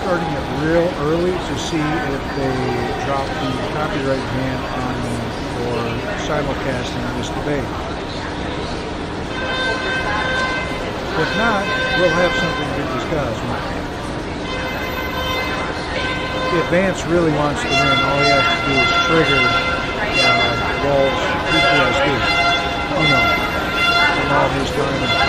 starting it real early to see if they drop the copyright ban on me for simulcasting this debate. If not, we'll have something to discuss. If Vance really wants to win, all he has to do is trigger Wall's PTSD. You know, and all his time.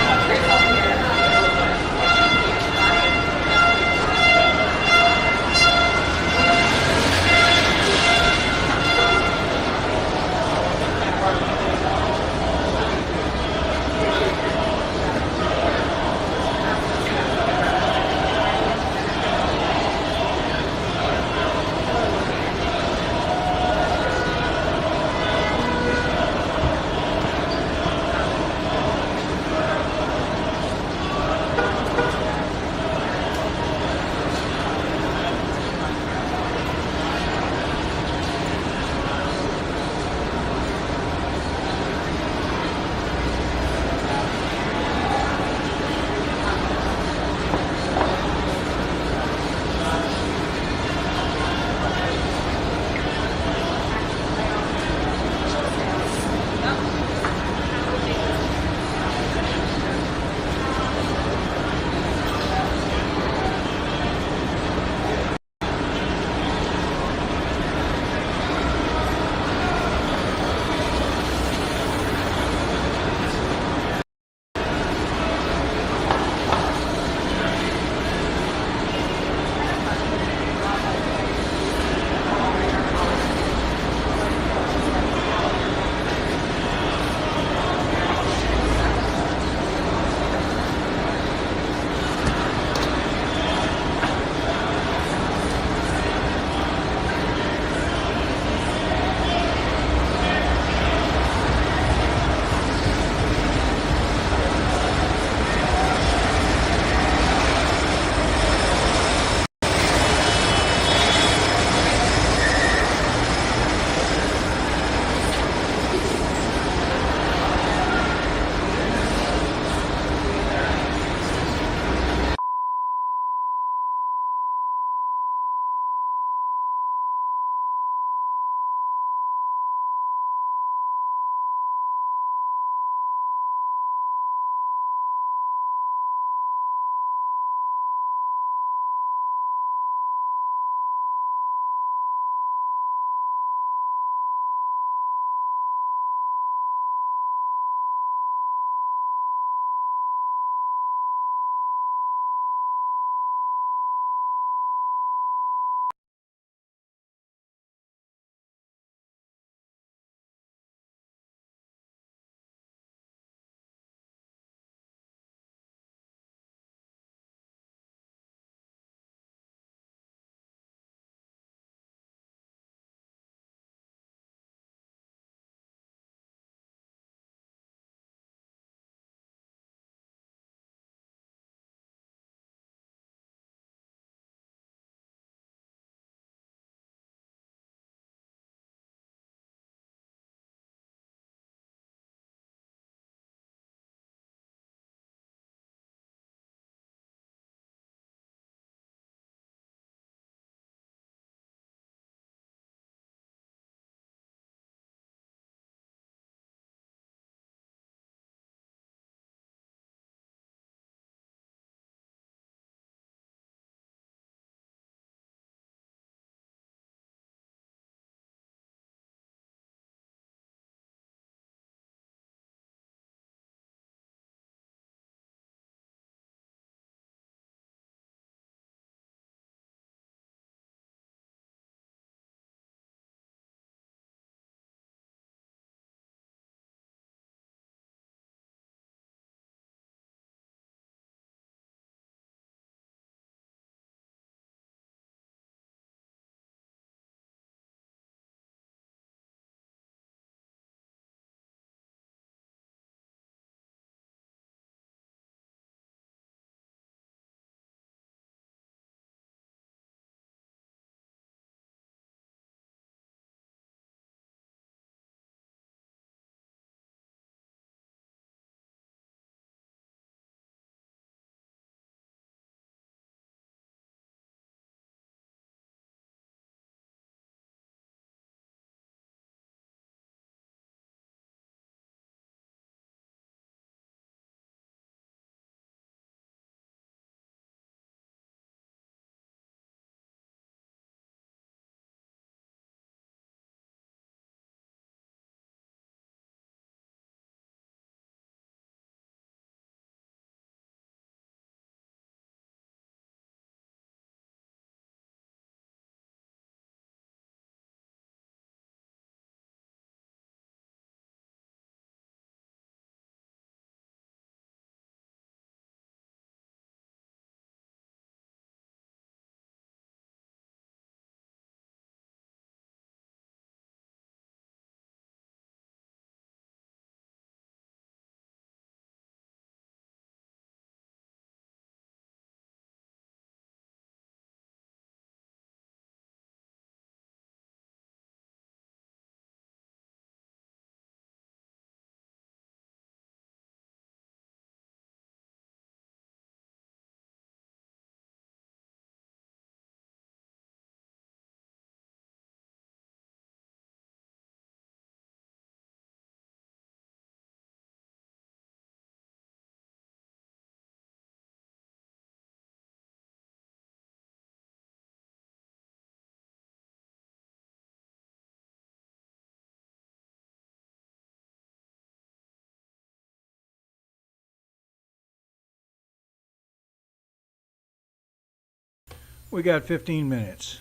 We got 15 minutes.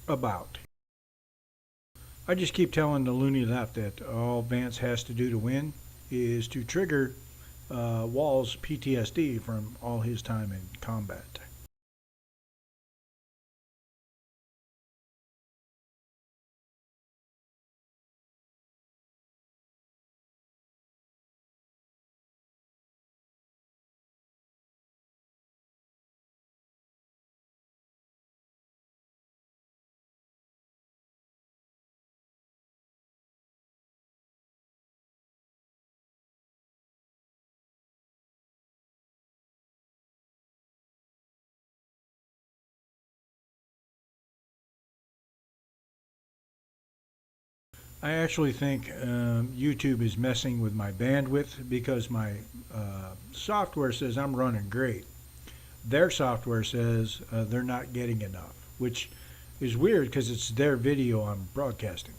About. I just keep telling the loony left that all Vance has to do to win is to trigger Wall's PTSD from all his time in combat. I actually think YouTube is messing with my bandwidth because my software says I'm running great. Their software says they're not getting enough, which is weird because it's their video I'm broadcasting.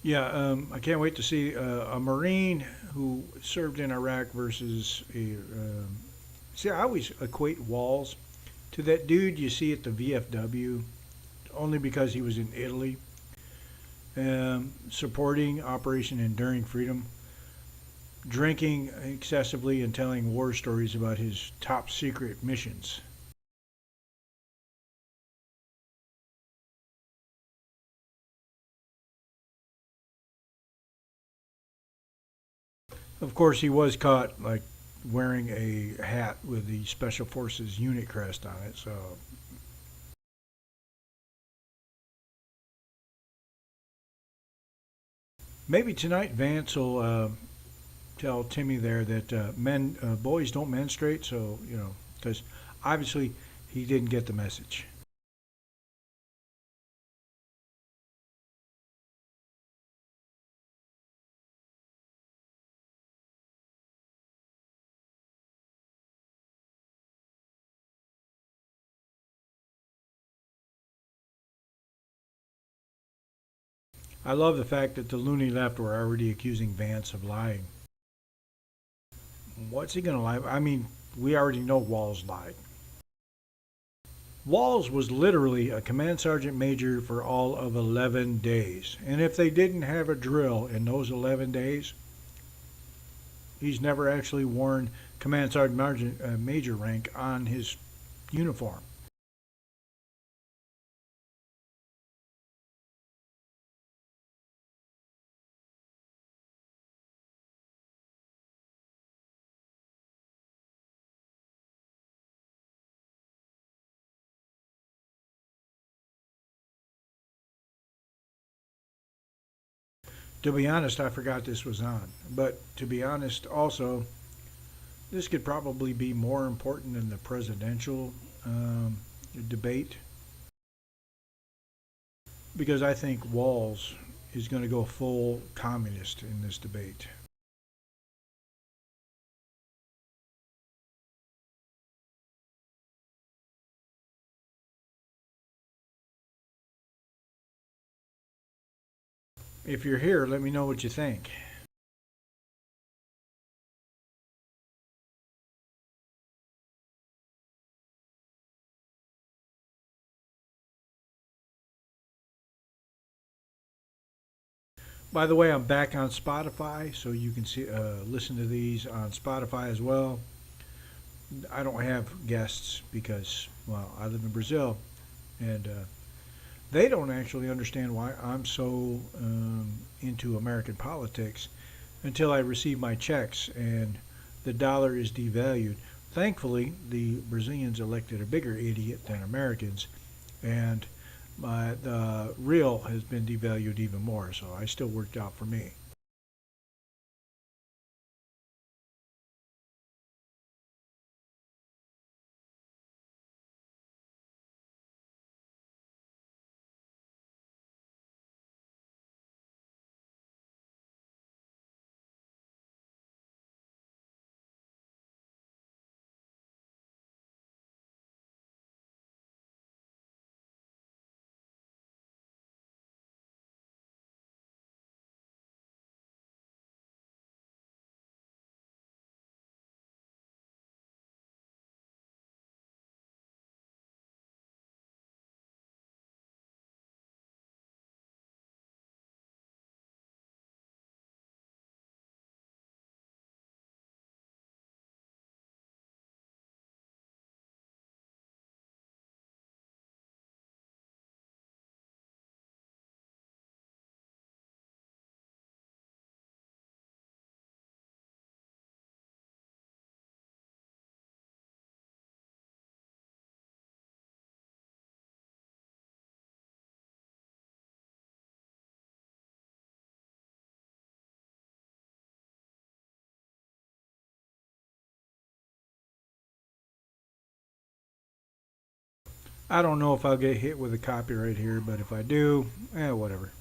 Yeah, I can't wait to see a Marine who served in Iraq versus a. See, I always equate Walls to that dude you see at the VFW, only because he was in Italy, supporting Operation Enduring Freedom, drinking excessively and telling war stories about his top secret missions. Of course, he was caught like wearing a hat with the Special Forces unit crest on it, so maybe tonight Vance will tell Timmy there that boys don't menstruate, so because obviously he didn't get the message. I love the fact that the loony left were already accusing Vance of lying. What's he gonna lie? I mean, we already know Walls lied. Walls was literally a command sergeant major for all of 11 days. And if they didn't have a drill in those 11 days, he's never actually worn command sergeant major rank on his uniform. To be honest, I forgot this was on. But to be honest, also, this could probably be more important than the presidential debate because I think Walls is going to go full communist in this debate. If you're here, let me know what you think. By the way, I'm back on Spotify, so you can listen to these on Spotify as well. I don't have guests because, well, I live in Brazil, and they don't actually understand why I'm so into American politics until I receive my checks and the dollar is devalued. Thankfully, the Brazilians elected a bigger idiot than Americans, and the real has been devalued even more, so I still worked out for me. I don't know if I'll get hit with a copyright here, but if I do, whatever.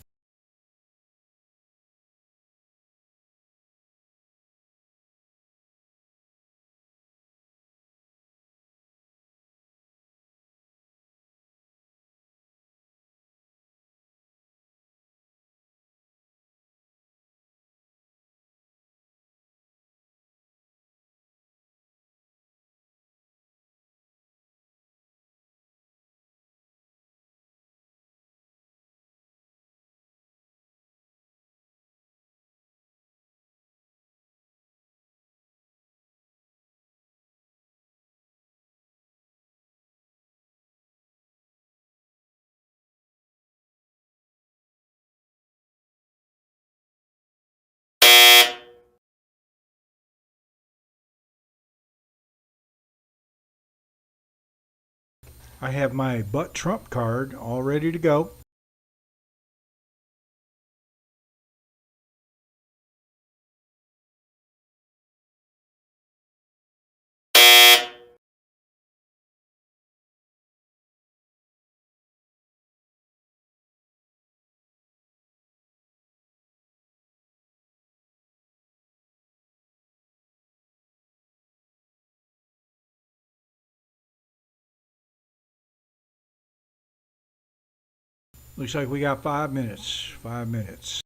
I have my butt trump card all ready to go. Looks like we got 5 minutes. 5 minutes.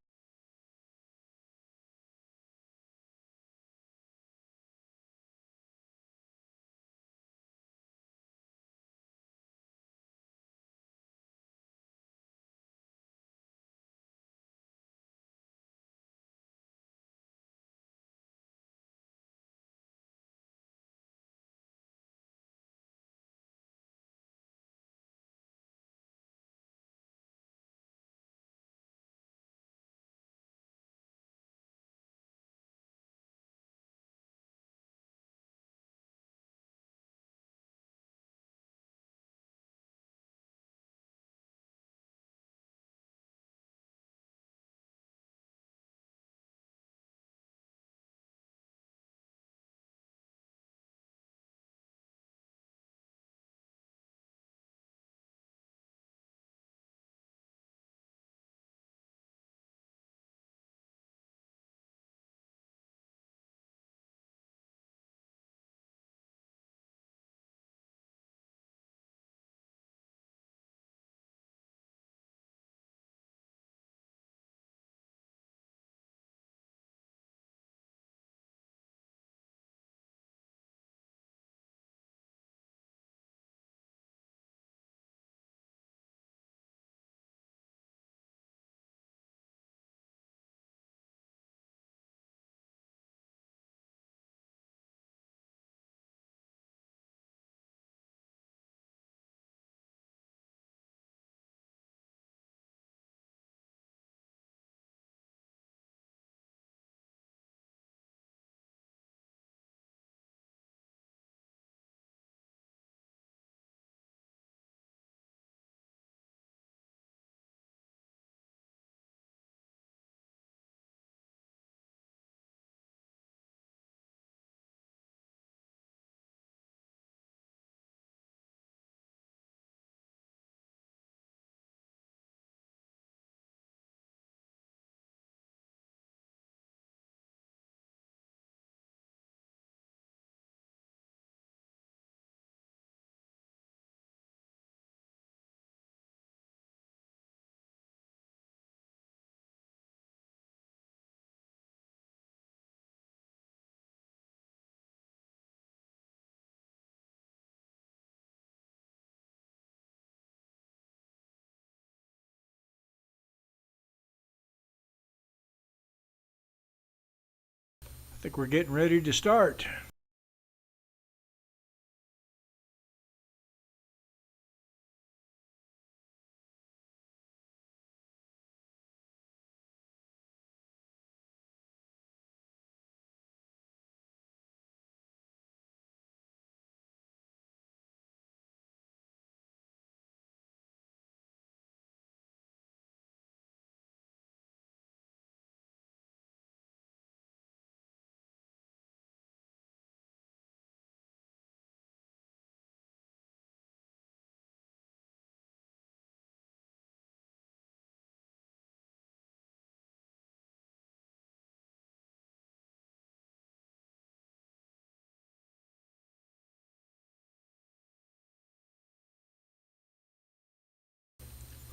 I think we're getting ready to start.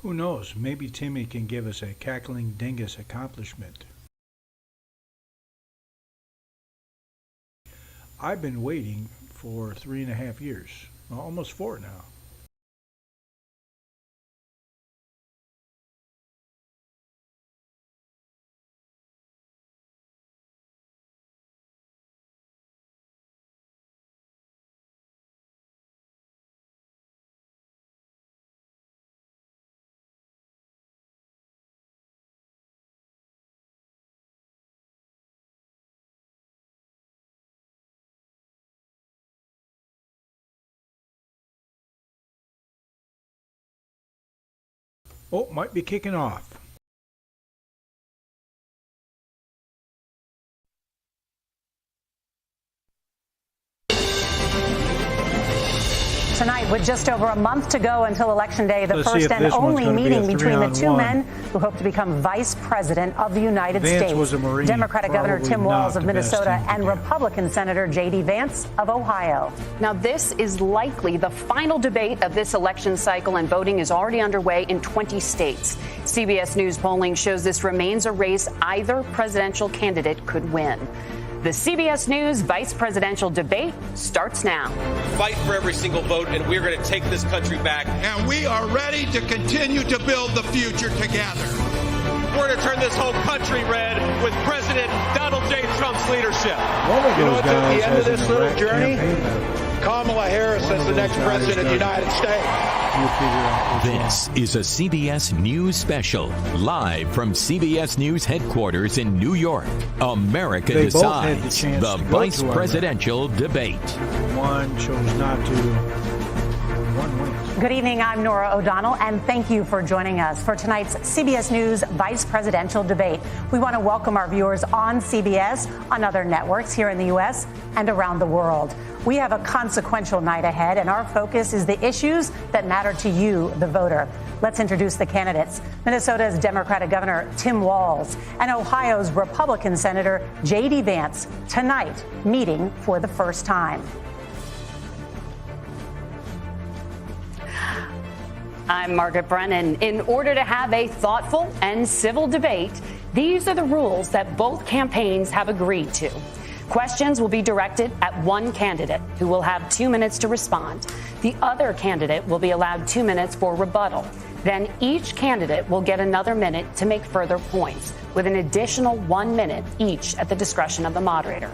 Who knows? Maybe Timmy can give us a cackling dingus accomplishment. I've been waiting for 3.5 years, well, almost 4 now. Oh, might be kicking off. Tonight, with just over a month to go until Election Day, the Let's first and only meeting between the two 3-on-1. men who hope to become Vice President of the United Vance States. was a Marine, Democratic Governor probably Tim Walz not of the best Minnesota thing to and do. Republican Senator J.D. Vance of Ohio. Now, this is likely the final debate of this election cycle, and voting is already underway in 20 states. CBS News polling shows this remains a race either presidential candidate could win. The CBS News vice presidential debate starts now. Fight for every single vote, and we're going to take this country back. And we are ready to continue to build the future together. We're going to turn this whole country red with President Donald J. Trump's leadership. One of those At guys the end of has an this little Iraq journey, campaign. Kamala Harris One as of the those next guys president of the doesn't. United States. You figure out which This is a CBS News special, live from CBS News headquarters in New York. America They both had the decides chance the to go vice to our presidential debate. one chose not to. One wins. Good evening. I'm Nora O'Donnell, and thank you for joining us for tonight's CBS News Vice Presidential Debate. We want to welcome our viewers on CBS, on other networks here in the U.S. and around the world. We have a consequential night ahead, and our focus is the issues that matter to you, the voter. Let's introduce the candidates. Minnesota's Democratic Governor Tim Walz and Ohio's Republican Senator J.D. Vance tonight meeting for the first time. I'm Margaret Brennan. In order to have a thoughtful and civil debate, these are the rules that both campaigns have agreed to. Questions will be directed at one candidate, who will have 2 minutes to respond. The other candidate will be allowed 2 minutes for rebuttal. Then each candidate will get another minute to make further points, with an additional 1 minute each at the discretion of the moderator.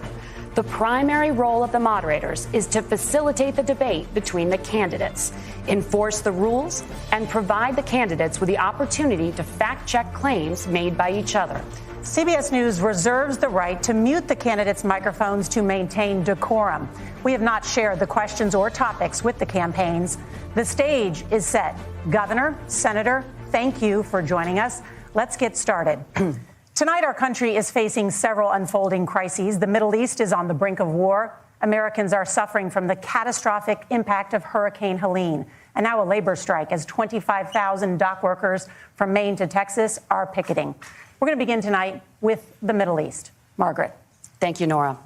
The primary role of the moderators is to facilitate the debate between the candidates, enforce the rules, and provide the candidates with the opportunity to fact-check claims made by each other. CBS News reserves the right to mute the candidates' microphones to maintain decorum. We have not shared the questions or topics with the campaigns. The stage is set. Governor, Senator, thank you for joining us. Let's get started. Tonight, our country is facing several unfolding crises. The Middle East is on the brink of war. Americans are suffering from the catastrophic impact of Hurricane Helene. And now a labor strike as 25,000 dock workers from Maine to Texas are picketing. We're going to begin tonight with the Middle East. Margaret. Thank you, Nora.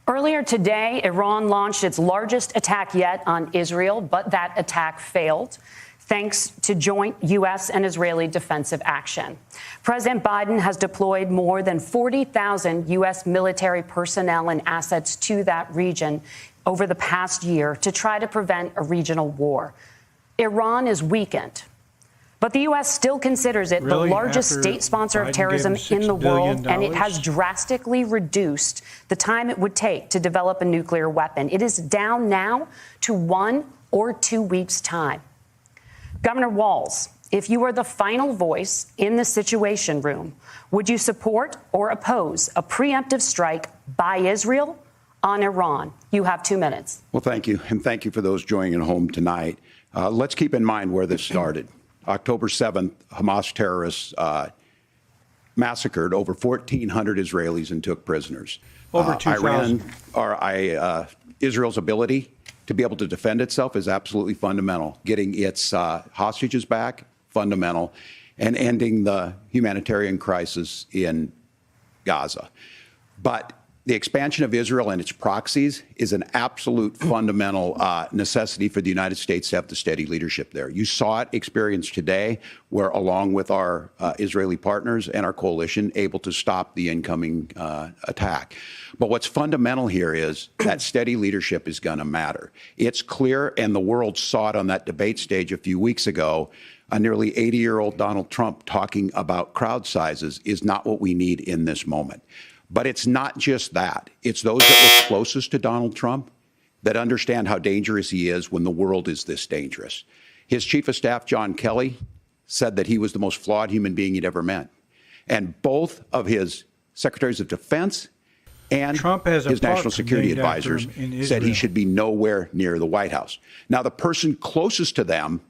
Earlier today, Iran launched its largest attack yet on Israel, but that attack failed, thanks to joint U.S. and Israeli defensive action. President Biden has deployed more than 40,000 U.S. military personnel and assets to that region over the past year to try to prevent a regional war. Iran is weakened, but the U.S. still considers it the largest state sponsor of terrorism in the world, and it has drastically reduced the time it would take to develop a nuclear weapon. It is down now to 1 or 2 weeks' time. Governor Walz, if you were the final voice in the Situation Room, would you support or oppose a preemptive strike by Israel on Iran? You have 2 minutes. Well, thank you. And thank you for those joining at home tonight. Let's keep in mind where this started. October 7th, Hamas terrorists massacred over 1,400 Israelis and took prisoners. Over 2,000. Israel's ability to be able to defend itself is absolutely fundamental. Getting its hostages back, fundamental, and ending the humanitarian crisis in Gaza. But the expansion of Israel and its proxies is an absolute fundamental necessity for the United States to have the steady leadership there. You saw it experienced today, where along with our Israeli partners and our coalition, able to stop the incoming attack. But what's fundamental here is that steady leadership is going to matter. It's clear, and the world saw it on that debate stage a few weeks ago. A nearly 80-year-old Donald Trump talking about crowd sizes is not what we need in this moment. But it's not just that. It's those that were closest to Donald Trump that understand how dangerous he is when the world is this dangerous. His chief of staff, John Kelly, said that he was the most flawed human being he'd ever met. And both of his secretaries of defense and his national security advisors said he should be nowhere near the White House. Now, the person closest to them,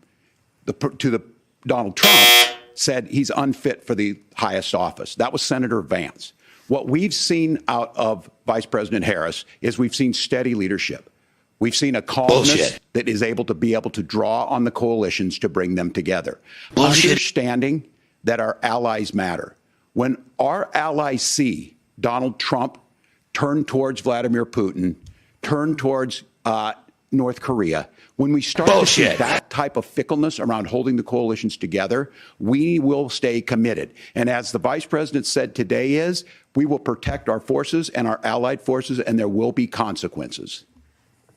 Donald Trump, said he's unfit for the highest office. That was Senator Vance. What we've seen out of Vice President Harris is we've seen steady leadership. We've seen a calmness that is able to draw on the coalitions to bring them together. Understanding that our allies matter. When our allies see Donald Trump turn towards Vladimir Putin, turn towards North Korea, when we start to see that type of fickleness around holding the coalitions together, we will stay committed. And as the vice president said today we will protect our forces and our allied forces, and there will be consequences.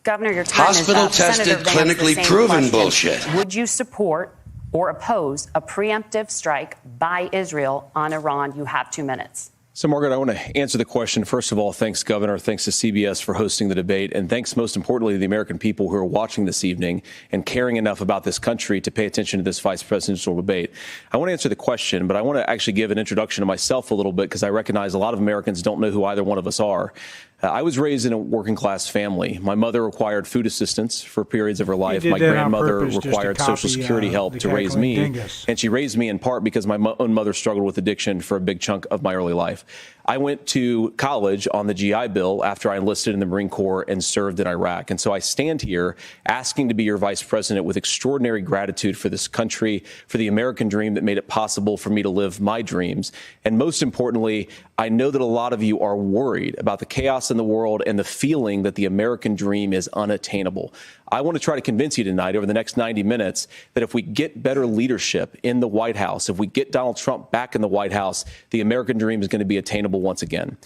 Governor, your time is up. Hospital-tested, clinically proven bullshit. Would you support or oppose a preemptive strike by Israel on Iran? You have 2 minutes. So, Margaret, I want to answer the question. First of all, thanks, Governor. Thanks to CBS for hosting the debate. And thanks, most importantly, to the American people who are watching this evening and caring enough about this country to pay attention to this vice presidential debate. I want to answer the question, but I want to actually give an introduction to myself a little bit, because I recognize a lot of Americans don't know who either one of us are. I was raised in a working class family. My mother required food assistance for periods of her life. My grandmother required Social Security help to raise me. Dingus. And she raised me in part because my own mother struggled with addiction for a big chunk of my early life. I went to college on the GI Bill after I enlisted in the Marine Corps and served in Iraq. And so I stand here asking to be your vice president with extraordinary gratitude for this country, for the American dream that made it possible for me to live my dreams. And most importantly, I know that a lot of you are worried about the chaos in the world and the feeling that the American dream is unattainable. I want to try to convince you tonight over the next 90 minutes that if we get better leadership in the White House, if we get Donald Trump back in the White House, the American dream is going to be attainable once again.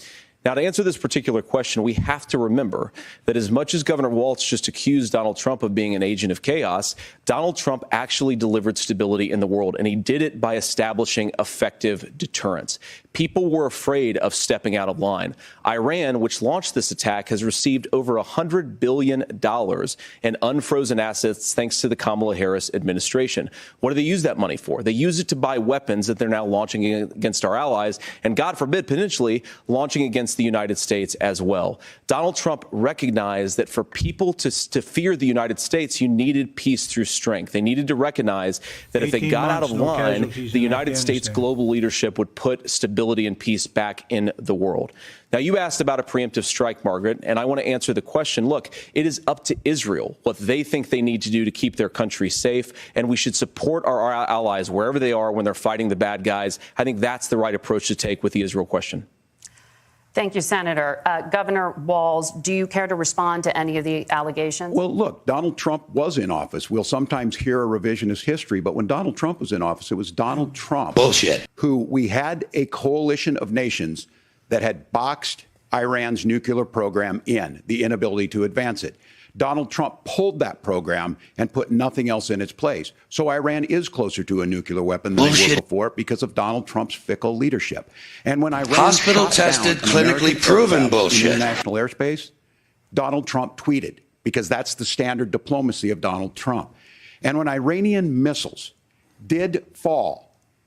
Now, to answer this particular question, we have to remember that as much as Governor Walz just accused Donald Trump of being an agent of chaos, Donald Trump actually delivered stability in the world, and he did it by establishing effective deterrence. People were afraid of stepping out of line. Iran, which launched this attack, has received over $100 billion in unfrozen assets thanks to the Kamala Harris administration. What do they use that money for? They use it to buy weapons that they're now launching against our allies, and God forbid, potentially launching against the United States as well. Donald Trump recognized that for people to fear the United States, you needed peace through strength. They needed to recognize that if they got out of line, the United States global leadership would put stability and peace back in the world. Now, you asked about a preemptive strike, Margaret, and I want to answer the question. Look, it is up to Israel what they think they need to do to keep their country safe, and we should support our allies wherever they are when they're fighting the bad guys. I think that's the right approach to take with the Israel question. Thank you, Senator. Governor Walz, do you care to respond to any of the allegations? Well, look, Donald Trump was in office. We'll sometimes hear a revisionist history, but when Donald Trump was in office, it was Donald Trump who we had a coalition of nations that had boxed Iran's nuclear program in, the inability to advance it. Donald Trump pulled that program and put nothing else in its place. So Iran is closer to a nuclear weapon than they were before because of Donald Trump's fickle leadership. And when Iran hospital-tested, clinically proven bullshit in international airspace, Donald Trump tweeted, because that's the standard diplomacy of Donald Trump. And when Iranian missiles did fall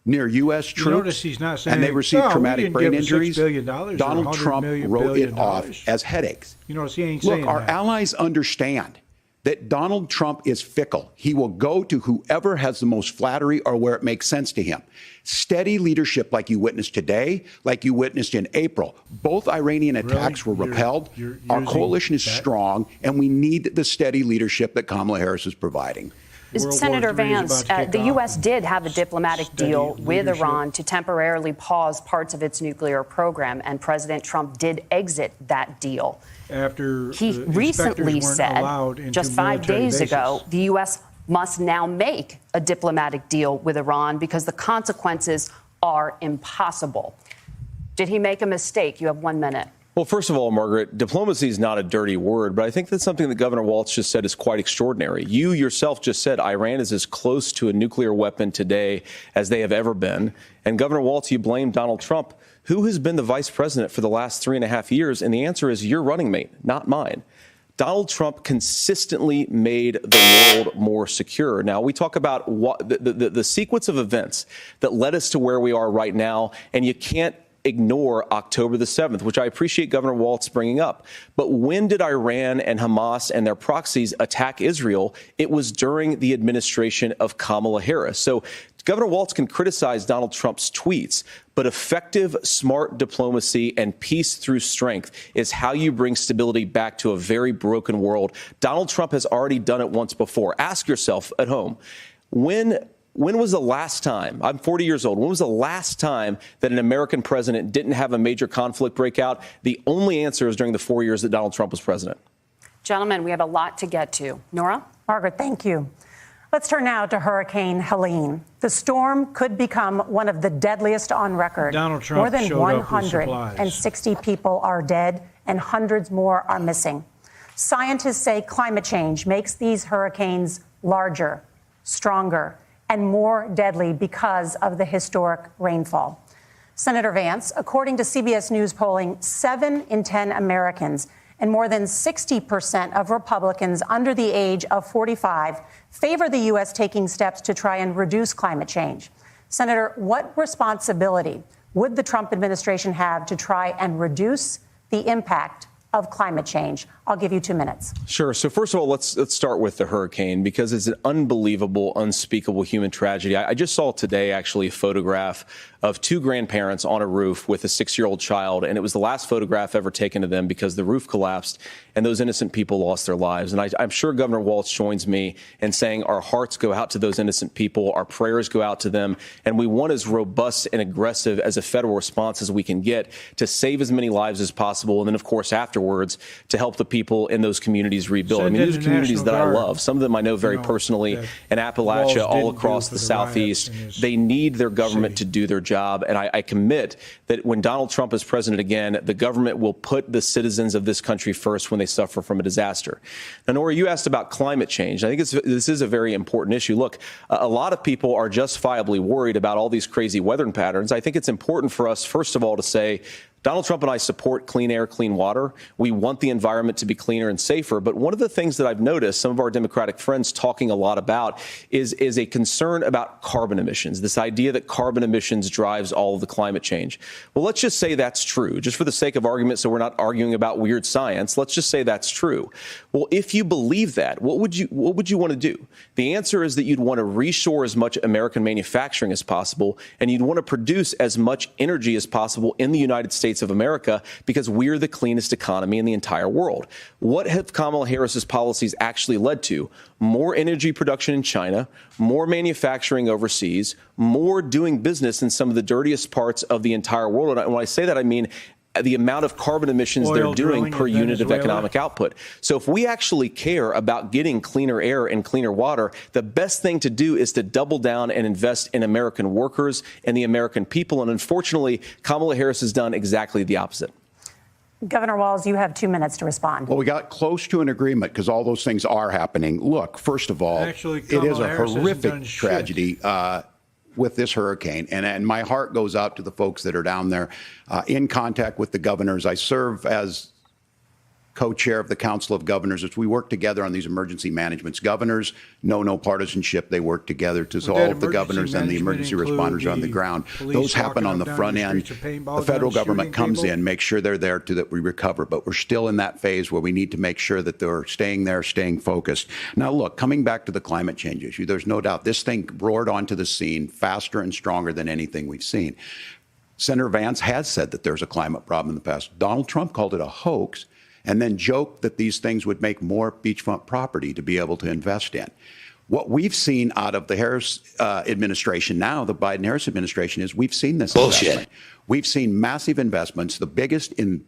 near U.S. troops, he's not saying, and they received traumatic brain injuries, $6 billion Donald Trump wrote it off as headaches. You notice he ain't saying Look, our that. allies understand that Donald Trump is fickle. He will go to whoever has the most flattery or where it makes sense to him. Steady leadership like you witnessed today, like you witnessed in April. Both Iranian attacks were repelled. Our coalition is strong, and we need the steady leadership that Kamala Harris is providing. World Senator War III is Vance, about to kick the off, U.S. and did have a diplomatic steady deal with leadership. Iran to temporarily pause parts of its nuclear program, and President Trump did exit that deal. After He the recently inspectors weren't allowed said, into just 5 military days bases. ago, the U.S. must now make a diplomatic deal with Iran because the consequences are impossible. Did he make a mistake? You have 1 minute. Well, first of all, Margaret, diplomacy is not a dirty word, but I think that's something that Governor Walz just said is quite extraordinary. You yourself just said Iran is as close to a nuclear weapon today as they have ever been. And Governor Walz, you blame Donald Trump. Who has been the vice president for the last 3.5 years? And the answer is your running mate, not mine. Donald Trump consistently made the world more secure. Now, we talk about what the sequence of events that led us to where we are right now, and you can't ignore October the 7th, which I appreciate Governor Walz bringing up. But when did Iran and Hamas and their proxies attack Israel? It was during the administration of Kamala Harris. So Governor Walz can criticize Donald Trump's tweets, but effective, smart diplomacy and peace through strength is how you bring stability back to a very broken world. Donald Trump has already done it once before. Ask yourself at home, when was the last time, I'm 40 years old, when was the last time that an American president didn't have a major conflict break out? The only answer is during the 4 years that Donald Trump was president. Gentlemen, we have a lot to get to. Nora? Margaret, thank you. Let's turn now to Hurricane Helene. The storm could become one of the deadliest on record. Donald Trump More than showed up with 160 people are dead and hundreds more are missing. Scientists say climate change makes these hurricanes larger, stronger, and more deadly because of the historic rainfall. Senator Vance, according to CBS News polling, 7 in 10 Americans and more than 60% of Republicans under the age of 45 favor the U.S. taking steps to try and reduce climate change. Senator, what responsibility would the Trump administration have to try and reduce the impact of climate change? I'll give you 2 minutes. Sure. So first of all, let's start with the hurricane, because it's an unbelievable, unspeakable human tragedy. I just saw today, actually, a photograph of 2 grandparents on a roof with a 6-year-old child. And it was the last photograph ever taken of them because the roof collapsed and those innocent people lost their lives. And I'm sure Governor Walz joins me in saying our hearts go out to those innocent people. Our prayers go out to them. And we want as robust and aggressive as a federal response as we can get to save as many lives as possible. And then, of course, afterwards, to help the people in those communities rebuild. I mean, these are communities that I love. Some of them I know very personally in Appalachia, all across the Southeast. They need their government to do their job. And I commit that when Donald Trump is president again, the government will put the citizens of this country first when they suffer from a disaster. Now, Nora, you asked about climate change. I think this is a very important issue. Look, a lot of people are justifiably worried about all these crazy weather patterns. I think it's important for us, first of all, to say, Donald Trump and I support clean air, clean water. We want the environment to be cleaner and safer. But one of the things that I've noticed some of our Democratic friends talking a lot about is a concern about carbon emissions, this idea that carbon emissions drives all of the climate change. Well, let's just say that's true, just for the sake of argument, so we're not arguing about weird science. Let's just say that's true. Well, if you believe that, what would you want to do? The answer is that you'd want to reshore as much American manufacturing as possible, and you'd want to produce as much energy as possible in the United States of America, because we're the cleanest economy in the entire world. What have Kamala Harris's policies actually led to? More energy production in China, more manufacturing overseas, more doing business in some of the dirtiest parts of the entire world. And when I say that, I mean the amount of carbon emissions they're doing per unit of economic output. So if we actually care about getting cleaner air and cleaner water, the best thing to do is to double down and invest in American workers and the American people. And unfortunately, Kamala Harris has done exactly the opposite. Governor Walz, you have 2 minutes to respond. Well, we got close to an agreement because all those things are happening. Look, first of all, Actually, it is a Harris horrific tragedy with this hurricane. And my heart goes out to the folks that are down there in contact with the governors. I serve as co-chair of the Council of Governors as we work together on these emergency managements. Governors know no partisanship. They work together to solve the governors and the emergency responders on the ground. Those happen on the front end. The federal government comes in, makes sure they're there to that we recover. But we're still in that phase where we need to make sure that they're staying there, staying focused. Now, look, coming back to the climate change issue, there's no doubt this thing roared onto the scene faster and stronger than anything we've seen. Senator Vance has said that there's a climate problem in the past. Donald Trump called it a hoax, and then joked that these things would make more beachfront property to be able to invest in. What we've seen out of the Harris administration now, the Biden-Harris administration, is we've seen this bullshit. investment. We've seen massive investments, the biggest in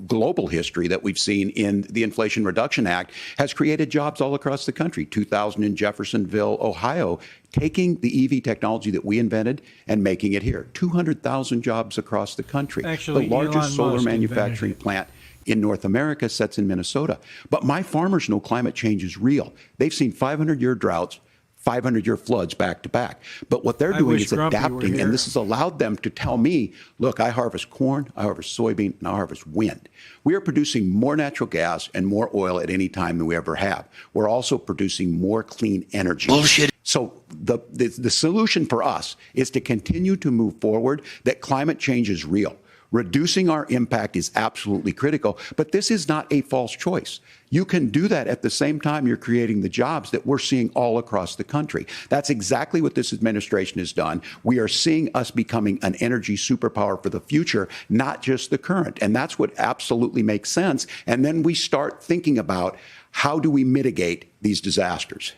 global history that we've seen in the Inflation Reduction Act, has created jobs all across the country. 2,000 in Jeffersonville, Ohio, taking the EV technology that we invented and making it here. 200,000 jobs across the country. Actually, the largest Elon solar Musk manufacturing invented it. plant in North America sits in Minnesota. But my farmers know climate change is real. They've seen 500-year droughts, 500-year floods back to back. But what they're doing is Grumpy were adapting, here. and this has allowed them to tell me, look, I harvest corn, I harvest soybean, and I harvest wind. We are producing more natural gas and more oil at any time than we ever have. We're also producing more clean energy. Bullshit. So the solution for us is to continue to move forward, that climate change is real. Reducing our impact is absolutely critical, but this is not a false choice. You can do that at the same time you're creating the jobs that we're seeing all across the country. That's exactly what this administration has done. We are seeing us becoming an energy superpower for the future, not just the current. And that's what absolutely makes sense. And then we start thinking about how do we mitigate these disasters.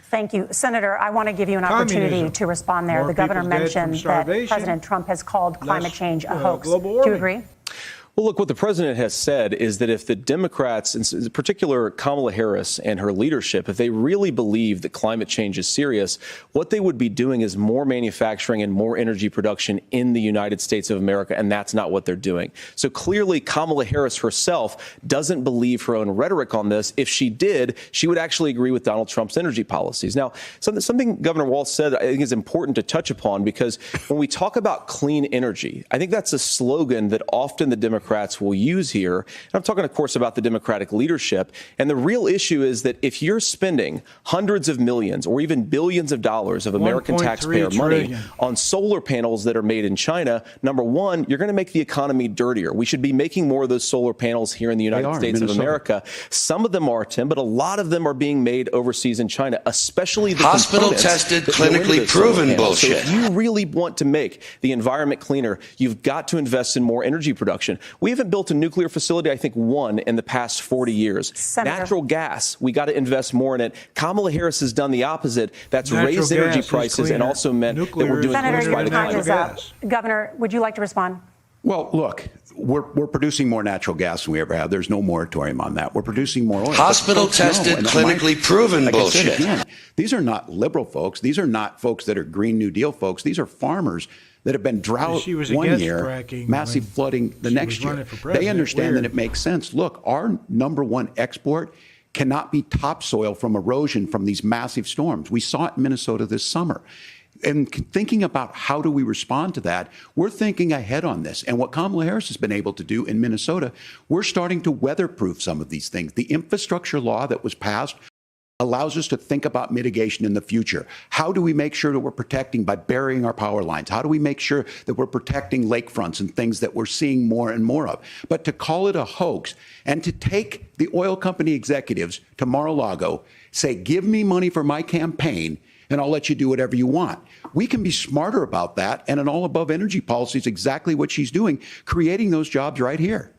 Thank you. Senator, I want to give you an Communism. opportunity to respond there. More The governor people dead from mentioned that starvation, President Trump has called climate less, change a hoax. global Do warming. you agree? Well, look, what the president has said is that if the Democrats, in particular Kamala Harris and her leadership, if they really believe that climate change is serious, what they would be doing is more manufacturing and more energy production in the United States of America, and that's not what they're doing. So clearly, Kamala Harris herself doesn't believe her own rhetoric on this. If she did, she would actually agree with Donald Trump's energy policies. Now, something Governor Walz said I think is important to touch upon, because when we talk about clean energy, I think that's a slogan that often the Democrats will use here. And I'm talking, of course, about the Democratic leadership. And the real issue is that if you're spending hundreds of millions or even billions of dollars of American 1.3 taxpayer money trillion. on solar panels that are made in China, number one, you're going to make the economy dirtier. We should be making more of those solar panels here in the United States of America. Some of them are, Tim, but a lot of them are being made overseas in China, especially the Hospital-tested, components that go into clinically those solar proven panels. So bullshit. if you really want to make the environment cleaner, you've got to invest in more energy production. We haven't built a nuclear facility, I think, one in the past 40 years. Senator. Natural gas, we got to invest more in it. Kamala Harris has done the opposite. That's Natural raised energy gas is prices and cleaner. also meant Nuclear that we're doing is Senator, things cleaner by your the than time natural is up. gas. Governor, would you like to respond? Well, look, we're producing more natural gas than we ever have. There's no moratorium on that. We're producing more oil. Hospital-tested, And clinically proven like I said bullshit. again, these are not liberal folks. These are not folks that are Green New Deal folks. These are farmers that have been drought She was one against year, fracking massive when flooding the she next was year. running for They president. understand that Weird. it makes sense. Look, our number one export cannot be topsoil from erosion from these massive storms. We saw it in Minnesota this summer. And thinking about how do we respond to that, we're thinking ahead on this. And what Kamala Harris has been able to do in Minnesota, we're starting to weatherproof some of these things. The infrastructure law that was passed allows us to think about mitigation in the future. How do we make sure that we're protecting by burying our power lines? How do we make sure that we're protecting lakefronts and things that we're seeing more and more of? But to call it a hoax and to take the oil company executives to Mar-a-Lago, say, give me money for my campaign, and I'll let you do whatever you want. We can be smarter about that, and an all-above energy policy is exactly what she's doing, creating those jobs right here.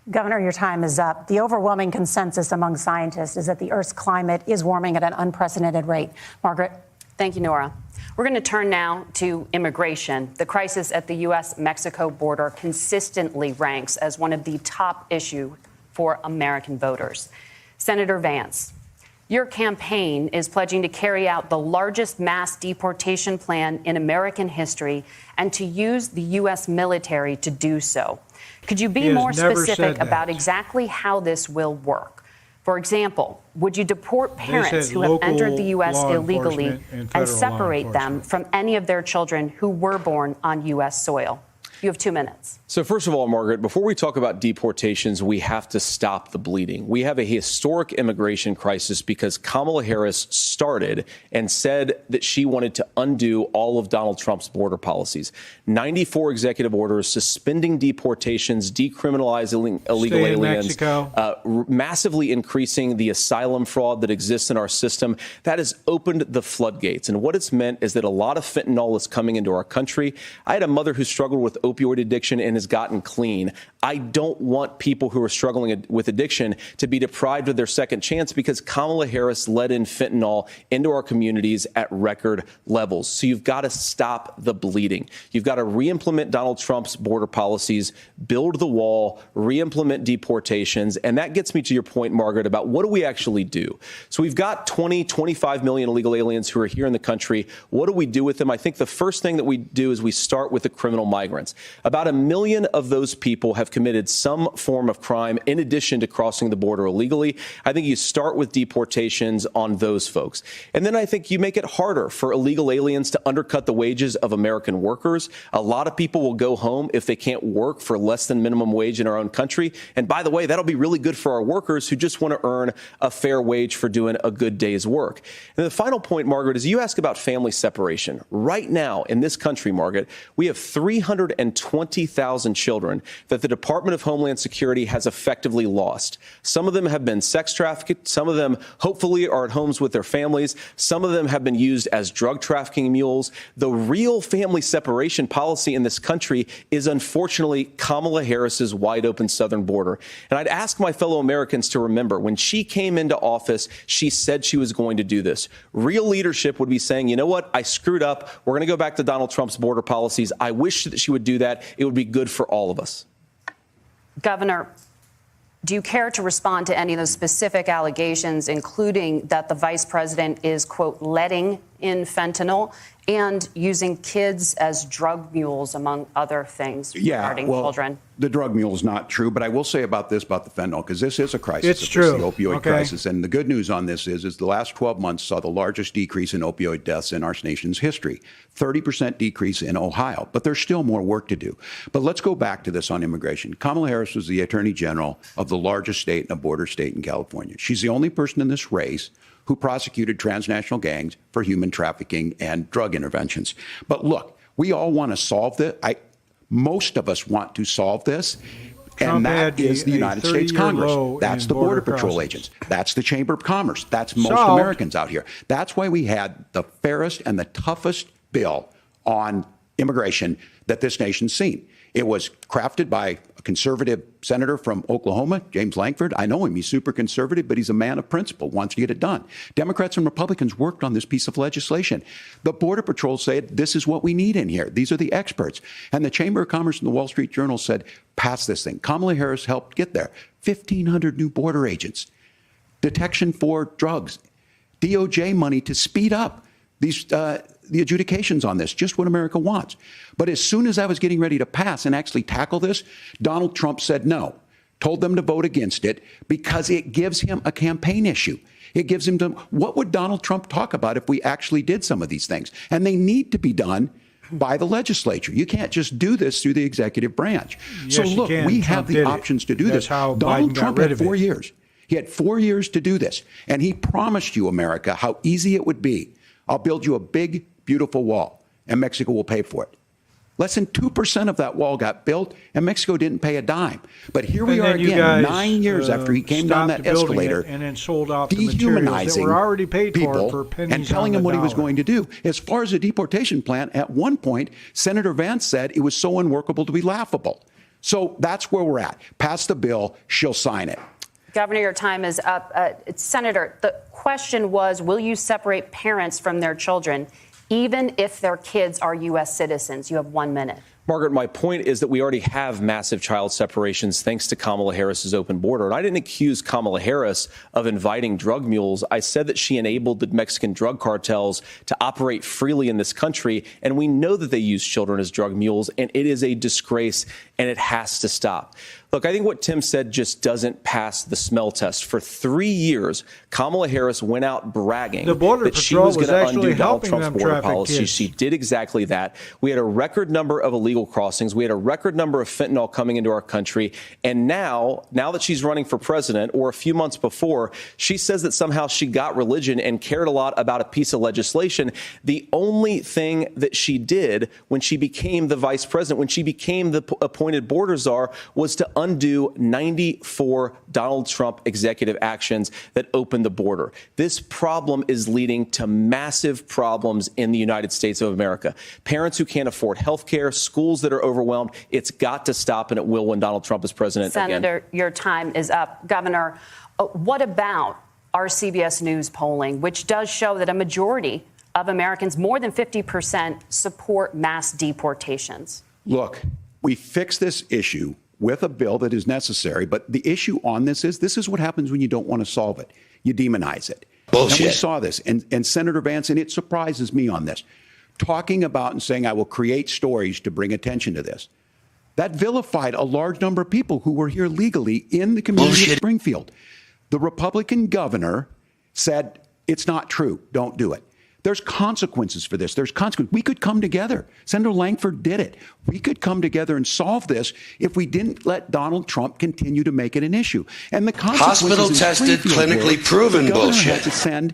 Governor, your time is up. The overwhelming consensus among scientists is that the Earth's climate is warming at an unprecedented rate. Margaret? Thank you, Nora. We're going to turn now to immigration. The crisis at the U.S.-Mexico border consistently ranks as one of the top issues for American voters. Senator Vance, your campaign is pledging to carry out the largest mass deportation plan in American history and to use the U.S. military to do so. Could you He be has more never specific said about that. exactly how this will work? For example, would you deport parents said who have local entered the U.S. law illegally enforcement and and federal law separate them enforcement. from any of their children who were born on U.S. soil? You have 2 minutes. So first of all, Margaret, before we talk about deportations, we have to stop the bleeding. We have a historic immigration crisis because Kamala Harris started and said that she wanted to undo all of Donald Trump's border policies. 94 executive orders suspending deportations, decriminalizing illegal Stay in aliens, Mexico. massively increasing the asylum fraud that exists in our system. That has opened the floodgates. And what it's meant is that a lot of fentanyl is coming into our country. I had a mother who struggled with opioid addiction and has gotten clean. I don't want people who are struggling with addiction to be deprived of their second chance because Kamala Harris let in fentanyl into our communities at record levels. So you've got to stop the bleeding. You've got to re-implement Donald Trump's border policies, build the wall, re-implement deportations. And that gets me to your point, Margaret, about what do we actually do? So we've got 25 million illegal aliens who are here in the country. What do we do with them? I think the first thing that we do is we start with the criminal migrants. About 1 million of those people have committed some form of crime in addition to crossing the border illegally. I think you start with deportations on those folks. And then I think you make it harder for illegal aliens to undercut the wages of American workers. A lot of people will go home if they can't work for less than minimum wage in our own country. And by the way, that'll be really good for our workers who just want to earn a fair wage for doing a good day's work. And the final point, Margaret, is you ask about family separation. Right now in this country, Margaret, we have 320,000 children that the Department of Homeland Security has effectively lost. Some of them have been sex trafficked. Some of them hopefully are at homes with their families. Some of them have been used as drug trafficking mules. The real family separation policy in this country is unfortunately Kamala Harris's wide open southern border. And I'd ask my fellow Americans to remember when she came into office, she said she was going to do this. Real leadership would be saying, you know what? I screwed up. We're going to go back to Donald Trump's border policies. I wish that she would do that. It would be good for all of us. Governor, do you care to respond to any of those specific allegations, including that the vice president is, quote, letting in fentanyl and using kids as drug mules, among other things regarding children? The drug mule is not true, but I will say about the fentanyl, because this is a crisis. It's true. The opioid crisis. And the good news on this is the last 12 months saw the largest decrease in opioid deaths in our nation's history, 30% decrease in Ohio. But there's still more work to do. But let's go back to this on immigration. Kamala Harris was the attorney general of the largest state and a border state in California. She's the only person in this race who prosecuted transnational gangs for human trafficking and drug interventions. But look, we all want to solve this. Most of us want to solve this. And that is the United States Congress. That's the Border Patrol agents. That's the Chamber of Commerce. That's most Americans out here. That's why we had the fairest and the toughest bill on immigration that this nation's seen. It was crafted by a conservative senator from Oklahoma, James Lankford. I know him. He's super conservative, but he's a man of principle, wants to get it done. Democrats and Republicans worked on this piece of legislation. The Border Patrol said, this is what we need in here. These are the experts. And the Chamber of Commerce and the Wall Street Journal said, pass this thing. Kamala Harris helped get there. 1,500 new border agents, detection for drugs, DOJ money to speed up these the adjudications on this, just what America wants. But as soon as I was getting ready to pass and actually tackle this, Donald Trump said no, told them to vote against it because it gives him a campaign issue. It gives him to, what would Donald Trump talk about if we actually did some of these things? And they need to be done by the legislature. You can't just do this through the executive branch. Yes, so look, we have the options to do this. Donald Trump had 4 years. He had 4 years to do this. And he promised you, America, how easy it would be. I'll build you a big, beautiful wall, and Mexico will pay for it. Less than 2% of that wall got built, and Mexico didn't pay a dime. But here we are again, 9 years after he came down that escalator, and then sold off dehumanizing that were already paid people for pennies and telling on them the what he was dollar. going to do. As far as the deportation plan, at one point, Senator Vance said it was so unworkable to be laughable. So that's where we're at. Pass the bill, she'll sign it. Governor, your time is up. Senator, the question was, will you separate parents from their children, even if their kids are U.S. citizens? You have 1 minute. Margaret, my point is that we already have massive child separations thanks to Kamala Harris's open border. And I didn't accuse Kamala Harris of inviting drug mules. I said that she enabled the Mexican drug cartels to operate freely in this country. And we know that they use children as drug mules. And it is a disgrace, and it has to stop. Look, I think what Tim said just doesn't pass the smell test. For 3 years, Kamala Harris went out bragging that she was going to undo Donald Trump's border policy. She did exactly that. We had a record number of illegal crossings. We had a record number of fentanyl coming into our country. And now that she's running for president, or a few months before, she says that somehow she got religion and cared a lot about a piece of legislation. The only thing that she did when she became the vice president, when she became the appointed border czar, was to undo 94 Donald Trump executive actions that opened the border. This problem is leading to massive problems in the United States of America. Parents who can't afford health care, schools that are overwhelmed. It's got to stop, and it will when Donald Trump is president again. Senator, your time is up. Governor, what about our CBS News polling, which does show that a majority of Americans, more than 50%, support mass deportations? Look, we fix this issue with a bill that is necessary, but the issue on this is what happens when you don't want to solve it. You demonize it. Bullshit. And we saw this, and Senator Vance, and it surprises me on this, talking about and saying, I will create stories to bring attention to this. That vilified a large number of people who were here legally in the community of Springfield. The Republican governor said, it's not true. Don't do it. There's consequences for this. There's consequences. We could come together. Senator Langford did it. We could come together and solve this if we didn't let Donald Trump continue to make it an issue. And the consequences hospital tested, clinically proven the governor bullshit. had to send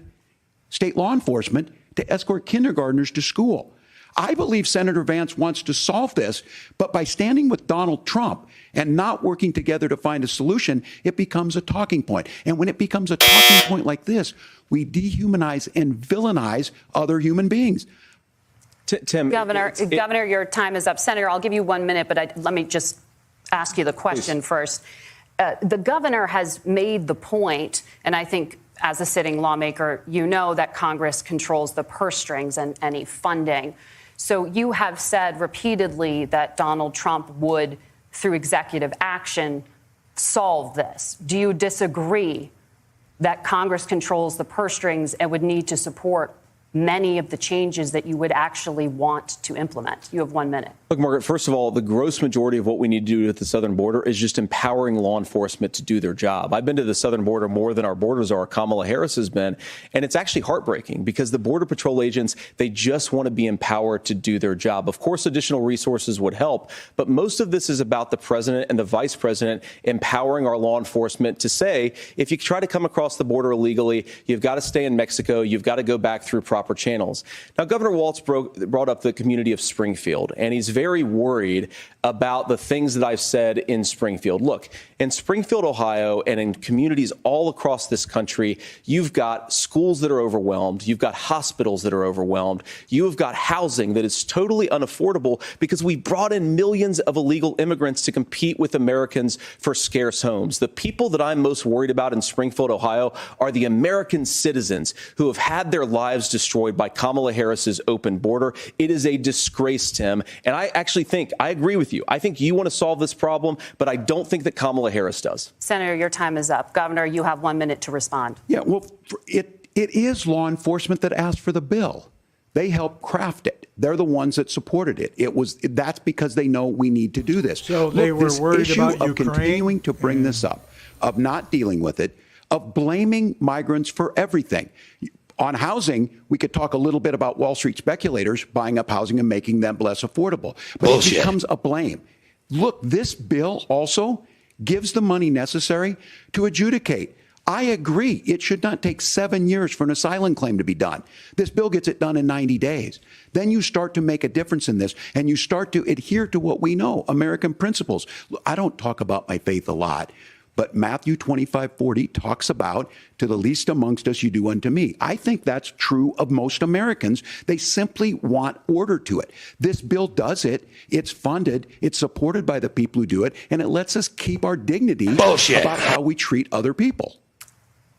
state law enforcement to escort kindergartners to school. I believe Senator Vance wants to solve this, but by standing with Donald Trump and not working together to find a solution, it becomes a talking point. And when it becomes a talking point like this, we dehumanize and villainize other human beings. Tim, Governor, your time is up. Senator, I'll give you 1 minute, but let me just ask you the question first. The governor has made the point, and I think as a sitting lawmaker, you know that Congress controls the purse strings and any funding. So you have said repeatedly that Donald Trump would, through executive action, solve this. Do you disagree that Congress controls the purse strings and would need to support many of the changes that you would actually want to implement? You have 1 minute. Look, Margaret, first of all, the gross majority of what we need to do at the southern border is just empowering law enforcement to do their job. I've been to the southern border more than our borders are. Kamala Harris has been. And it's actually heartbreaking because the Border Patrol agents, they just want to be empowered to do their job. Of course, additional resources would help. But most of this is about the president and the vice president empowering our law enforcement to say, if you try to come across the border illegally, you've got to stay in Mexico. You've got to go back through proper channels. Now, Governor Walz brought up the community of Springfield, and he's very worried about the things that I've said in Springfield. Look, in Springfield, Ohio, and in communities all across this country, you've got schools that are overwhelmed. You've got hospitals that are overwhelmed. You have got housing that is totally unaffordable because we brought in millions of illegal immigrants to compete with Americans for scarce homes. The people that I'm most worried about in Springfield, Ohio, are the American citizens who have had their lives destroyed by Kamala Harris's open border. It is a disgrace, Tim. And I actually think, I agree with you. I think you want to solve this problem, but I don't think that Kamala Harris does. Senator, your time is up. Governor, you have 1 minute to respond. Yeah, well, it is law enforcement that asked for the bill. They helped craft it. They're the ones that supported it. That's because they know we need to do this. So they were worried about Ukraine? Of continuing to bring this up, of not dealing with it, of blaming migrants for everything. On housing, we could talk a little bit about Wall Street speculators buying up housing and making them less affordable. But Bullshit. It becomes a blame. Look, this bill also gives the money necessary to adjudicate. I agree. It should not take 7 years for an asylum claim to be done. This bill gets it done in 90 days. Then you start to make a difference in this, and you start to adhere to what we know, American principles. I don't talk about my faith a lot, but Matthew 25:40 talks about, to the least amongst us, you do unto me. I think that's true of most Americans. They simply want order to it. This bill does it. It's funded. It's supported by the people who do it. And it lets us keep our dignity about how we treat other people.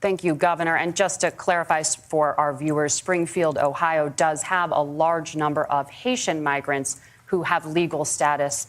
Thank you, Governor. And just to clarify for our viewers, Springfield, Ohio does have a large number of Haitian migrants who have legal status.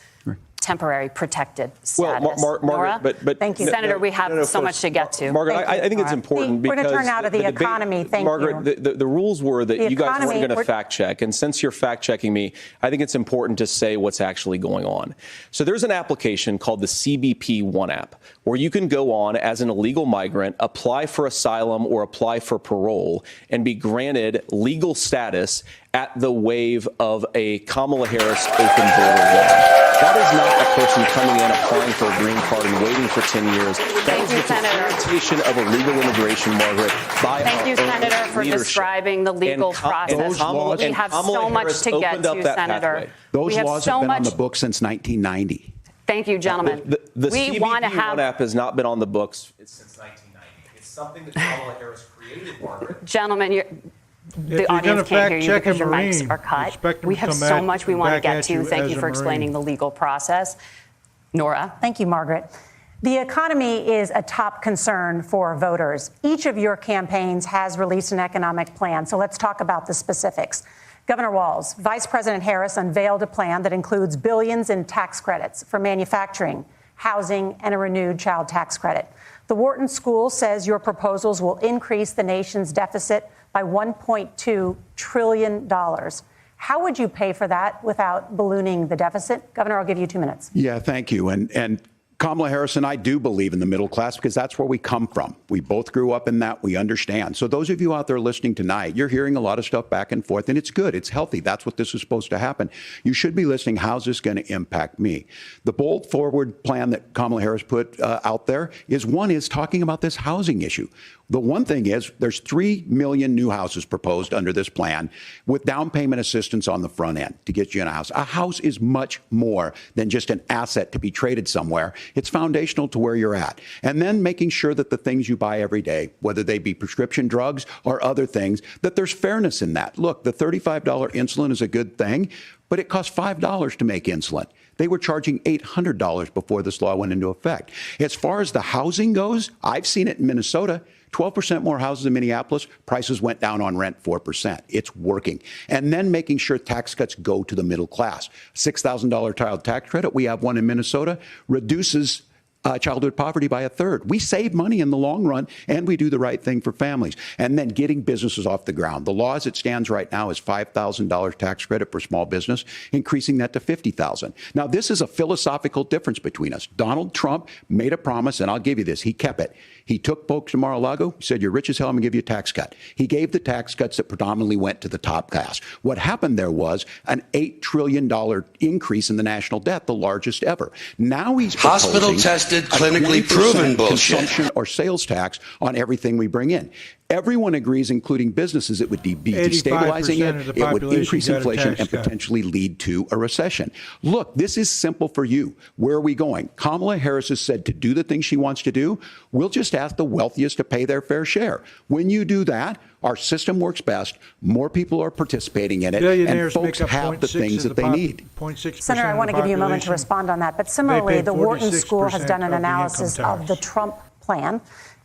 Temporary protected status. Well, Margaret, but thank you, Senator. We have so much to get to. Margaret, I think it's important because we're going to turn out of the economy. Thank Margaret, you. The rules were that you guys weren't going to fact check, and since you're fact checking me, I think it's important to say what's actually going on. So there's an application called the CBP One app where you can go on as an illegal migrant, apply for asylum or apply for parole, and be granted legal status at the wave of a Kamala Harris open border law. That is not a person coming in, applying for a green card and waiting for 10 years. That is the facilitation of illegal immigration, Margaret, by Thank you, Senator, for describing the legal process. We have so much to get to, Senator. Those laws have been on the books since 1990. Thank you, gentlemen. The we want to have CBP app has not been on the books since 1990. It's something that Kamala Harris created, Margaret. Gentlemen, the you're audience gonna can't hear you fact-check because a your mics Marine, are cut. expect him We to have come so back- much we want to back get at to. you Thank as you a for explaining Marine. the legal process. Nora? Thank you, Margaret. The economy is a top concern for voters. Each of your campaigns has released an economic plan, so let's talk about the specifics. Governor Walz, Vice President Harris unveiled a plan that includes billions in tax credits for manufacturing, housing, and a renewed child tax credit. The Wharton School says your proposals will increase the nation's deficit by $1.2 trillion. How would you pay for that without ballooning the deficit? Governor, I'll give you 2 minutes. Yeah, thank you. And Kamala Harris and I do believe in the middle class because that's where we come from. We both grew up in that. We understand. So those of you out there listening tonight, you're hearing a lot of stuff back and forth, and it's good. It's healthy. That's what this is supposed to happen. You should be listening. How's this going to impact me? The bold forward plan that Kamala Harris put out there is talking about this housing issue. The one thing is there's 3 million new houses proposed under this plan with down payment assistance on the front end to get you in a house. A house is much more than just an asset to be traded somewhere. It's foundational to where you're at. And then making sure that the things you buy every day, whether they be prescription drugs or other things, that there's fairness in that. Look, the $35 insulin is a good thing, but it costs $5 to make insulin. They were charging $800 before this law went into effect. As far as the housing goes, I've seen it in Minnesota. 12% more houses in Minneapolis, prices went down on rent 4%. It's working. And then making sure tax cuts go to the middle class. $6,000 child tax credit, we have one in Minnesota, reduces childhood poverty by 1/3. We save money in the long run, and we do the right thing for families. And then getting businesses off the ground. The law as it stands right now is $5,000 tax credit for small business, increasing that to $50,000. Now, this is a philosophical difference between us. Donald Trump made a promise, and I'll give you this. He kept it. He took folks to Mar-a-Lago, said, you're rich as hell, I'm going to give you a tax cut. He gave the tax cuts that predominantly went to the top class. What happened there was an $8 trillion increase in the national debt, the largest ever. Now he's hospital-tested, clinically proven bullshit. Consumption or sales tax on everything we bring in. Everyone agrees, including businesses, it would be destabilizing it, it would increase inflation and potentially lead to a recession. Look, this is simple for you. Where are we going? Kamala Harris has said to do the things she wants to do. We'll just ask the wealthiest to pay their fair share. When you do that, our system works best. More people are participating in it, and folks have the things that they need. Senator, I want to give you a moment to respond on that. But similarly, the Wharton School has done an analysis of the Trump plan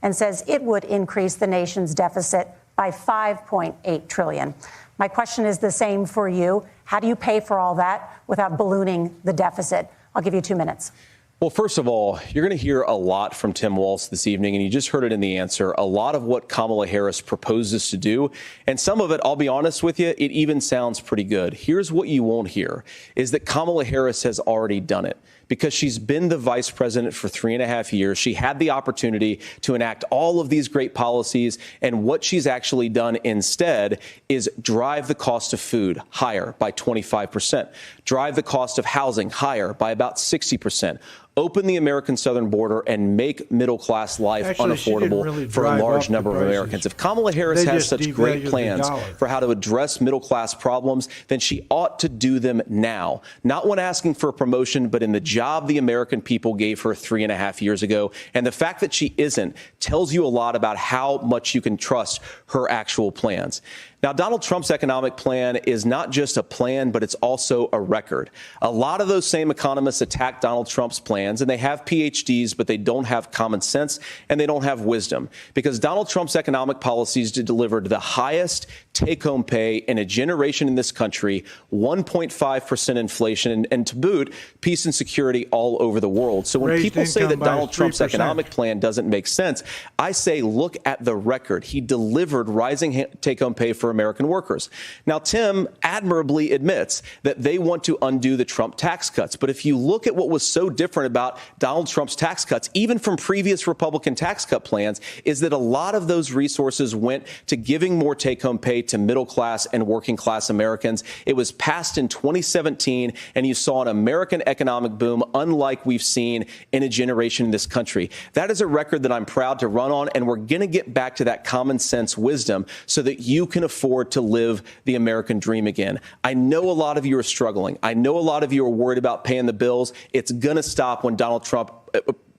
and says it would increase the nation's deficit by $5.8 trillion. My question is the same for you. How do you pay for all that without ballooning the deficit? I'll give you 2 minutes. Well, first of all, you're going to hear a lot from Tim Walz this evening, and you just heard it in the answer, a lot of what Kamala Harris proposes to do. And some of it, I'll be honest with you, it even sounds pretty good. Here's what you won't hear, is that Kamala Harris has already done it. Because she's been the vice president for 3.5 years. She had the opportunity to enact all of these great policies. And what she's actually done instead is drive the cost of food higher by 25%, drive the cost of housing higher by about 60%. Open the American southern border and make middle-class life unaffordable for a large number of Americans. If Kamala Harris has such great plans for how to address middle-class problems, then she ought to do them now. Not when asking for a promotion, but in the job the American people gave her 3.5 years ago. And the fact that she isn't tells you a lot about how much you can trust her actual plans. Now, Donald Trump's economic plan is not just a plan, but it's also a record. A lot of those same economists attack Donald Trump's plans, and they have PhDs, but they don't have common sense and they don't have wisdom, because Donald Trump's economic policies delivered the highest take-home pay in a generation in this country, 1.5% inflation, and to boot, peace and security all over the world. So when people say that Donald Trump's economic plan doesn't make sense, I say look at the record. He delivered rising take-home pay for American workers. Now, Tim admirably admits that they want to undo the Trump tax cuts. But if you look at what was so different about Donald Trump's tax cuts, even from previous Republican tax cut plans, is that a lot of those resources went to giving more take-home pay to middle class and working class Americans. It was passed in 2017, and you saw an American economic boom unlike we've seen in a generation in this country. That is a record that I'm proud to run on, and we're going to get back to that common sense wisdom so that you can afford to live the American dream again. I know a lot of you are struggling. I know a lot of you are worried about paying the bills. It's going to stop when Donald Trump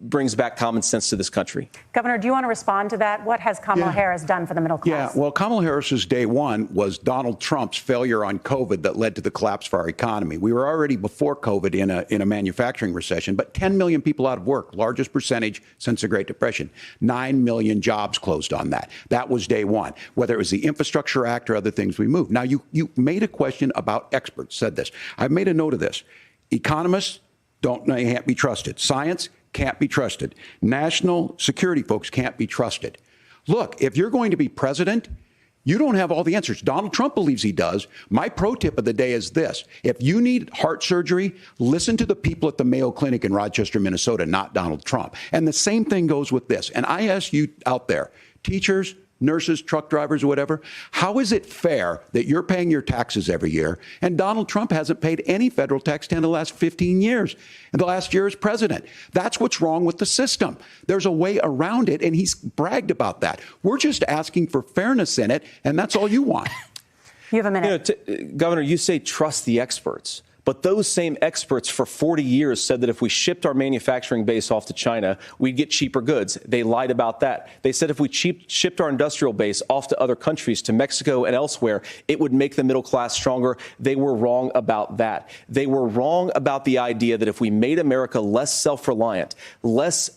brings back common sense to this country. Governor, do you want to respond to that? What has Kamala Harris done for the middle class? Yeah, well, Kamala Harris's day one was Donald Trump's failure on COVID that led to the collapse of our economy. We were already before COVID in a manufacturing recession, but 10 million people out of work, largest percentage since the Great Depression. 9 million jobs closed on that. That was day one. Whether it was the Infrastructure Act or other things we moved. Now, you made a question about experts, said this. I've made a note of this. Economists can't be trusted. Science can't be trusted. National security folks can't be trusted. Look, if you're going to be president, you don't have all the answers. Donald Trump believes he does. My pro tip of the day is this. If you need heart surgery, listen to the people at the Mayo Clinic in Rochester, Minnesota, not Donald Trump. And the same thing goes with this. And I ask you out there, teachers, nurses, truck drivers, or whatever, how is it fair that you're paying your taxes every year and Donald Trump hasn't paid any federal tax in the last 15 years, and the last year as president? That's what's wrong with the system. There's a way around it, and he's bragged about that. We're just asking for fairness in it, and that's all you want. You have a minute. Governor, you say trust the experts. But those same experts for 40 years said that if we shipped our manufacturing base off to China, we'd get cheaper goods. They lied about that. They said if we shipped our industrial base off to other countries, to Mexico and elsewhere, it would make the middle class stronger. They were wrong about that. They were wrong about the idea that if we made America less self-reliant, less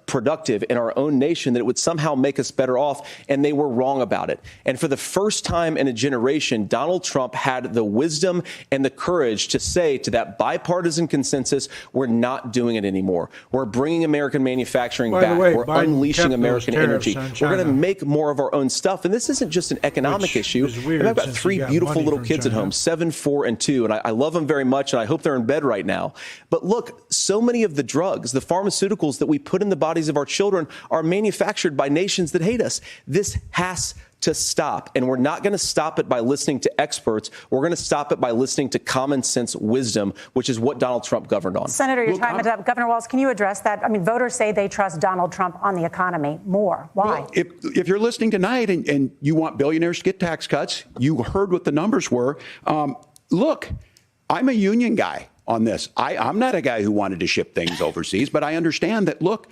productive in our own nation, that it would somehow make us better off, and they were wrong about it. And for the first time in a generation, Donald Trump had the wisdom and the courage to say to that bipartisan consensus, we're not doing it anymore. We're bringing American manufacturing back. We're unleashing American energy. We're going to make more of our own stuff. And this isn't just an economic issue. I've got three beautiful little kids at home, 7, 4, and 2, and I love them very much, and I hope they're in bed right now. But look, so many of the drugs, the pharmaceuticals that we put in the bodies of our children are manufactured by nations that hate us. This has to stop. And we're not going to stop it by listening to experts. We're going to stop it by listening to common sense wisdom, which is what Donald Trump governed on. Senator, your time is up. Governor Walz, can you address that? I mean, voters say they trust Donald Trump on the economy more. Why? Well, if you're listening tonight and you want billionaires to get tax cuts, you heard what the numbers were. Look, I'm a union guy on this. I'm not a guy who wanted to ship things overseas, but I understand that, look,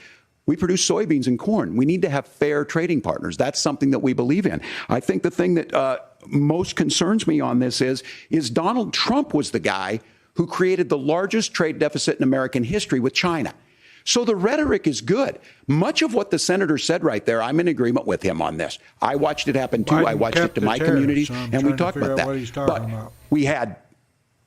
we produce soybeans and corn. We need to have fair trading partners. That's something that we believe in. I think the thing that most concerns me on this is Donald Trump was the guy who created the largest trade deficit in American history with China. So the rhetoric is good. Much of what the senator said right there, I'm in agreement with him on this. I watched it happen too. I watched it to my community, and we talked about that. But we had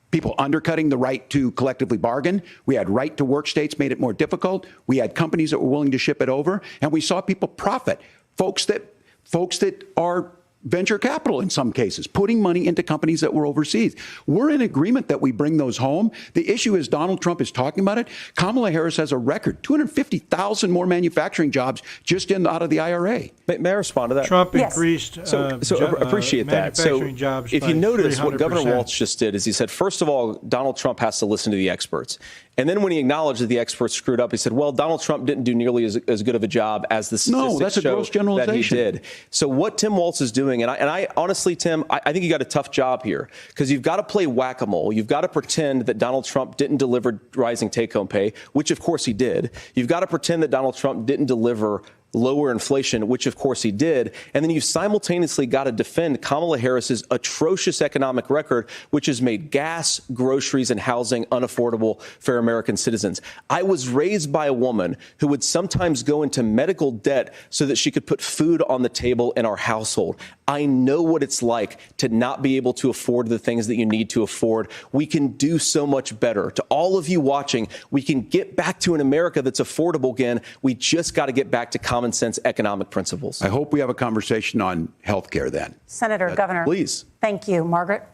people undercutting the right to collectively bargain. We had right to work states made it more difficult. We had companies that were willing to ship it over, and we saw people profit. Folks that are venture capital in some cases, putting money into companies that were overseas. We're in agreement that we bring those home. The issue is Donald Trump is talking about it. Kamala Harris has a record, 250,000 more manufacturing jobs just out of the IRA. May I respond to that? Trump increased appreciate that. So jobs if you notice, 300%. what Governor Walz just did is he said, first of all, Donald Trump has to listen to the experts. And then when he acknowledged that the experts screwed up, he said, well, Donald Trump didn't do nearly as good of a job as the statistics show that he did. So what Tim Walz is doing, and I honestly, Tim, I think you got a tough job here because you've got to play whack-a-mole. You've got to pretend that Donald Trump didn't deliver rising take-home pay, which of course he did. You've got to pretend that Donald Trump didn't deliver lower inflation, which of course he did. And then you simultaneously got to defend Kamala Harris's atrocious economic record, which has made gas, groceries, and housing unaffordable for American citizens. I was raised by a woman who would sometimes go into medical debt so that she could put food on the table in our household. I know what it's like to not be able to afford the things that you need to afford. We can do so much better. To all of you watching, we can get back to an America that's affordable again. We just got to get back to common sense economic principles. I hope we have a conversation on health care then. Senator, Governor. Please. Thank you. Margaret?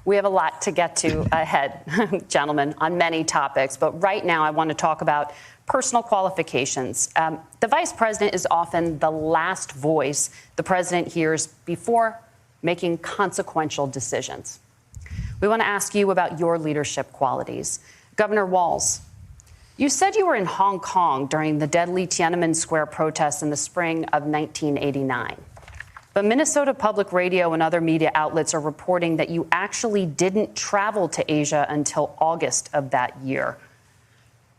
We have a lot to get to ahead, gentlemen, on many topics. But right now, I want to talk about personal qualifications. The vice president is often the last voice the president hears before making consequential decisions. We want to ask you about your leadership qualities. Governor Walz, you said you were in Hong Kong during the deadly Tiananmen Square protests in the spring of 1989. But Minnesota Public Radio and other media outlets are reporting that you actually didn't travel to Asia until August of that year.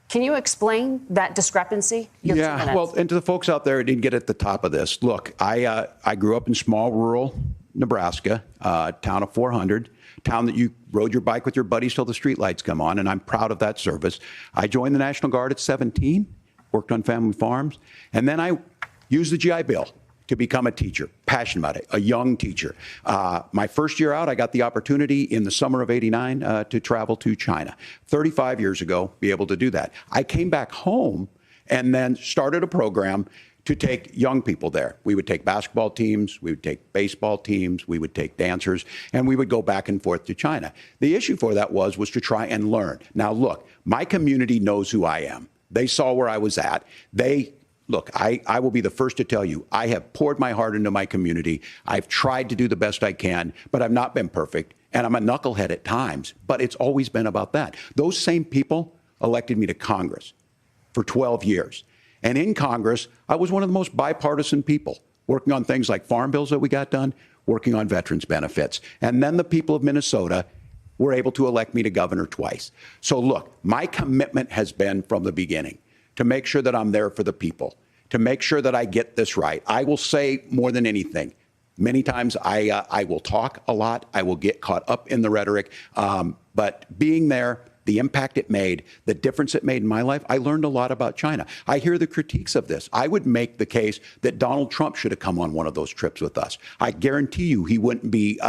Can you explain that discrepancy? Yeah, well, and to the folks out there who didn't get at the top of this, look, I grew up in small rural Nebraska, town of 400, town that you rode your bike with your buddies till the streetlights come on, and I'm proud of that service. I joined the National Guard at 17, worked on family farms, and then I used the GI Bill to become a teacher, passionate about it, a young teacher. My first year out, I got the opportunity in the summer of '89 to travel to China. 35 years ago, be able to do that. I came back home and then started a program to take young people there. We would take basketball teams, we would take baseball teams, we would take dancers, and we would go back and forth to China. The issue for that was to try and learn. Now, look, my community knows who I am. They saw where I was at. Look, I will be the first to tell you, I have poured my heart into my community. I've tried to do the best I can, but I've not been perfect. And I'm a knucklehead at times, but it's always been about that. Those same people elected me to Congress for 12 years. And in Congress, I was one of the most bipartisan people, working on things like farm bills that we got done, working on veterans benefits. And then the people of Minnesota were able to elect me to governor twice. So look, my commitment has been from the beginning to make sure that I'm there for the people, to make sure that I get this right. I will say more than anything, many times I will talk a lot. I will get caught up in the rhetoric. But being there, the impact it made, the difference it made in my life, I learned a lot about China. I hear the critiques of this. I would make the case that Donald Trump should have come on one of those trips with us. I guarantee you he wouldn't be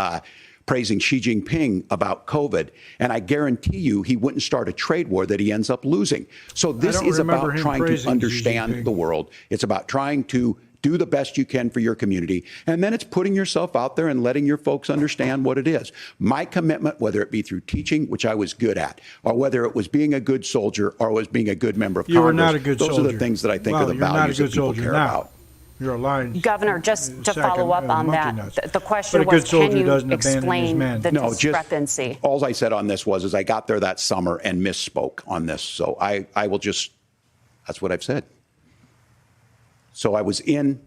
praising Xi Jinping about COVID, and I guarantee you he wouldn't start a trade war that he ends up losing. So this is about trying to understand the world. It's about trying to do the best you can for your community, and then it's putting yourself out there and letting your folks understand what it is. My commitment, whether it be through teaching, which I was good at, or whether it was being a good soldier or was being a good member of Congress, you were not a good soldier. Those are the things that I think are the values that people care about. You're a lying. Governor, just to follow up on that, the question was, can you explain the discrepancy? All I said on this is I got there that summer and misspoke on this. So I will just, that's what I've said. So I was in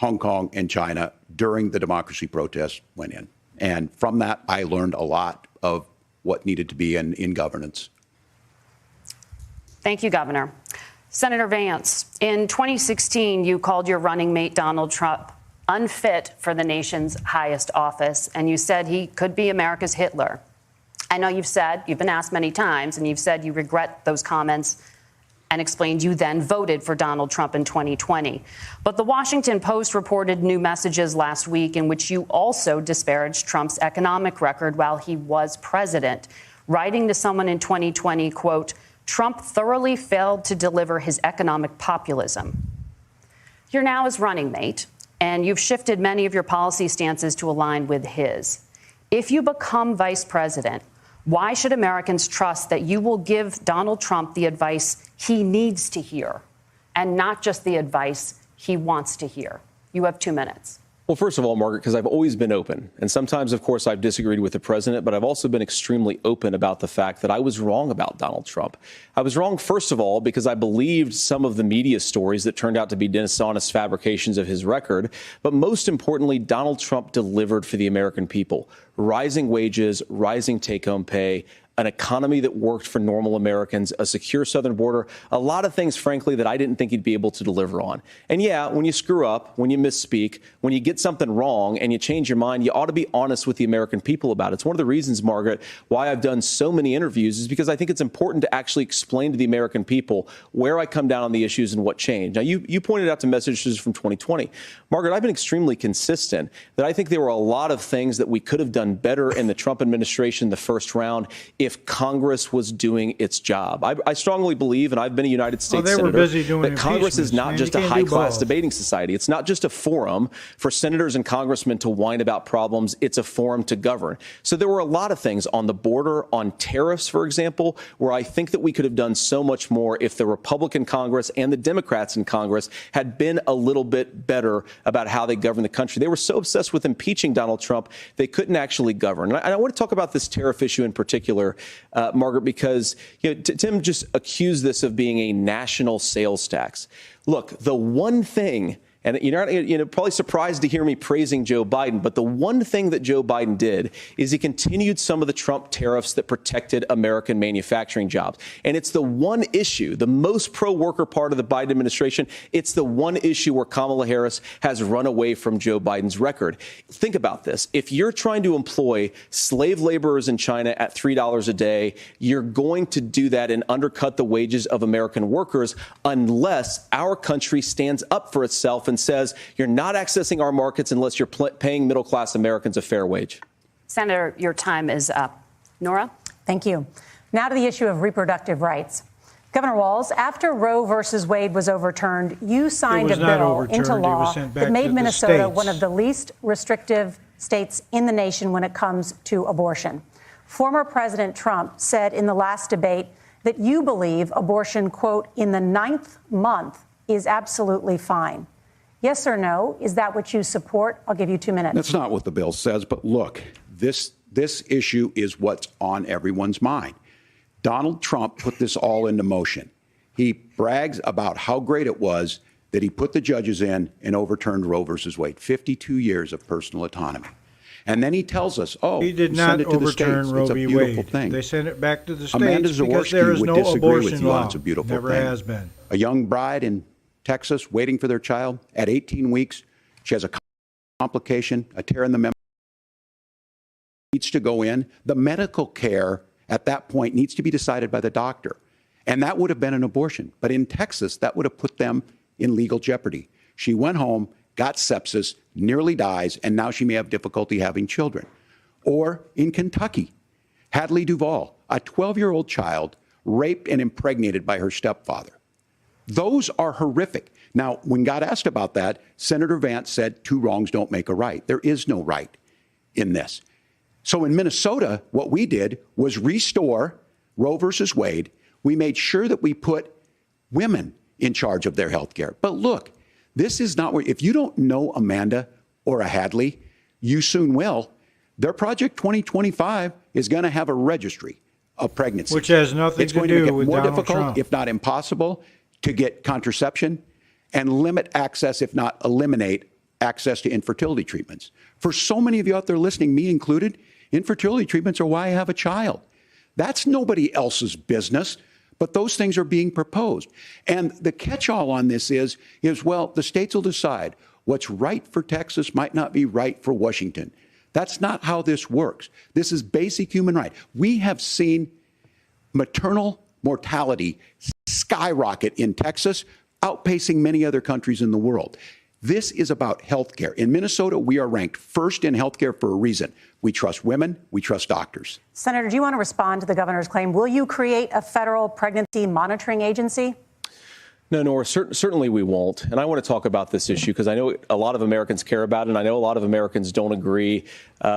Hong Kong and China during the democracy protests went in. And from that, I learned a lot of what needed to be in governance. Thank you, Governor. Senator Vance, in 2016, you called your running mate Donald Trump unfit for the nation's highest office, and you said he could be America's Hitler. I know you've been asked many times, and you've said you regret those comments and explained you then voted for Donald Trump in 2020. But the Washington Post reported new messages last week in which you also disparaged Trump's economic record while he was president, writing to someone in 2020, quote, Trump thoroughly failed to deliver his economic populism. You're now his running mate, and you've shifted many of your policy stances to align with his. If you become vice president, why should Americans trust that you will give Donald Trump the advice he needs to hear and not just the advice he wants to hear? You have 2 minutes. Well, first of all, Margaret, because I've always been open. And sometimes, of course, I've disagreed with the president, but I've also been extremely open about the fact that I was wrong about Donald Trump. I was wrong, first of all, because I believed some of the media stories that turned out to be dishonest fabrications of his record. But most importantly, Donald Trump delivered for the American people. Rising wages, rising take-home pay, an economy that worked for normal Americans, a secure southern border, a lot of things, frankly, that I didn't think he'd be able to deliver on. And yeah, when you screw up, when you misspeak, when you get something wrong and you change your mind, you ought to be honest with the American people about it. It's one of the reasons, Margaret, why I've done so many interviews is because I think it's important to actually explain to the American people where I come down on the issues and what changed. Now, you pointed out some messages from 2020. Margaret, I've been extremely consistent that I think there were a lot of things that we could have done better in the Trump administration the first round if Congress was doing its job. I strongly believe, and I've been a United States senator, that Congress is not just a high-class debating society. It's not just a forum for senators and congressmen to whine about problems. It's a forum to govern. So there were a lot of things on the border, on tariffs, for example, where I think that we could have done so much more if the Republican Congress and the Democrats in Congress had been a little bit better about how they govern the country. They were so obsessed with impeaching Donald Trump, they couldn't actually govern. And I want to talk about this tariff issue in particular, Margaret, because Tim just accused this of being a national sales tax. Look, the one thing, And you're not, probably surprised to hear me praising Joe Biden, but the one thing that Joe Biden did is he continued some of the Trump tariffs that protected American manufacturing jobs. And it's the one issue, the most pro-worker part of the Biden administration, it's the one issue where Kamala Harris has run away from Joe Biden's record. Think about this. If you're trying to employ slave laborers in China at $3 a day, you're going to do that and undercut the wages of American workers unless our country stands up for itself and says you're not accessing our markets unless you're paying middle-class Americans a fair wage. Senator, your time is up. Nora? Thank you. Now to the issue of reproductive rights. Governor Walz, after Roe versus Wade was overturned, you signed a bill into law that made Minnesota one of the least restrictive states in the nation when it comes to abortion. Former President Trump said in the last debate that you believe abortion, quote, in the 9th month is absolutely fine. Yes or no? Is that what you support? I'll give you 2 minutes. That's not what the bill says. But look, this issue is what's on everyone's mind. Donald Trump put this all into motion. He brags about how great it was that he put the judges in and overturned Roe versus Wade, 52 years of personal autonomy. And then he tells us, he did not overturn Roe v. Wade. Thing. They sent it back to the states Amanda because there is would no disagree abortion with you law. on it's a beautiful Never thing. has been. A young bride in Texas waiting for their child at 18 weeks. She has a complication, a tear in the membrane, needs to go in. The medical care at that point needs to be decided by the doctor. And that would have been an abortion. But in Texas, that would have put them in legal jeopardy. She went home, got sepsis, nearly dies, and now she may have difficulty having children. Or in Kentucky, Hadley Duvall, a 12-year-old child raped and impregnated by her stepfather. Those are horrific. Now, when God asked about that, Senator Vance said 2 wrongs don't make a right. There is no right in this. So in Minnesota, what we did was restore Roe versus Wade. We made sure that we put women in charge of their health care. But look, this is not where, if you don't know Amanda or a Hadley, you soon will. Their Project 2025 is going to have a registry of pregnancies. Which has nothing to do with more Donald difficult, Trump. if not impossible, to get contraception and limit access, if not eliminate access to infertility treatments. For so many of you out there listening, me included, infertility treatments are why I have a child. That's nobody else's business, but those things are being proposed. And the catch-all on this is, well, the states will decide what's right for Texas might not be right for Washington. That's not how this works. This is basic human right. We have seen maternal mortality skyrocket in Texas, outpacing many other countries in the world. This is about health care. In Minnesota, we are ranked first in health care for a reason. We trust women. We trust doctors. Senator, do you want to respond to the governor's claim? Will you create a federal pregnancy monitoring agency? No, Nora, certainly we won't. And I want to talk about this issue because I know a lot of Americans care about it, and I know a lot of Americans don't agree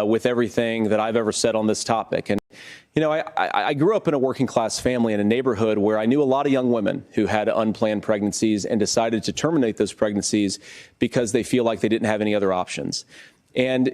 with everything that I've ever said on this topic. And, I grew up in a working class family in a neighborhood where I knew a lot of young women who had unplanned pregnancies and decided to terminate those pregnancies because they feel like they didn't have any other options. And,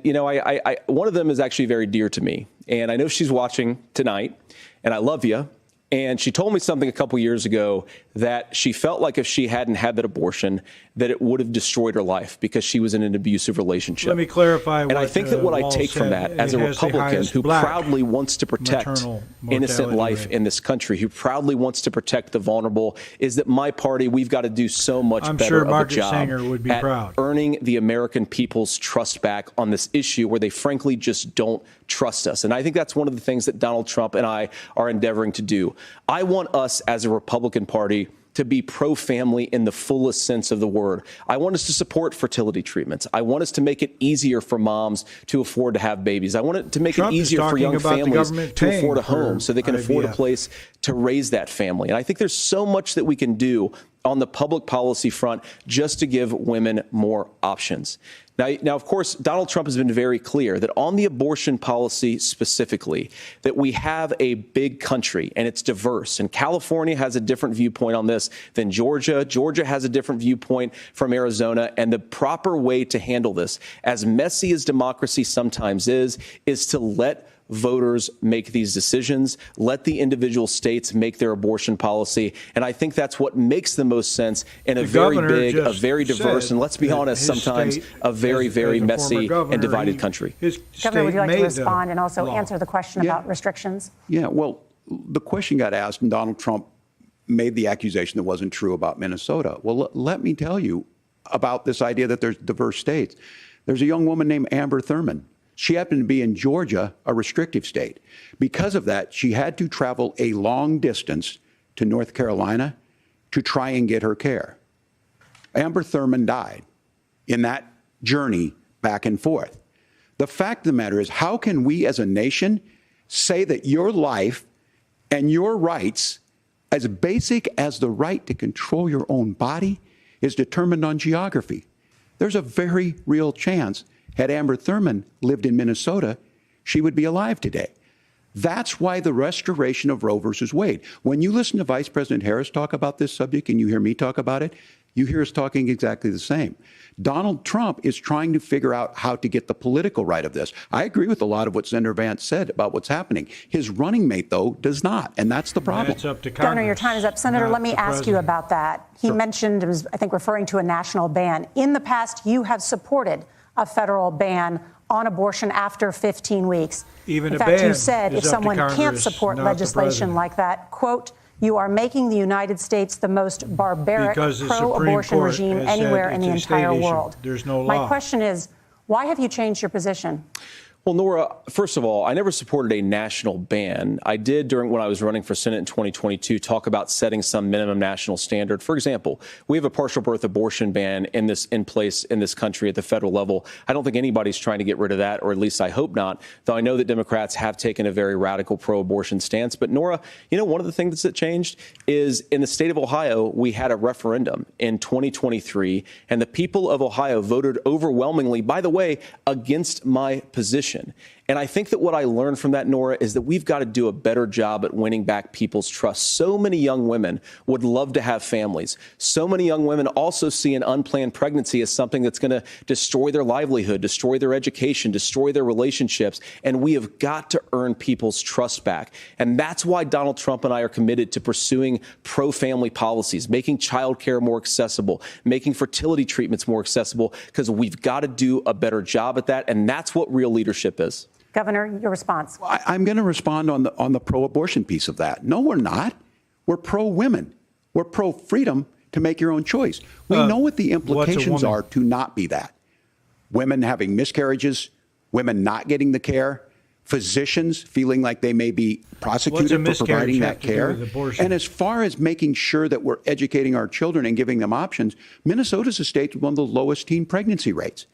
one of them is actually very dear to me. And I know she's watching tonight, and I love you. And she told me something a couple years ago that she felt like if she hadn't had that abortion, that it would have destroyed her life because she was in an abusive relationship. Let me clarify. And I think that what I take from that as a Republican who proudly wants to protect innocent life in this country, who proudly wants to protect the vulnerable, is that my party, we've got to do so much better of a job at earning the American people's trust back on this issue where they frankly just don't trust us. And I think that's one of the things that Donald Trump and I are endeavoring to do. I want us as a Republican Party to be pro-family in the fullest sense of the word. I want us to support fertility treatments. I want us to make it easier for moms to afford to have babies. I want it to make it easier for young families to afford a home so they can afford a place to raise that family. And I think there's so much that we can do on the public policy front just to give women more options. Now, of course, Donald Trump has been very clear that on the abortion policy specifically, that we have a big country and it's diverse. And California has a different viewpoint on this than Georgia. Georgia has a different viewpoint from Arizona. And the proper way to handle this, as messy as democracy sometimes is to let voters make these decisions. Let the individual states make their abortion policy. And I think that's what makes the most sense in a very big, a very diverse, and let's be honest, sometimes a very, very messy and divided country. Governor, would you like to respond and also answer the question about restrictions? Yeah, well, the question got asked, and Donald Trump made the accusation that wasn't true about Minnesota. Well, let me tell you about this idea that there's diverse states. There's a young woman named Amber Thurman. She happened to be in Georgia, a restrictive state. Because of that, she had to travel a long distance to North Carolina to try and get her care. Amber Thurman died in that journey back and forth. The fact of the matter is, how can we as a nation say that your life and your rights, as basic as the right to control your own body, is determined on geography? There's a very real chance, had Amber Thurman lived in Minnesota, she would be alive today. That's why the restoration of Roe versus Wade. When you listen to Vice President Harris talk about this subject and you hear me talk about it, you hear us talking exactly the same. Donald Trump is trying to figure out how to get the political right of this. I agree with a lot of what Senator Vance said about what's happening. His running mate, though, does not, and that's the problem. That's up to Congress. Governor, your time is up. Senator, let me ask you about that. He mentioned, it was, I think, referring to a national ban. In the past, you have supported a federal ban on abortion after 15 weeks. Even in a fact, ban you said if is up to someone can't Congress, support not the legislation president. like that, quote, you are making the United States the most barbaric pro-abortion regime anywhere in the entire world. There's no law. My question is, why have you changed your position? Well, Nora, first of all, I never supported a national ban. I did when I was running for Senate in 2022 talk about setting some minimum national standard. For example, we have a partial birth abortion ban in place in this country at the federal level. I don't think anybody's trying to get rid of that, or at least I hope not, though I know that Democrats have taken a very radical pro-abortion stance. But Nora, you know, one of the things that changed is in the state of Ohio, we had a referendum in 2023, and the people of Ohio voted overwhelmingly, by the way, against my position. And I think that what I learned from that, Nora, is that we've got to do a better job at winning back people's trust. So many young women would love to have families. So many young women also see an unplanned pregnancy as something that's going to destroy their livelihood, destroy their education, destroy their relationships. And we have got to earn people's trust back. And that's why Donald Trump and I are committed to pursuing pro-family policies, making child care more accessible, making fertility treatments more accessible, because we've got to do a better job at that. And that's what real leadership is. Governor, your response. I'm going to respond on the pro-abortion piece of that. No, we're not. We're pro-women. We're pro-freedom to make your own choice. We know what the implications are to not be that. Women having miscarriages, women not getting the care, physicians feeling like they may be prosecuted for providing that care. And as far as making sure that we're educating our children and giving them options, Minnesota's a state with one of the lowest teen pregnancy rates.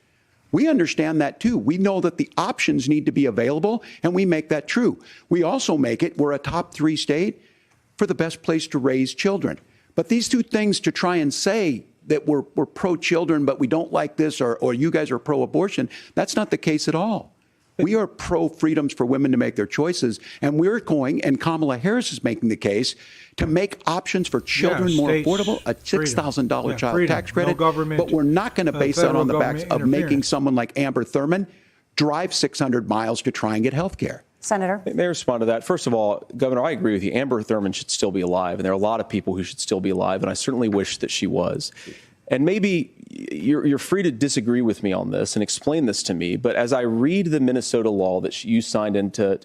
We understand that, too. We know that the options need to be available, and we make that true. We also make it, we're a top 3 state for the best place to raise children. But these two things, to try and say that we're pro-children, but we don't like this, or you guys are pro-abortion, that's not the case at all. We are pro-freedoms for women to make their choices, and we're going, and Kamala Harris is making the case, to make options for children more affordable, a $6,000 child tax credit, but we're not going to base that on the backs of making someone like Amber Thurman drive 600 miles to try and get health care. Senator? May I respond to that? First of all, Governor, I agree with you. Amber Thurman should still be alive, and there are a lot of people who should still be alive, and I certainly wish that she was. And maybe you're free to disagree with me on this and explain this to me. But as I read the Minnesota law that you signed into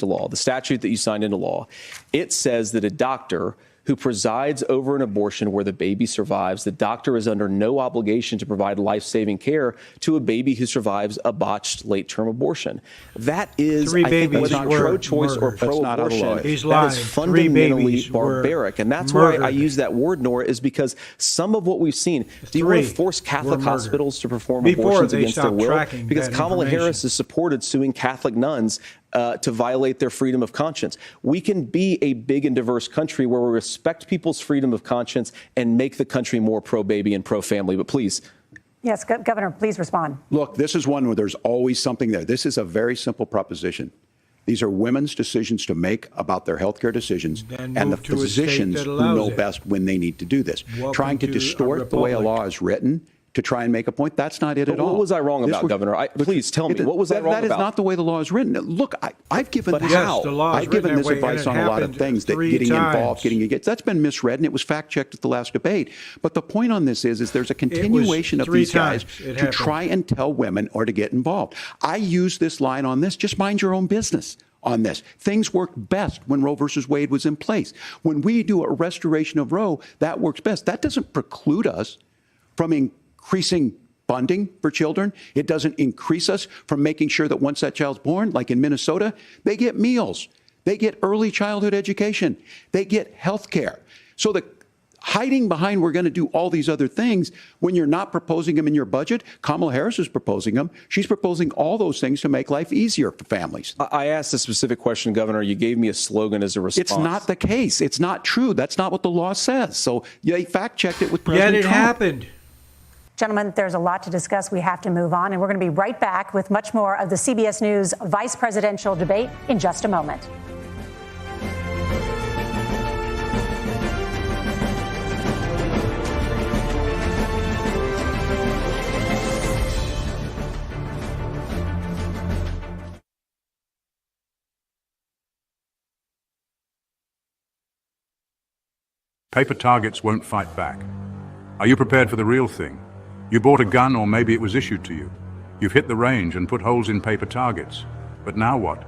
law, the statute that you signed into law, it says that a doctor who presides over an abortion where the baby survives, the doctor is under no obligation to provide life-saving care to a baby who survives a botched late-term abortion. That is, I think, whether you're pro-choice or pro-abortion, that is fundamentally barbaric. And that's why I use that word, Nora, is because some of what we've seen, do you want to force Catholic hospitals to perform abortions against their will? Because Kamala Harris has supported suing Catholic nuns to violate their freedom of conscience. We can be a big and diverse country where we respect people's freedom of conscience and make the country more pro-baby and pro-family. But please. Yes, Governor, please respond. Look, this is one where there's always something there. This is a very simple proposition. These are women's decisions to make about their health care decisions, and the physicians who know best when they need to do this. Trying to distort the way a law is written to try and make a point. That's not it at all. What was I wrong about, Governor? Please tell me, what was I wrong about? That is not the way the law is written. Look, I've given this, I've given this advice on a lot of things, that getting involved, getting engaged. That's been misread, and it was fact-checked at the last debate. But the point on this is there's a continuation of these guys to try and tell women or to get involved. I use this line on this, just mind your own business on this. Things worked best when Roe versus Wade was in place. When we do a restoration of Roe, that works best. That doesn't preclude us from increasing funding for children. It doesn't increase us from making sure that once that child's born, like in Minnesota, they get meals, they get early childhood education, they get health care. So the hiding behind we're going to do all these other things when you're not proposing them in your budget. Kamala Harris is proposing them. She's proposing all those things to make life easier for families. I asked a specific question, Governor. You gave me a slogan as a response. It's not the case. It's not true. That's not what the law says. So they fact-checked it with President Yet it Trump. happened. Gentlemen, there's a lot to discuss. We have to move on, and we're going to be right back with much more of the CBS News vice presidential debate in just a moment. Paper targets won't fight back. Are you prepared for the real thing? You bought a gun, or maybe it was issued to you. You've hit the range and put holes in paper targets. But now what?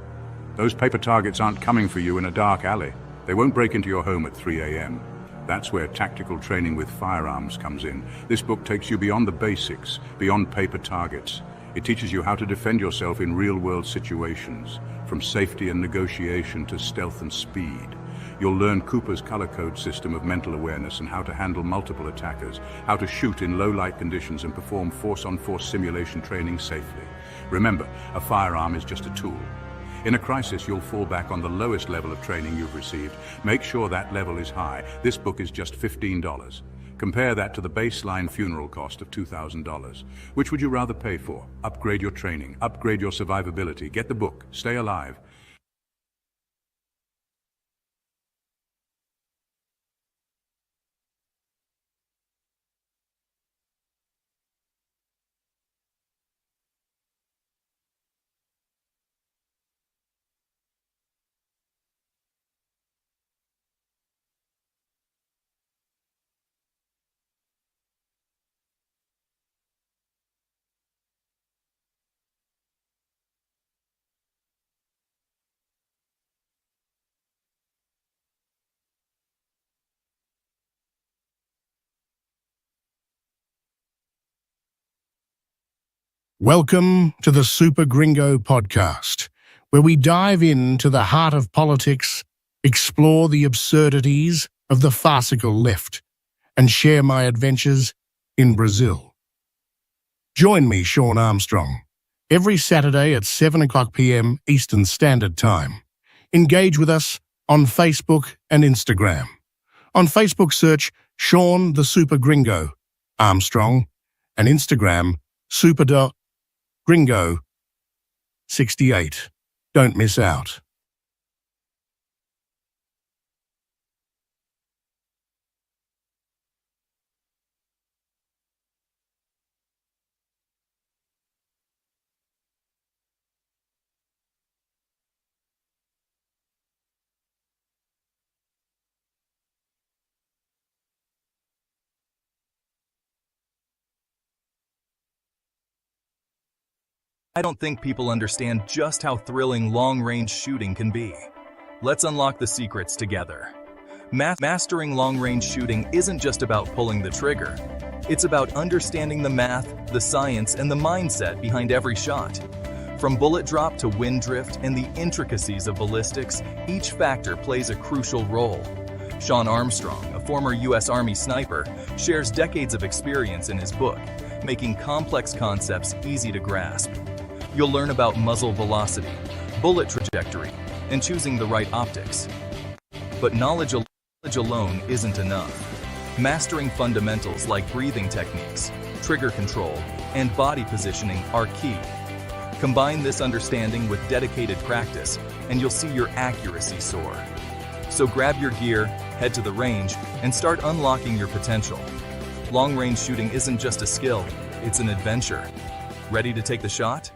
Those paper targets aren't coming for you in a dark alley. They won't break into your home at 3 a.m. That's where tactical training with firearms comes in. This book takes you beyond the basics, beyond paper targets. It teaches you how to defend yourself in real-world situations, from safety and negotiation to stealth and speed. You'll learn Cooper's color code system of mental awareness and how to handle multiple attackers, how to shoot in low-light conditions and perform force-on-force simulation training safely. Remember, a firearm is just a tool. In a crisis, you'll fall back on the lowest level of training you've received. Make sure that level is high. This book is just $15. Compare that to the baseline funeral cost of $2,000. Which would you rather pay for? Upgrade your training, upgrade your survivability. Get the book, stay alive. Welcome to the Super Gringo podcast, where we dive into the heart of politics, explore the absurdities of the farcical left, and share my adventures in Brazil. Join me, Sean Armstrong, every Saturday at 7:00 p.m. Eastern Standard Time. Engage with us on Facebook and Instagram. On Facebook, search Sean the Super Gringo Armstrong, and Instagram, super.gringo68. Don't miss out. I don't think people understand just how thrilling long-range shooting can be. Let's unlock the secrets together. Mastering long-range shooting isn't just about pulling the trigger. It's about understanding the math, the science, and the mindset behind every shot. From bullet drop to wind drift and the intricacies of ballistics, each factor plays a crucial role. Sean Armstrong, a former U.S. Army sniper, shares decades of experience in his book, making complex concepts easy to grasp. You'll learn about muzzle velocity, bullet trajectory, and choosing the right optics. But knowledge alone isn't enough. Mastering fundamentals like breathing techniques, trigger control, and body positioning are key. Combine this understanding with dedicated practice, and you'll see your accuracy soar. So grab your gear, head to the range, and start unlocking your potential. Long-range shooting isn't just a skill, it's an adventure. Ready to take the shot?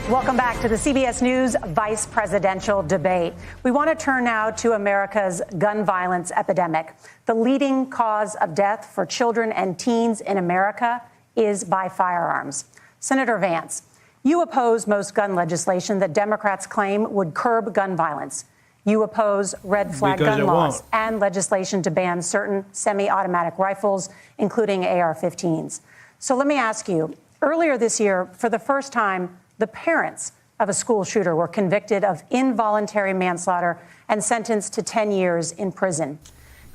Welcome back to the CBS News vice presidential debate. We want to turn now to America's gun violence epidemic. The leading cause of death for children and teens in America is by firearms. Senator Vance, you oppose most gun legislation that Democrats claim would curb gun violence. You oppose red flag gun laws and legislation to ban certain semi-automatic rifles, including AR-15s. So let me ask you, earlier this year, for the first time, the parents of a school shooter were convicted of involuntary manslaughter and sentenced to 10 years in prison.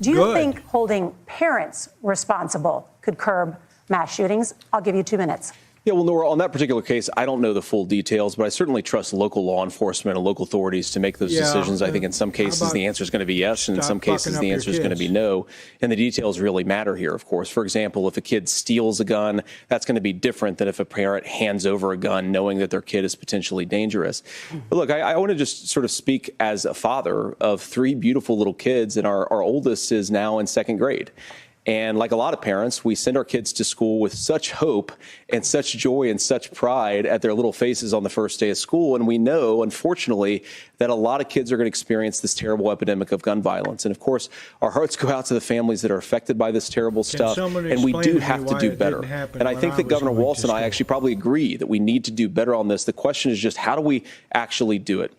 Do you think holding parents responsible could curb mass shootings? I'll give you 2 minutes. Yeah, well, Nora, on that particular case, I don't know the full details, but I certainly trust local law enforcement and local authorities to make those decisions. I think in some cases the answer is going to be yes, and in some cases the answer is going to be no. And the details really matter here, of course. For example, if a kid steals a gun, that's going to be different than if a parent hands over a gun knowing that their kid is potentially dangerous. But look, I want to just sort of speak as a father of 3 beautiful little kids, and our oldest is now in 2nd grade. And like a lot of parents, we send our kids to school with such hope and such joy and such pride at their little faces on the first day of school. And we know, unfortunately, that a lot of kids are going to experience this terrible epidemic of gun violence. And of course, our hearts go out to the families that are affected by this terrible stuff. And we do have to do better. And I think that Governor Walz and I actually probably agree that we need to do better on this. The question is just, how do we actually do it?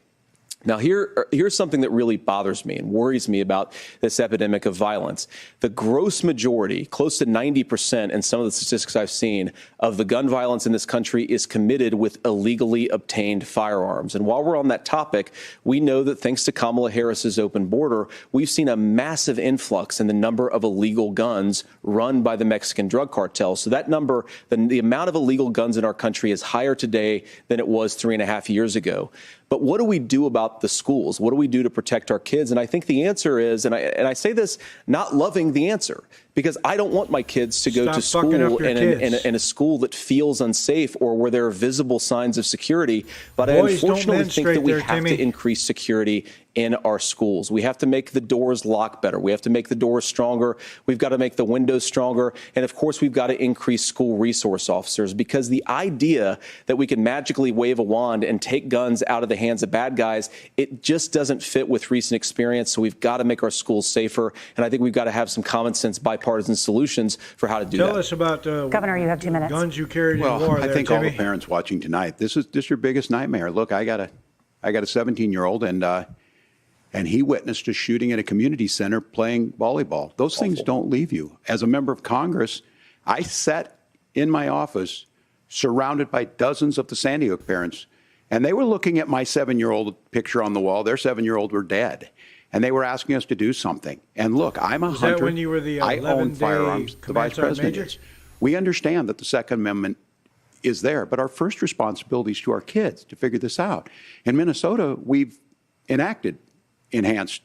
Now, here's something that really bothers me and worries me about this epidemic of violence. The gross majority, close to 90% in some of the statistics I've seen, of the gun violence in this country is committed with illegally obtained firearms. And while we're on that topic, we know that thanks to Kamala Harris's open border, we've seen a massive influx in the number of illegal guns run by the Mexican drug cartel. So that number, the amount of illegal guns in our country is higher today than it was 3.5 years ago. But what do we do about the schools? What do we do to protect our kids? And I think the answer is, and I say this not loving the answer, because I don't want my kids to go to school in a school that feels unsafe or where there are visible signs of security. But I unfortunately think that we have to increase security in our schools. We have to make the doors lock better. We have to make the doors stronger. We've got to make the windows stronger. And of course, we've got to increase school resource officers, because the idea that we can magically wave a wand and take guns out of the hands of bad guys, it just doesn't fit with recent experience. So we've got to make our schools safer. And I think we've got to have some common sense bipartisan solutions for how to do that. Tell us about Governor, you have 2 minutes. Guns you carried in war. I think all the parents watching tonight, this is your biggest nightmare. Look, I got a 17-year-old, and he witnessed a shooting at a community center playing volleyball. Those things don't leave you. As a member of Congress, I sat in my office surrounded by dozens of the Sandy Hook parents, and they were looking at my 7-year-old picture on the wall. Their 7-year-old were dead, and they were asking us to do something. And look, I'm a hunter. That when you were the I own firearms. The vice president is. We understand that the Second Amendment is there, but our first responsibility is to our kids to figure this out. In Minnesota, we've enacted enhanced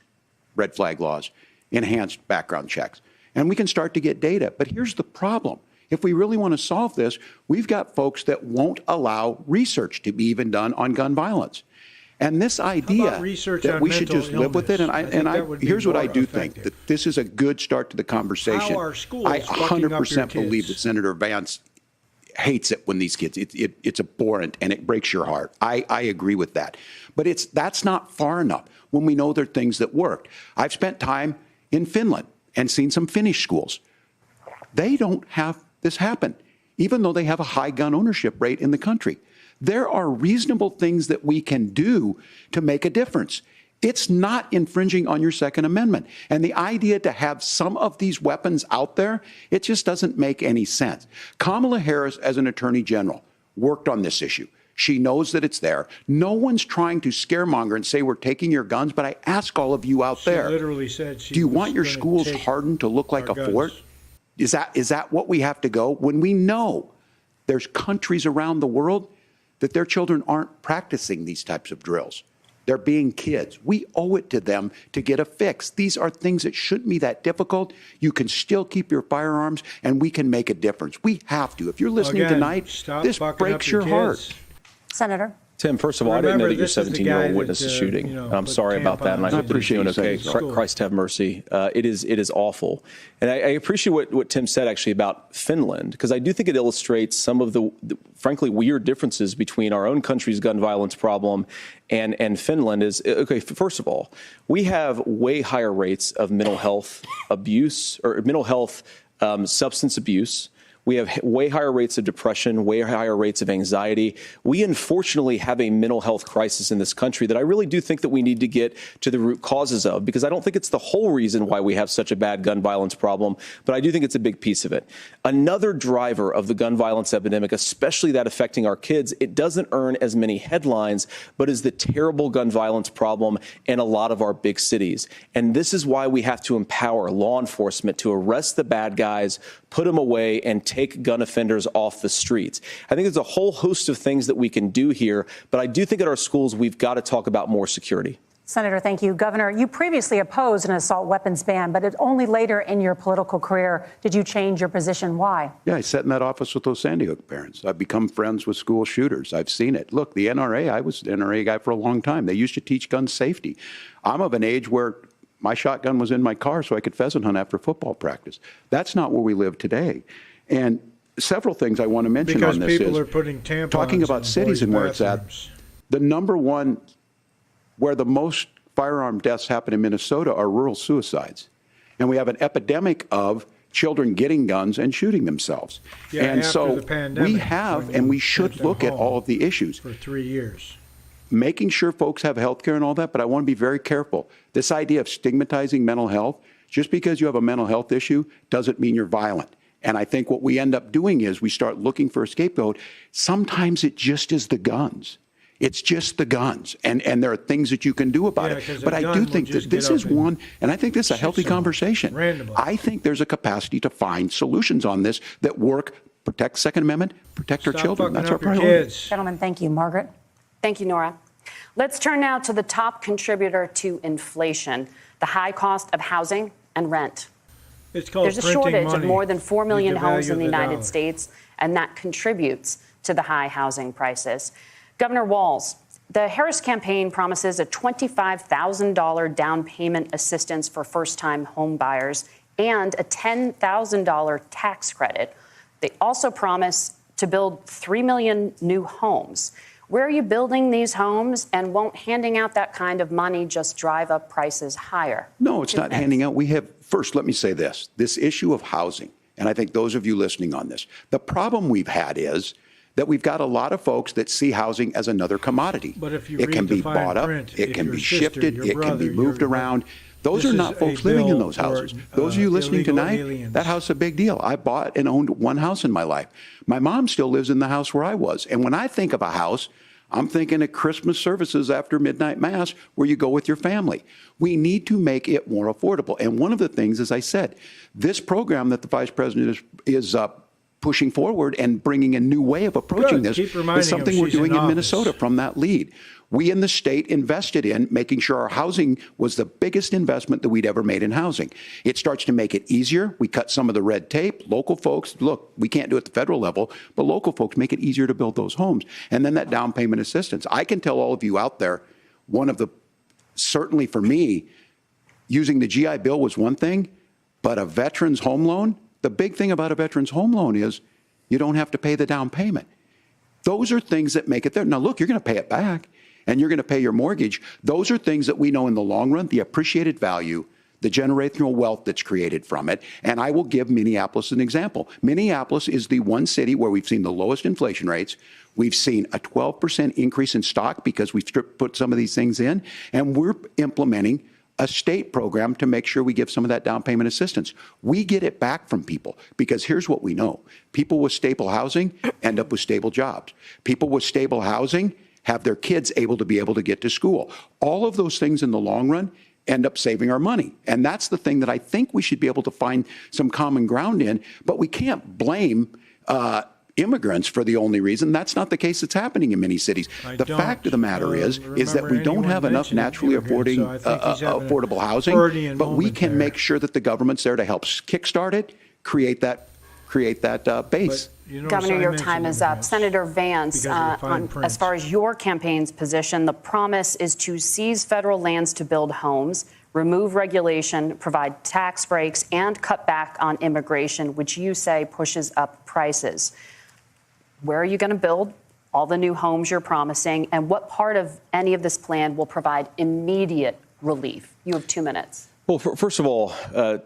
red flag laws, enhanced background checks, and we can start to get data. But here's the problem. If we really want to solve this, we've got folks that won't allow research to be even done on gun violence. And this idea that we should just live with it, and here's what I do think, that this is a good start to the conversation. I 100% believe that Senator Vance hates it when these kids, it's abhorrent and it breaks your heart. I agree with that. But that's not far enough when we know there are things that worked. I've spent time in Finland and seen some Finnish schools. They don't have this happen, even though they have a high gun ownership rate in the country. There are reasonable things that we can do to make a difference. It's not infringing on your Second Amendment. And the idea to have some of these weapons out there, it just doesn't make any sense. Kamala Harris, as an attorney general, worked on this issue. She knows that it's there. No one's trying to scaremonger and say we're taking your guns, but I ask all of you out there, literally said do you want your schools hardened to look like a fort? Is that what we have to go when we know there's countries around the world that their children aren't practicing these types of drills? They're being kids. We owe it to them to get a fix. These are things that shouldn't be that difficult. You can still keep your firearms, and we can make a difference. We have to. If you're listening tonight, this breaks your heart. Senator. Tim, first of all, I didn't know that your this is the 17-year-old guy witnessed a that, shooting. you know, And I'm put sorry about that, and I tampons hope you're doing in okay. his face. Christ have mercy. It is awful. And I appreciate what Tim said, actually, about Finland, because I do think it illustrates some of the frankly, weird differences between our own country's gun violence problem and Finland. Is, okay, first of all, we have way higher rates of mental health abuse or mental health substance abuse. We have way higher rates of depression, way higher rates of anxiety. We unfortunately have a mental health crisis in this country that I really do think that we need to get to the root causes of, because I don't think it's the whole reason why we have such a bad gun violence problem, but I do think it's a big piece of it. Another driver of the gun violence epidemic, especially that affecting our kids, it doesn't earn as many headlines, but is the terrible gun violence problem in a lot of our big cities. And this is why we have to empower law enforcement to arrest the bad guys, put them away, and take gun offenders off the streets. I think there's a whole host of things that we can do here, but I do think at our schools we've got to talk about more security. Senator, thank you. Governor, you previously opposed an assault weapons ban, but only later in your political career did you change your position. Why? Yeah, I sat in that office with those Sandy Hook parents. I've become friends with school shooters. I've seen it. Look, the NRA, I was an NRA guy for a long time. They used to teach gun safety. I'm of an age where my shotgun was in my car so I could pheasant hunt after football practice. That's not where we live today. And several things I want to mention because on this people is are putting tampons talking about in cities boys' and where it's at. bathrooms. The number one where the most firearm deaths happen in Minnesota are rural suicides. And we have an epidemic of children getting guns and shooting themselves. Yeah, and after so the pandemic, we have, when and we you should sent them look at home all of the issues. for 3 years. Making sure folks have health care and all that, but I want to be very careful. This idea of stigmatizing mental health, just because you have a mental health issue doesn't mean you're violent. And I think what we end up doing is we start looking for a scapegoat. Sometimes it just is the guns. It's just the guns. And there are things that you can do about Yeah, it. 'cause a But I gun do will think just that this get is up and one, and I think this is a shoot healthy someone conversation. randomly. I think there's a capacity to find solutions on this that work, protect Second Amendment, protect our Stop children. fucking That's our up your priority. kids. Gentlemen, thank you. Margaret? Thank you, Nora. Let's turn now to the top contributor to inflation, the high cost of housing and rent. It's called There's a printing shortage money. of more than 4 million Beat the homes value in the of the United dollar. States, and that contributes to the high housing prices. Governor Walz, the Harris campaign promises a $25,000 down payment assistance for first-time home buyers and a $10,000 tax credit. They also promise to build 3 million new homes. Where are you building these homes, and won't handing out that kind of money just drive up prices higher? No, it's not handing out. We have, first, let me say this issue of housing, and I think those of you listening on this, the problem we've had is that we've got a lot of folks that see housing as another commodity. But if you it can read the be fine bought up, print, it if can your be sister, shifted, your it can be brother, moved your- around. Those This are not is folks a living in bill those for, houses. Those of you listening illegal tonight, aliens. that house is a big deal. I bought and owned one house in my life. My mom still lives in the house where I was. And when I think of a house, I'm thinking of Christmas services after midnight mass where you go with your family. We need to make it more affordable. And one of the things, as I said, this program that the vice president is pushing forward and bringing a new way of approaching Good. this Keep reminding is something him we're she's doing in in office. Minnesota from that lead. We in the state invested in making sure our housing was the biggest investment that we'd ever made in housing. It starts to make it easier. We cut some of the red tape. Local folks, look, we can't do it at the federal level, but local folks make it easier to build those homes. And then that down payment assistance. I can tell all of you out there, one of the, certainly for me, using the GI Bill was one thing, but a veteran's home loan, the big thing about a veteran's home loan is you don't have to pay the down payment. Those are things that make it there. Now, look, you're going to pay it back, and you're going to pay your mortgage. Those are things that we know in the long run, the appreciated value, the generational wealth that's created from it. And I will give Minneapolis an example. Minneapolis is the one city where we've seen the lowest inflation rates. We've seen a 12% increase in stock because we've put some of these things in, and we're implementing a state program to make sure we give some of that down payment assistance. We get it back from people because here's what we know. People with stable housing end up with stable jobs. People with stable housing have their kids able to get to school. All of those things in the long run end up saving our money. And that's the thing that I think we should be able to find some common ground in. But we can't blame immigrants for the only reason. That's not the case that's happening in many cities. The fact of the matter is that we don't have enough naturally affordable housing, but we can make sure that the government's there to help kickstart it, create that base. Governor, your time is up. Senator Vance, as far as your campaign's position, the promise is to seize federal lands to build homes, remove regulation, provide tax breaks, and cut back on immigration, which you say pushes up prices. Where are you going to build all the new homes you're promising, and what part of any of this plan will provide immediate relief? You have 2 minutes. Well, first of all,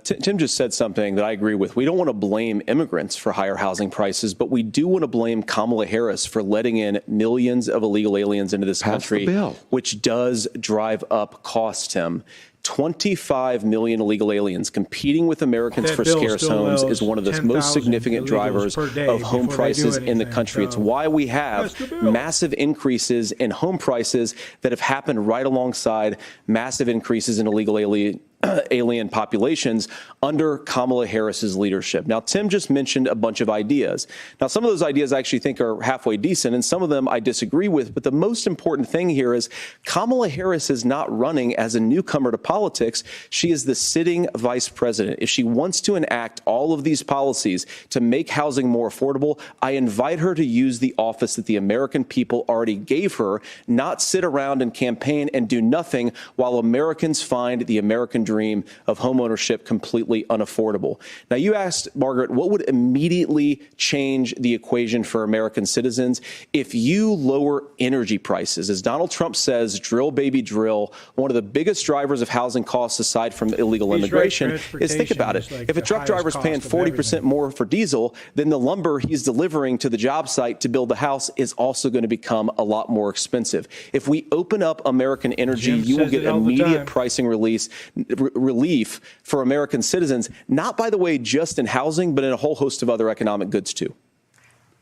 Tim just said something that I agree with. We don't want to blame immigrants for higher housing prices, but we do want to blame Kamala Harris for letting in millions of illegal aliens into this country, which does drive up costs, Tim. 25 million illegal aliens competing with Americans for scarce homes is one of the most significant drivers of home prices in the country. It's why we have massive increases in home prices that have happened right alongside massive increases in illegal alien populations under Kamala Harris's leadership. Now, Tim just mentioned a bunch of ideas. Now, some of those ideas I actually think are halfway decent, and some of them I disagree with. But the most important thing here is Kamala Harris is not running as a newcomer to politics. She is the sitting vice president. If she wants to enact all of these policies to make housing more affordable, I invite her to use the office that the American people already gave her, not sit around and campaign and do nothing while Americans find the American dream of homeownership completely unaffordable. Now, you asked, Margaret, what would immediately change the equation for American citizens? If you lower energy prices, as Donald Trump says, drill, baby, drill, one of the biggest drivers of housing costs aside from illegal immigration is, think about it. If a truck driver's paying 40% more for diesel, then the lumber he's delivering to the job site to build the house is also going to become a lot more expensive. If we open up American energy, you will get immediate pricing relief for American citizens, not, by the way, just in housing, but in a whole host of other economic goods, too.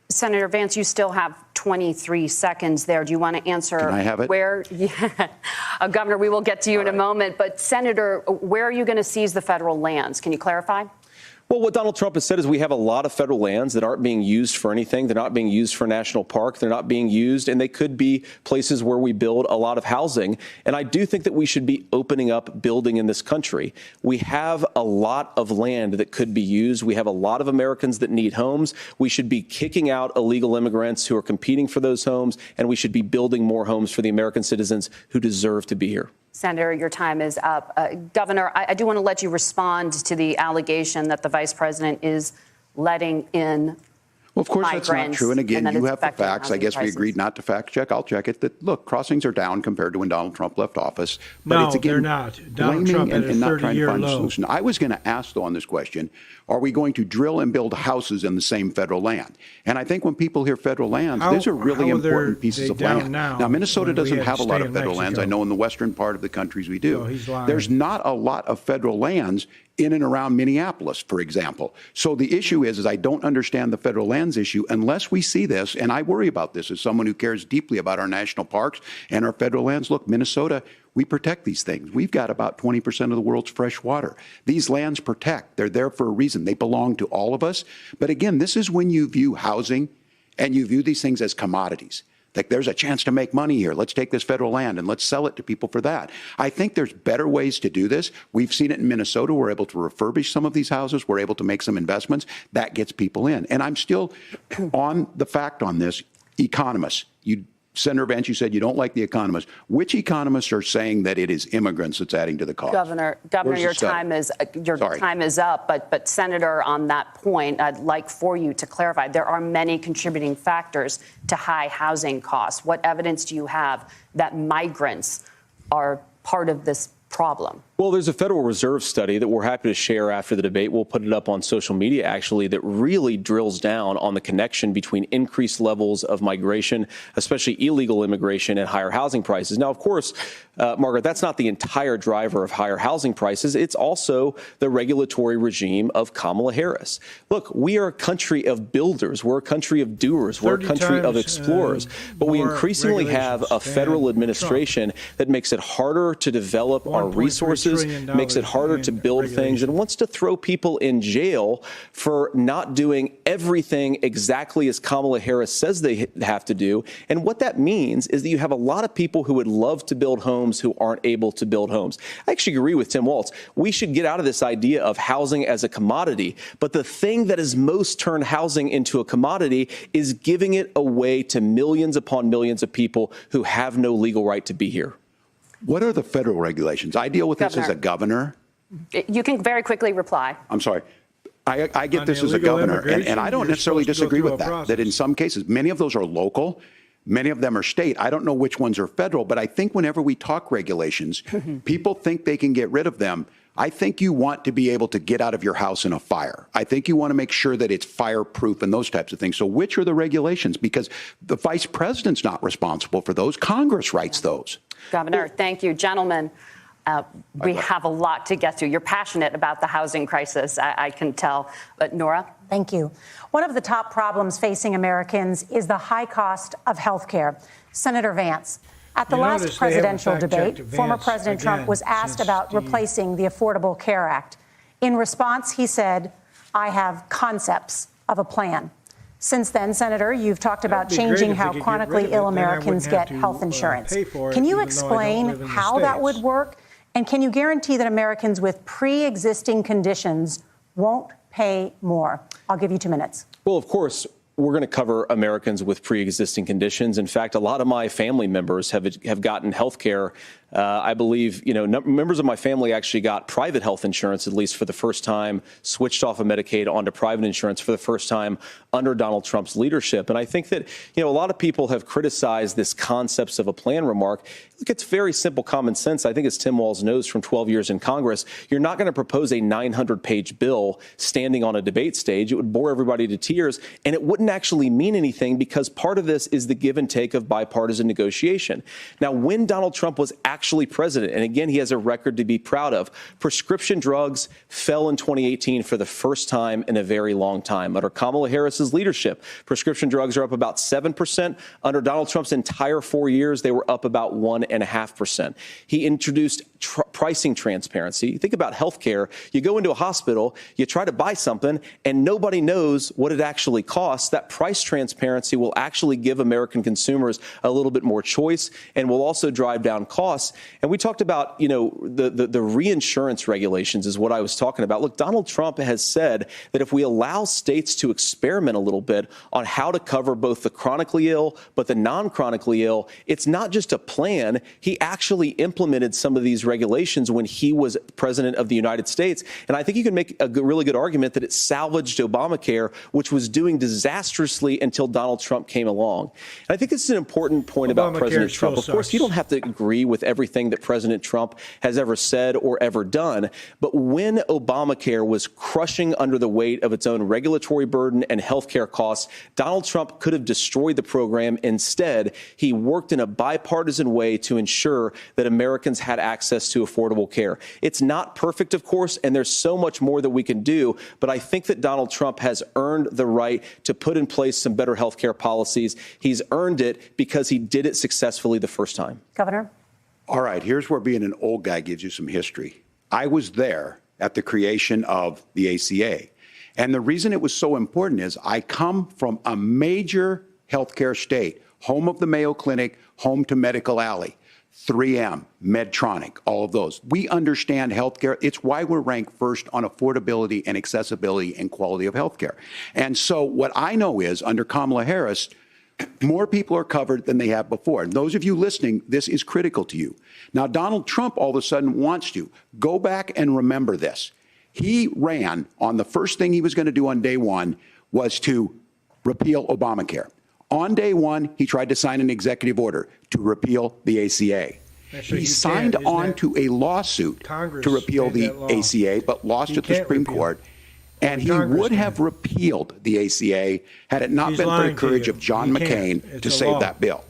Senator Vance, you still have 23 seconds there. Do you want to answer? Can I have it? Where, yeah. Governor, we will get to you in a moment. But, Senator, where are you going to seize the federal lands? Can you clarify? Well, what Donald Trump has said is we have a lot of federal lands that aren't being used for anything. They're not being used for national park. They're not being used, and they could be places where we build a lot of housing. And I do think that we should be opening up building in this country. We have a lot of land that could be used. We have a lot of Americans that need homes. We should be kicking out illegal immigrants who are competing for those homes, and we should be building more homes for the American citizens who deserve to be here. Senator, your time is up. Governor, I do want to let you respond to the allegation that the vice president is letting in. Well, of course, that's not true. And again, you have the facts. I guess we agreed not to fact check. I'll check it. That, look, crossings are down compared to when Donald Trump left office. But No, it's, again, they're not. Donald Trump had a and not trying to 30-year find a low. solution. I was going to ask, though, on this question, are we going to drill and build houses in the same federal land? And I think when people hear federal lands, these are really important pieces of land. Now, Minnesota doesn't have a lot of federal lands. I know in the western part of the countries we do. he's lying. There's not a lot of federal lands in and around Minneapolis, for example. So the issue is I don't understand the federal lands issue unless we see this, and I worry about this as someone who cares deeply about our national parks and our federal lands. Look, Minnesota, we protect these things. We've got about 20% of the world's fresh water. These lands protect. They're there for a reason. They belong to all of us. But again, this is when you view housing and you view these things as commodities. Like, there's a chance to make money here. Let's take this federal land and let's sell it to people for that. I think there's better ways to do this. We've seen it in Minnesota. We're able to refurbish some of these houses. We're able to make some investments. That gets people in. And I'm still on the fact on this. Economists, Senator Vance, you said you don't like the economists. Which economists are saying that it is immigrants that's adding to the cost? Governor, your time is up. But Senator, on that point, I'd like for you to clarify. There are many contributing factors to high housing costs. What evidence do you have that migrants are part of this problem? Well, there's a Federal Reserve study that we're happy to share after the debate. We'll put it up on social media, actually, that really drills down on the connection between increased levels of migration, especially illegal immigration, and higher housing prices. Now, of course, Margaret, that's not the entire driver of higher housing prices. It's also the regulatory regime of Kamala Harris. Look, we are a country of builders. We're a country of doers. We're a country of explorers. But we increasingly have a federal administration that makes it harder to develop our resources, makes it harder to build things, and wants to throw people in jail for not doing everything exactly as Kamala Harris says they have to do. And what that means is that you have a lot of people who would love to build homes who aren't able to build homes. I actually agree with Tim Walz. We should get out of this idea of housing as a commodity. But the thing that has most turned housing into a commodity is giving it away to millions upon millions of people who have no legal right to be here. What are the federal regulations? I deal with this as a governor. You can very quickly reply. I'm sorry. I get this as a governor, and I don't necessarily disagree with that, that in some cases, many of those are local, many of them are state. I don't know which ones are federal, but I think whenever we talk regulations, people think they can get rid of them. I think you want to be able to get out of your house in a fire. I think you want to make sure that it's fireproof and those types of things. So which are the regulations? Because the vice president's not responsible for those. Congress writes those. Governor, thank you. Gentlemen, we have a lot to get to. You're passionate about the housing crisis, I can tell. But Nora? Thank you. One of the top problems facing Americans is the high cost of health care. Senator Vance, at the last presidential debate, former President Trump was asked about replacing the Affordable Care Act. In response, he said, "I have concepts of a plan." Since then, Senator, you've talked about changing how chronically ill Americans get health insurance. Can you explain how that would work? And can you guarantee that Americans with pre-existing conditions won't pay more? I'll give you 2 minutes. Well, of course, we're going to cover Americans with pre-existing conditions. In fact, a lot of my family members have gotten health care. I believe, members of my family actually got private health insurance, at least for the first time, switched off of Medicaid onto private insurance for the first time under Donald Trump's leadership. And I think that, a lot of people have criticized this concepts of a plan remark. Look, it's very simple common sense. I think as Tim Walz knows from 12 years in Congress, you're not going to propose a 900-page bill standing on a debate stage. It would bore everybody to tears, and it wouldn't actually mean anything because part of this is the give and take of bipartisan negotiation. Now, when Donald Trump was actually president, and again, he has a record to be proud of, prescription drugs fell in 2018 for the first time in a very long time. Under Kamala Harris's leadership, prescription drugs are up about 7%. Under Donald Trump's entire 4 years, they were up about 1.5%. He introduced pricing transparency. Think about healthcare. You go into a hospital, you try to buy something, and nobody knows what it actually costs. That price transparency will actually give American consumers a little bit more choice and will also drive down costs. And we talked about, the reinsurance regulations is what I was talking about. Look, Donald Trump has said that if we allow states to experiment a little bit on how to cover both the chronically ill but the non-chronically ill, it's not just a plan. He actually implemented some of these regulations when he was president of the United States. And I think you can make a really good argument that it salvaged Obamacare, which was doing disastrously until Donald Trump came along. And I think this is an important point about President Trump. Of course, you don't have to agree with everything that President Trump has ever said or ever done. But when Obamacare was crushing under the weight of its own regulatory burden and health care costs, Donald Trump could have destroyed the program. Instead, he worked in a bipartisan way to ensure that Americans had access to affordable care. It's not perfect, of course, and there's so much more that we can do. But I think that Donald Trump has earned the right to put in place some better health care policies. He's earned it because he did it successfully the first time. Governor? All right, here's where being an old guy gives you some history. I was there at the creation of the ACA. And the reason it was so important is I come from a major healthcare state, home of the Mayo Clinic, home to Medical Alley, 3M, Medtronic, all of those. We understand healthcare. It's why we're ranked first on affordability and accessibility and quality of healthcare. And so what I know is under Kamala Harris, more people are covered than they have before. And those of you listening, this is critical to you. Now, Donald Trump all of a sudden wants to go back and remember this. He ran on the first thing he was going to do on day one was to repeal Obamacare. On day one, he tried to sign an executive order to repeal the ACA. Actually, He you signed can't. Isn't on that- to a lawsuit Congress to repeal made the that law. ACA, but lost You at the can't Supreme repeal Court. it. And he Congress would can. have repealed the ACA had it not He's been for the lying to courage you. of John He can't. McCain It's to a save law. that bill.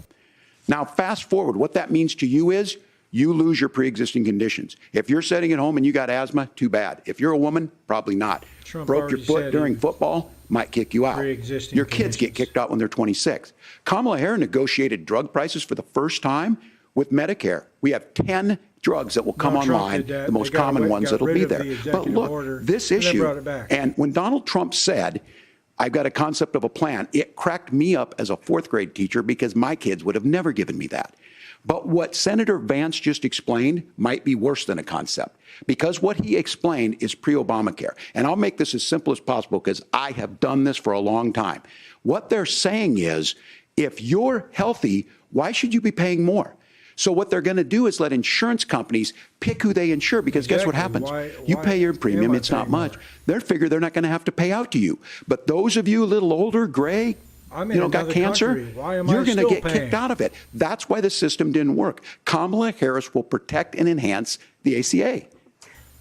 Now, fast forward, what that means to you is you lose your pre-existing conditions. If you're sitting at home and you got asthma, too bad. If you're a woman, probably not. Trump Broke your already foot said during he- football, might kick you out. Pre-existing Your kids get conditions. kicked out when they're 26. Kamala Harris negotiated drug prices for the first time with Medicare. We have 10 drugs that will come No, Trump online, did that. the most They got common rid- ones got that'll rid be of there. the But executive look, order, this and then issue, brought it back. and when Donald Trump said, I've got a concept of a plan, it cracked me up as a fourth grade teacher because my kids would have never given me that. But what Senator Vance just explained might be worse than a concept, because what he explained is pre-Obamacare. And I'll make this as simple as possible because I have done this for a long time. What they're saying is, if you're healthy, why should you be paying more? So what they're going to do is let insurance companies pick who they insure, because guess what Exactly. happens? Why You pay your premium, am I it's not paying much. more? They figure they're not going to have to pay out to you. But those of you a little older, gray, I'm in got another cancer, country. Why am you're I going to still get paying? kicked out of it. That's why the system didn't work. Kamala Harris will protect and enhance the ACA.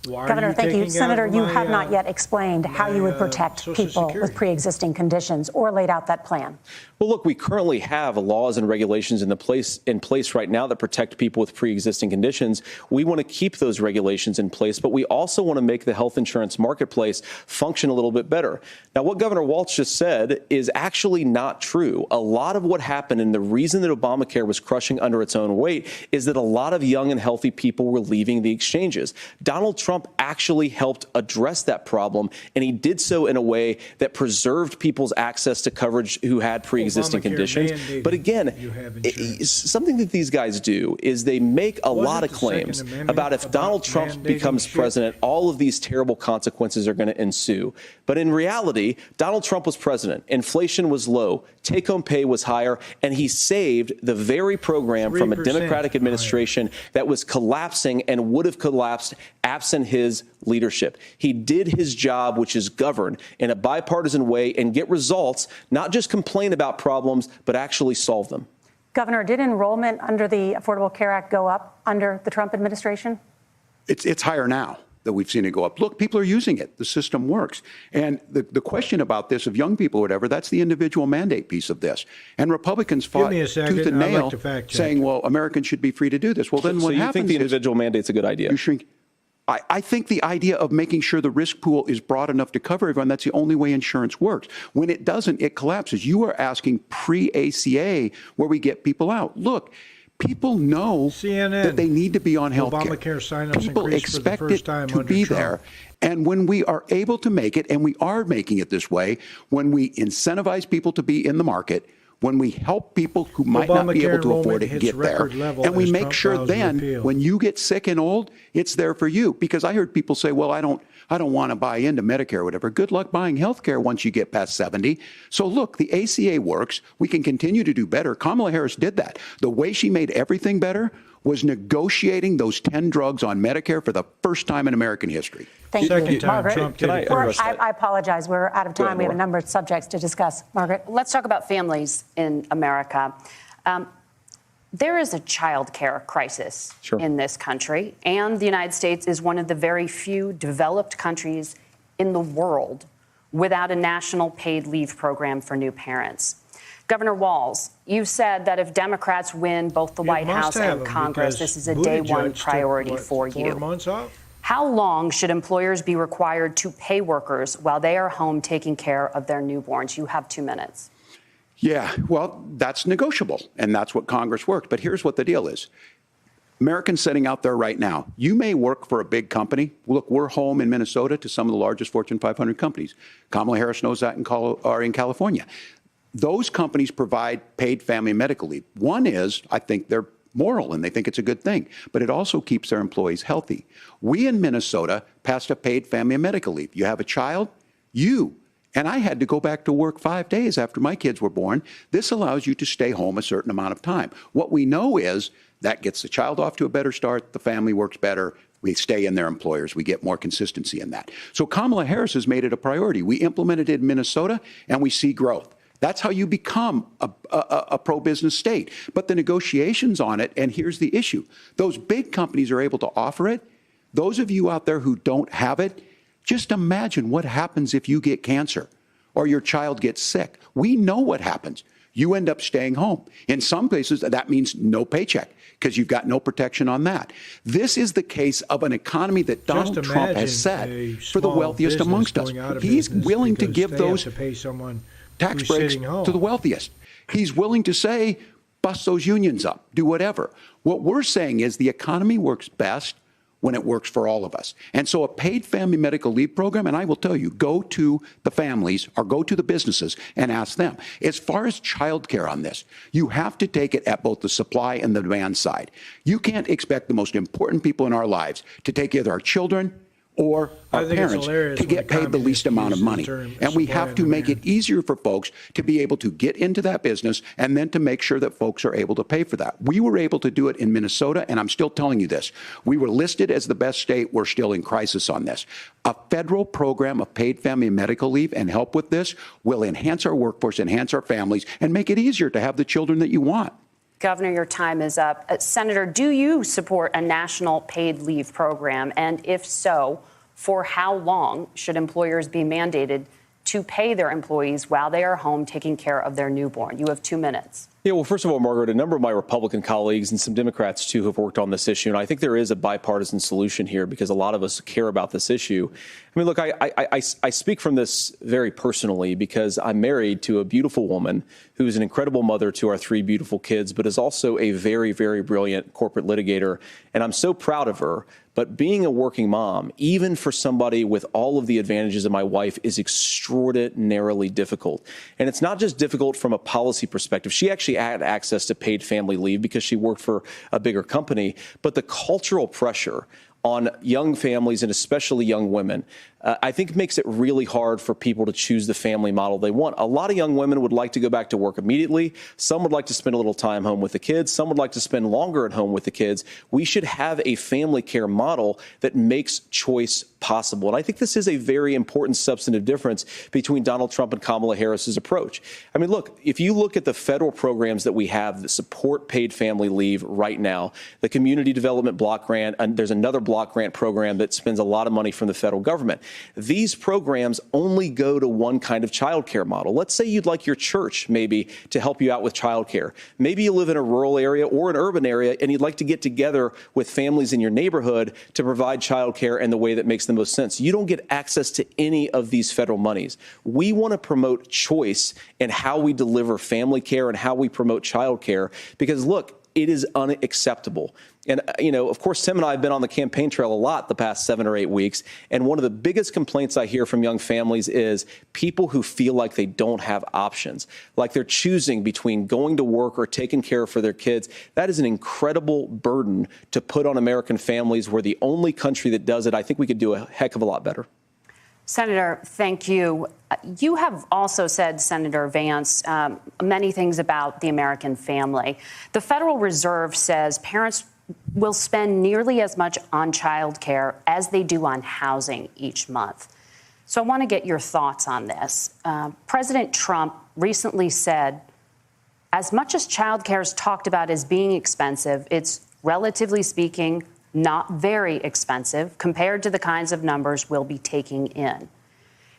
Why are Governor, thank you. taking Senator, out you my, have not yet explained how you would protect Social people Security? with pre-existing conditions or laid out that plan. Well, look, we currently have laws and regulations in place right now that protect people with pre-existing conditions. We want to keep those regulations in place, but we also want to make the health insurance marketplace function a little bit better. Now, what Governor Walz just said is actually not true. A lot of what happened, and the reason that Obamacare was crushing under its own weight, is that a lot of young and healthy people were leaving the exchanges. Donald Trump actually helped address that problem, and he did so in a way that preserved people's access to coverage who had pre-existing Obamacare conditions. mandated But again, you have insurance. something that these guys do is they make a Wasn't lot of the claims Second Amendment about if about Donald Trump mandating becomes shit? president, all of these terrible consequences are going to ensue. But in reality, Donald Trump was president. Inflation was low. Take-home pay was higher. And he saved the very program from a 3% Democratic administration that was collapsing and would have collapsed absent his leadership. He did his job, which is govern in a bipartisan way and get results, not just complain about problems, but actually solve them. Governor, did enrollment under the Affordable Care Act go up under the Trump administration? It's higher now that we've seen it go up. Look, people are using it. The system works. And the question about this of young people or whatever, that's the individual mandate piece of this. And Republicans fought me a second. tooth and I'd like nail to fact check. saying, well, Americans should be free to do this. Well, then So what you happens think the is individual mandate's a good idea? you shrink. I think the idea of making sure the risk pool is broad enough to cover everyone, that's the only way insurance works. When it doesn't, it collapses. You are asking pre-ACA where we get people out. Look, people know CNN, that they need to be on health care. Obamacare sign-ups People increased for the expect first it time to under be Trump. there. And when we are able to make it, and we are making it this way, when we incentivize people to be in the market, when we help people who might not be Obamacare able to afford enrollment it hits get there, record level and we as make Trump sure files then repeal. when you get sick and old, it's there for you. Because I heard people say, well, I don't want to buy into Medicare or whatever. Good luck buying health care once you get past 70. So look, the ACA works. We can continue to do better. Kamala Harris did that. The way she made everything better was negotiating those 10 drugs on Medicare for the first time in American history. Thank Second you. time Margaret, Trump did it we're- first. I apologize. We're out of Go time. ahead, We have a Laura. number of subjects to discuss. Margaret? Let's talk about families in America. There is a child care crisis in this country, and the United States is one of the very few developed countries in the world without a national paid leave program for new parents. Governor Walz, you said that if Democrats win both the White House and Congress, this is a day one priority for you. 4 months off? How long should employers be required to pay workers while they are home taking care of their newborns? You have 2 minutes. Yeah, well, that's negotiable, and that's what Congress worked. But here's what the deal is. Americans sitting out there right now, you may work for a big company. Look, we're home in Minnesota to some of the largest Fortune 500 companies. Kamala Harris knows that in California. Those companies provide paid family and medical leave. One is, I think they're moral and they think it's a good thing, but it also keeps their employees healthy. We in Minnesota passed a paid family and medical leave. You have a child, and I had to go back to work 5 days after my kids were born. This allows you to stay home a certain amount of time. What we know is that gets the child off to a better start, the family works better, we stay in their employers, we get more consistency in that. So Kamala Harris has made it a priority. We implemented it in Minnesota, and we see growth. That's how you become a pro-business state. But the negotiations on it, and here's the issue, those big companies are able to offer it. Those of you out there who don't have it, just imagine what happens if you get cancer or your child gets sick. We know what happens. You end up staying home. In some places, that means no paycheck because you've got no protection on that. This is the case of an economy that Donald Trump has set for the wealthiest amongst us. He's willing to give those tax breaks to the wealthiest. He's willing to say, bust those unions up, do whatever. What we're saying is the economy works best when it works for all of us. And so a paid family medical leave program, and I will tell you, go to the families or go to the businesses and ask them. As far as childcare on this, you have to take it at both the supply and the demand side. You can't expect the most important people in our lives to take either our children or our parents to get paid the least amount of money. And we have to make it easier for folks to be able to get into that business and then to make sure that folks are able to pay for that. We were able to do it in Minnesota, and I'm still telling you this. We were listed as the best state. We're still in crisis on this. A federal program of paid family and medical leave and help with this will enhance our workforce, enhance our families, and make it easier to have the children that you want. Governor, your time is up. Senator, do you support a national paid leave program? And if so, for how long should employers be mandated to pay their employees while they are home taking care of their newborn? You have 2 minutes. Yeah, well, first of all, Margaret, a number of my Republican colleagues and some Democrats, too, have worked on this issue. And I think there is a bipartisan solution here because a lot of us care about this issue. I mean, look, I speak from this very personally because I'm married to a beautiful woman who is an incredible mother to our 3 beautiful kids, but is also a very, very brilliant corporate litigator. And I'm so proud of her. But being a working mom, even for somebody with all of the advantages of my wife, is extraordinarily difficult. And it's not just difficult from a policy perspective. She actually had access to paid family leave because she worked for a bigger company. But the cultural pressure on young families and especially young women, I think makes it really hard for people to choose the family model they want. A lot of young women would like to go back to work immediately. Some would like to spend a little time home with the kids. Some would like to spend longer at home with the kids. We should have a family care model that makes choice possible. And I think this is a very important substantive difference between Donald Trump and Kamala Harris's approach. I mean, look, if you look at the federal programs that we have that support paid family leave right now, the Community Development Block Grant, and there's another block grant program that spends a lot of money from the federal government. These programs only go to one kind of child care model. Let's say you'd like your church maybe to help you out with child care. Maybe you live in a rural area or an urban area and you'd like to get together with families in your neighborhood to provide child care in the way that makes the most sense. You don't get access to any of these federal monies. We want to promote choice in how we deliver family care and how we promote child care because, look, it is unacceptable. And, you know, of course, Tim and I have been on the campaign trail a lot the past 7 or 8 weeks. And one of the biggest complaints I hear from young families is people who feel like they don't have options, like they're choosing between going to work or taking care for their kids. That is an incredible burden to put on American families. We're the only country that does it. I think we could do a heck of a lot better. Senator, thank you. You have also said, Senator Vance, many things about the American family. The Federal Reserve says parents will spend nearly as much on child care as they do on housing each month. So I want to get your thoughts on this. President Trump recently said, as much as child care is talked about as being expensive, it's relatively speaking not very expensive compared to the kinds of numbers we'll be taking in.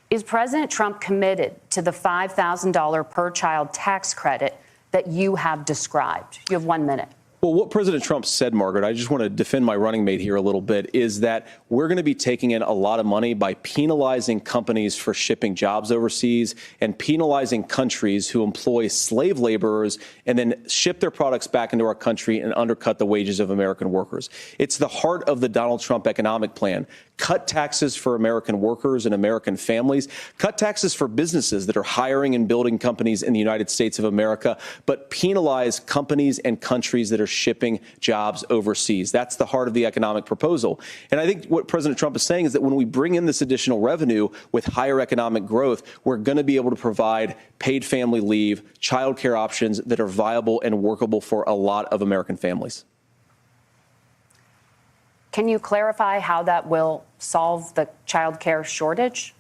Is President Trump committed to the $5,000 per child tax credit that you have described? You have 1 minute. Well, what President Trump said, Margaret, I just want to defend my running mate here a little bit, is that we're going to be taking in a lot of money by penalizing companies for shipping jobs overseas and penalizing countries who employ slave laborers and then ship their products back into our country and undercut the wages of American workers. It's the heart of the Donald Trump economic plan. Cut taxes for American workers and American families. Cut taxes for businesses that are hiring and building companies in the United States of America, but penalize companies and countries that are shipping jobs overseas. That's the heart of the economic proposal. And I think what President Trump is saying is that when we bring in this additional revenue with higher economic growth, we're going to be able to provide paid family leave, child care options that are viable and workable for a lot of American families. Can you clarify how that will solve the child care shortage?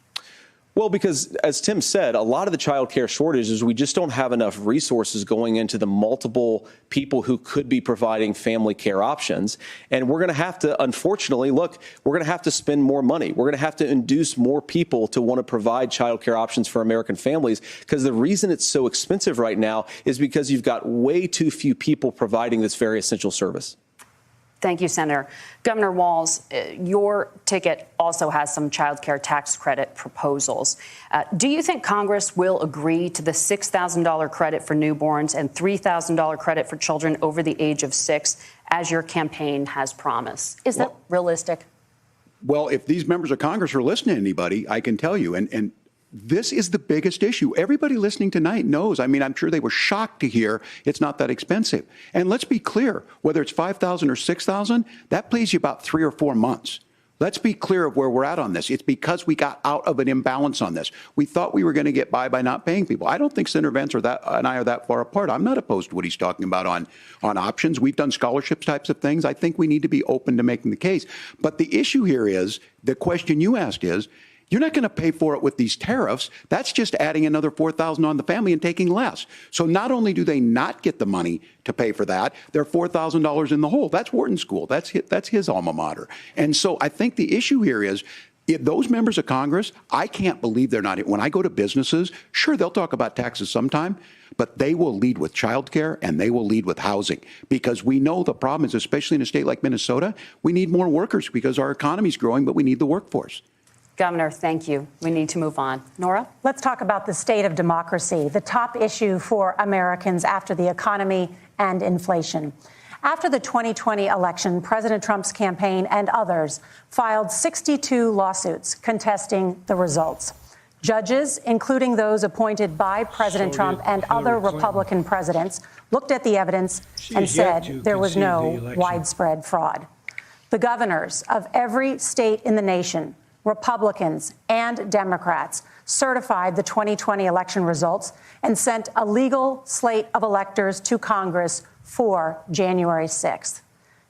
Well, because as Tim said, a lot of the child care shortage is we just don't have enough resources going into the multiple people who could be providing family care options. And we're going to have to, unfortunately, look, we're going to have to spend more money. We're going to have to induce more people to want to provide child care options for American families, because the reason it's so expensive right now is because you've got way too few people providing this very essential service. Thank you, Senator. Governor Walz, your ticket also has some child care tax credit proposals. Do you think Congress will agree to the $6,000 credit for newborns and $3,000 credit for children over the age of 6, as your campaign has promised? Is that realistic? Well, if these members of Congress are listening to anybody, I can tell you, and this is the biggest issue. Everybody listening tonight knows. I mean, I'm sure they were shocked to hear it's not that expensive. And let's be clear, whether it's $5,000 or $6,000, that pays you about 3 or 4 months. Let's be clear of where we're at on this. It's because we got out of an imbalance on this. We thought we were going to get by not paying people. I don't think Senator Vance and I are that far apart. I'm not opposed to what he's talking about on options. We've done scholarships types of things. I think we need to be open to making the case. But the issue here is, the question you asked is, you're not going to pay for it with these tariffs. That's just adding another $4,000 on the family and taking less. So not only do they not get the money to pay for that, they're $4,000 in the hole. That's Wharton School. That's his alma mater. And so I think the issue here is, if those members of Congress, I can't believe they're not. When I go to businesses, sure, they'll talk about taxes sometime, but they will lead with childcare and they will lead with housing, because we know the problem is, especially in a state like Minnesota, we need more workers because our economy's growing, but we need the workforce. Governor, thank you. We need to move on. Nora? Let's talk about the state of democracy, the top issue for Americans after the economy and inflation. After the 2020 election, President Trump's campaign and others filed 62 lawsuits contesting the results. Judges, including those appointed by President Trump and other Republican presidents, looked at the evidence and said there was no widespread fraud. The governors of every state in the nation, Republicans and Democrats, certified the 2020 election results and sent a legal slate of electors to Congress for January 6th.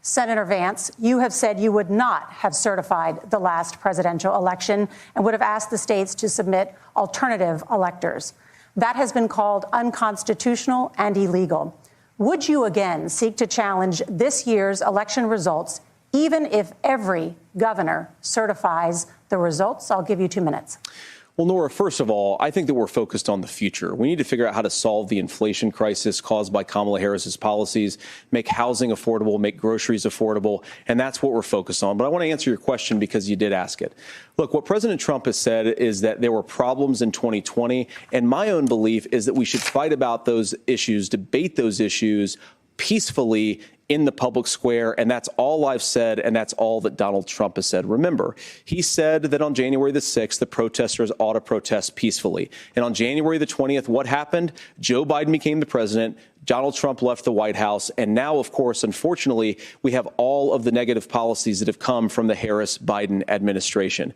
Senator Vance, you have said you would not have certified the last presidential election and would have asked the states to submit alternative electors. That has been called unconstitutional and illegal. Would you again seek to challenge this year's election results, even if every governor certifies the results? I'll give you 2 minutes. Well, Nora, first of all, I think that we're focused on the future. We need to figure out how to solve the inflation crisis caused by Kamala Harris's policies, make housing affordable, make groceries affordable, and that's what we're focused on. But I want to answer your question because you did ask it. Look, what President Trump has said is that there were problems in 2020, and my own belief is that we should fight about those issues, debate those issues peacefully in the public square, and that's all I've said, and that's all that Donald Trump has said. Remember, he said that on January the 6th, the protesters ought to protest peacefully. And on January the 20th, what happened? Joe Biden became the president. Donald Trump left the White House. And now, of course, unfortunately, we have all of the negative policies that have come from the Harris-Biden administration.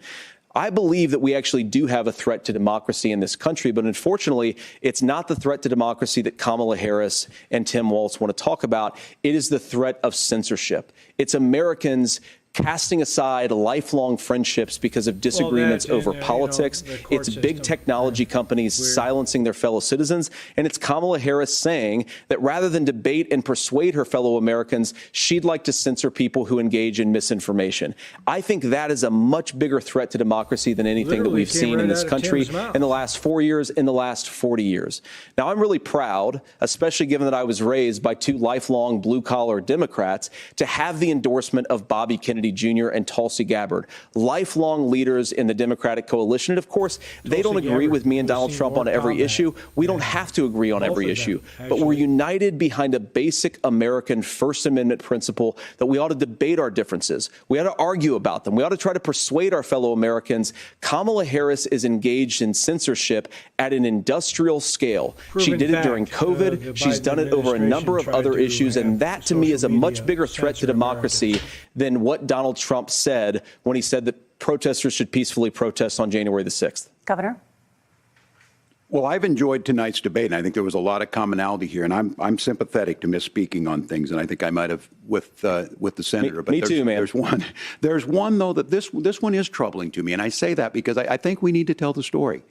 I believe that we actually do have a threat to democracy in this country, but unfortunately, it's not the threat to democracy that Kamala Harris and Tim Walz want to talk about. It is the threat of censorship. It's Americans casting aside lifelong friendships because of disagreements over politics. It's big technology companies silencing their fellow citizens. And it's Kamala Harris saying that rather than debate and persuade her fellow Americans, she'd like to censor people who engage in misinformation. I think that is a much bigger threat to democracy than anything that we've seen in this country in the last 4 years, in the last 40 years. Now, I'm really proud, especially given that I was raised by 2 lifelong blue-collar Democrats, to have the endorsement of Bobby Kennedy Jr. and Tulsi Gabbard, lifelong leaders in the Democratic coalition. And of course, they don't agree with me and Donald Trump on every issue. We don't have to agree on every issue, but we're united behind a basic American First Amendment principle that we ought to debate our differences. We ought to argue about them. We ought to try to persuade our fellow Americans. Kamala Harris is engaged in censorship at an industrial scale. She did it during COVID. She's done it over a number of other issues. And that, to me, is a much bigger threat to democracy than what Donald Trump said when he said that protesters should peacefully protest on January the 6th. Governor? Well, I've enjoyed tonight's debate, and I think there was a lot of commonality here. And I'm sympathetic to misspeaking on things, and I think I might have with the senator. Me too, man. There's one though that this one is troubling to me, and I say that because I think we need to tell the story.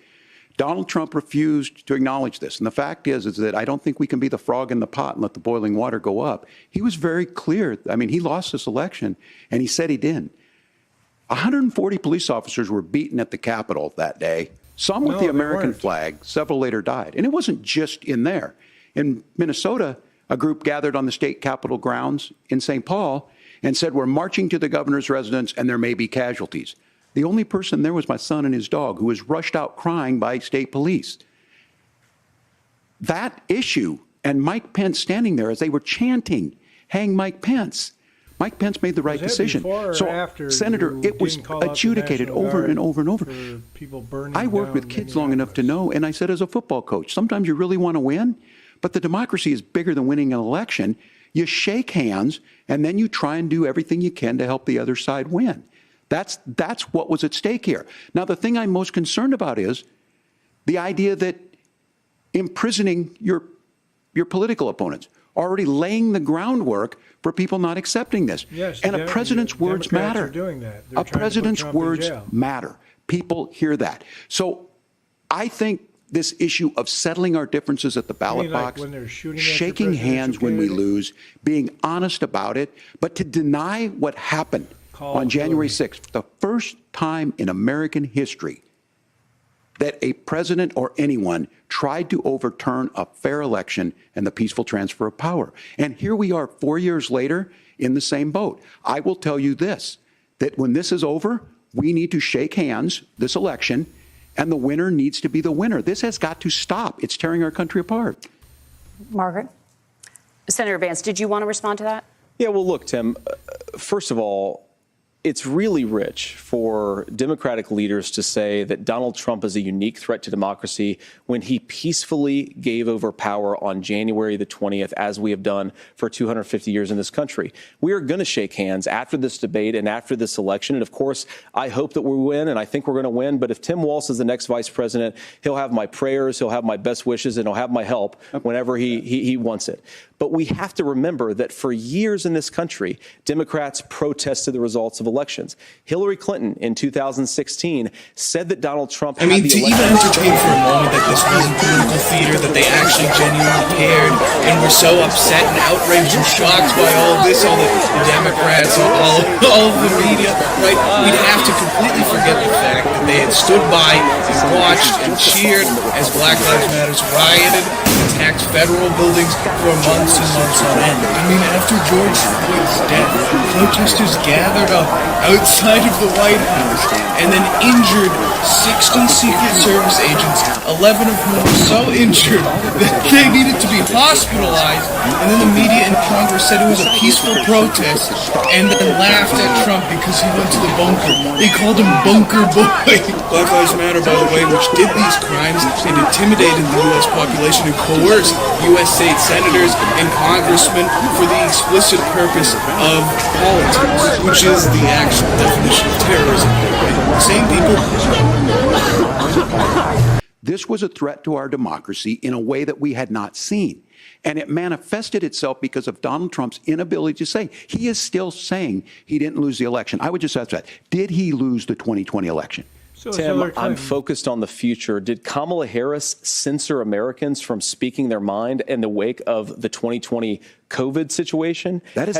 Donald Trump refused to acknowledge this, and the fact is that I don't think we can be the frog in the pot and let the boiling water go up. He was very clear. I mean, he lost this election, and he said he didn't. 140 police officers were beaten at the Capitol that day. Some with the American flag, several later died. And it wasn't just in there. In Minnesota, a group gathered on the state capitol grounds in St. Paul and said, we're marching to the governor's residence and there may be casualties. The only person there was my son and his dog, who was rushed out crying by state police. That issue and Mike Pence standing there as they were chanting, hang Mike Pence. Mike Pence made the right decision. So, Senator, it was adjudicated over and over and over. I worked with kids long enough to know, and I said as a football coach, sometimes you really want to win, but the democracy is bigger than winning an election. You shake hands, and then you try and do everything you can to help the other side win. That's what was at stake here. Now, the thing I'm most concerned about is the idea that imprisoning your political opponents, already laying the groundwork for people not accepting this. Yes, and a president's words matter. Are doing that. A president's words matter. People hear that. So I think this issue of settling our differences at the ballot box, shaking hands when we lose, being honest about it, but to deny what happened on January 6th, the first time in American history that a president or anyone tried to overturn a fair election and the peaceful transfer of power. And here we are 4 years later in the same boat. I will tell you this, that when this is over, we need to shake hands this election, and the winner needs to be the winner. This has got to stop. It's tearing our country apart. Margaret? Senator Vance, did you want to respond to that? Yeah, well, look, Tim, first of all, it's really rich for Democratic leaders to say that Donald Trump is a unique threat to democracy when he peacefully gave over power on January the 20th, as we have done for 250 years in this country. We are going to shake hands after this debate and after this election. And of course, I hope that we win, and I think we're going to win. But if Tim Walz is the next vice president, he'll have my prayers, he'll have my best wishes, and he'll have my help whenever he wants it. But we have to remember that for years in this country, Democrats protested the results of elections. Hillary Clinton in 2016 said that Donald Trump had the election. To even entertain for a moment that this wasn't political theater, that they actually genuinely cared and were so upset and outraged and shocked by all this, all the Democrats, all of the media, right? We'd have to completely forget the fact that they had stood by and watched and cheered as Black Lives Matter rioted, attacked federal buildings for months and months on end. I mean, after George Floyd's death, protesters gathered up outside of the White House and then injured 60 Secret Service agents, 11 of whom were so injured that they needed to be hospitalized. And then the media in Congress said it was a peaceful protest and then laughed at Trump because he went to the bunker. They called him Bunker Boy. Black Lives Matter, by the way, which did these crimes and intimidated the U.S. population and coerced U.S. state senators and congressmen for the explicit purpose of politics, which is the actual definition of terrorism. Same people. This was a threat to our democracy in a way that we had not seen. And it manifested itself because of Donald Trump's inability to say. He is still saying he didn't lose the election. I would just ask that. Did he lose the 2020 election? Tim, I'm focused on the future. Did Kamala Harris censor Americans from speaking their mind in the wake of the 2020 COVID situation? That is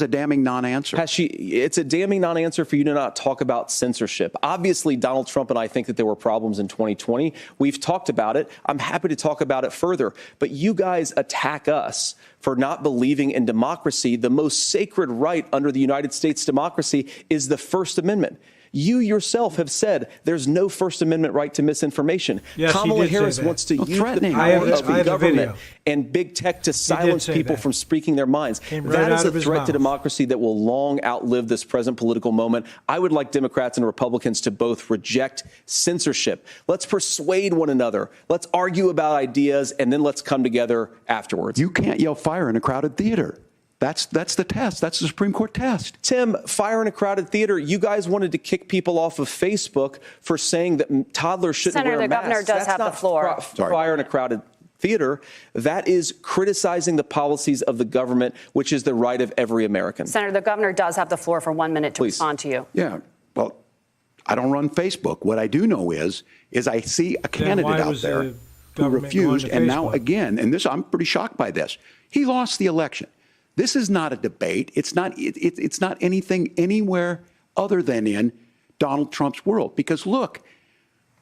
a damning non-answer. It's a damning non-answer for you to not talk about censorship. Obviously, Donald Trump and I think that there were problems in 2020. We've talked about it. I'm happy to talk about it further. But you guys attack us for not believing in democracy. The most sacred right under the United States democracy is the First Amendment. You yourself have said there's no First Amendment right to misinformation. Yes, Kamala Harris wants to use the power of the government and big tech to silence people from speaking their minds. That is a threat to democracy that will long outlive this present political moment. I would like Democrats and Republicans to both reject censorship. Let's persuade one another. Let's argue about ideas, and then let's come together afterwards. You can't yell fire in a crowded theater. That's the test. That's the Supreme Court test. Tim, fire in a crowded theater. You guys wanted to kick people off of Facebook for saying that toddlers shouldn't Senator, wear the masks. governor does have the floor. Fire in a crowded theater. That is criticizing the policies of the government, which is the right of every American. Senator, the governor does have the floor for 1 minute to respond to you. Yeah. Well, I don't run Facebook. What I do know is I see a candidate out there who refused, and now again, and this I'm pretty shocked by this. He lost the election. This is not a debate. It's not anything anywhere other than in Donald Trump's world. Because look,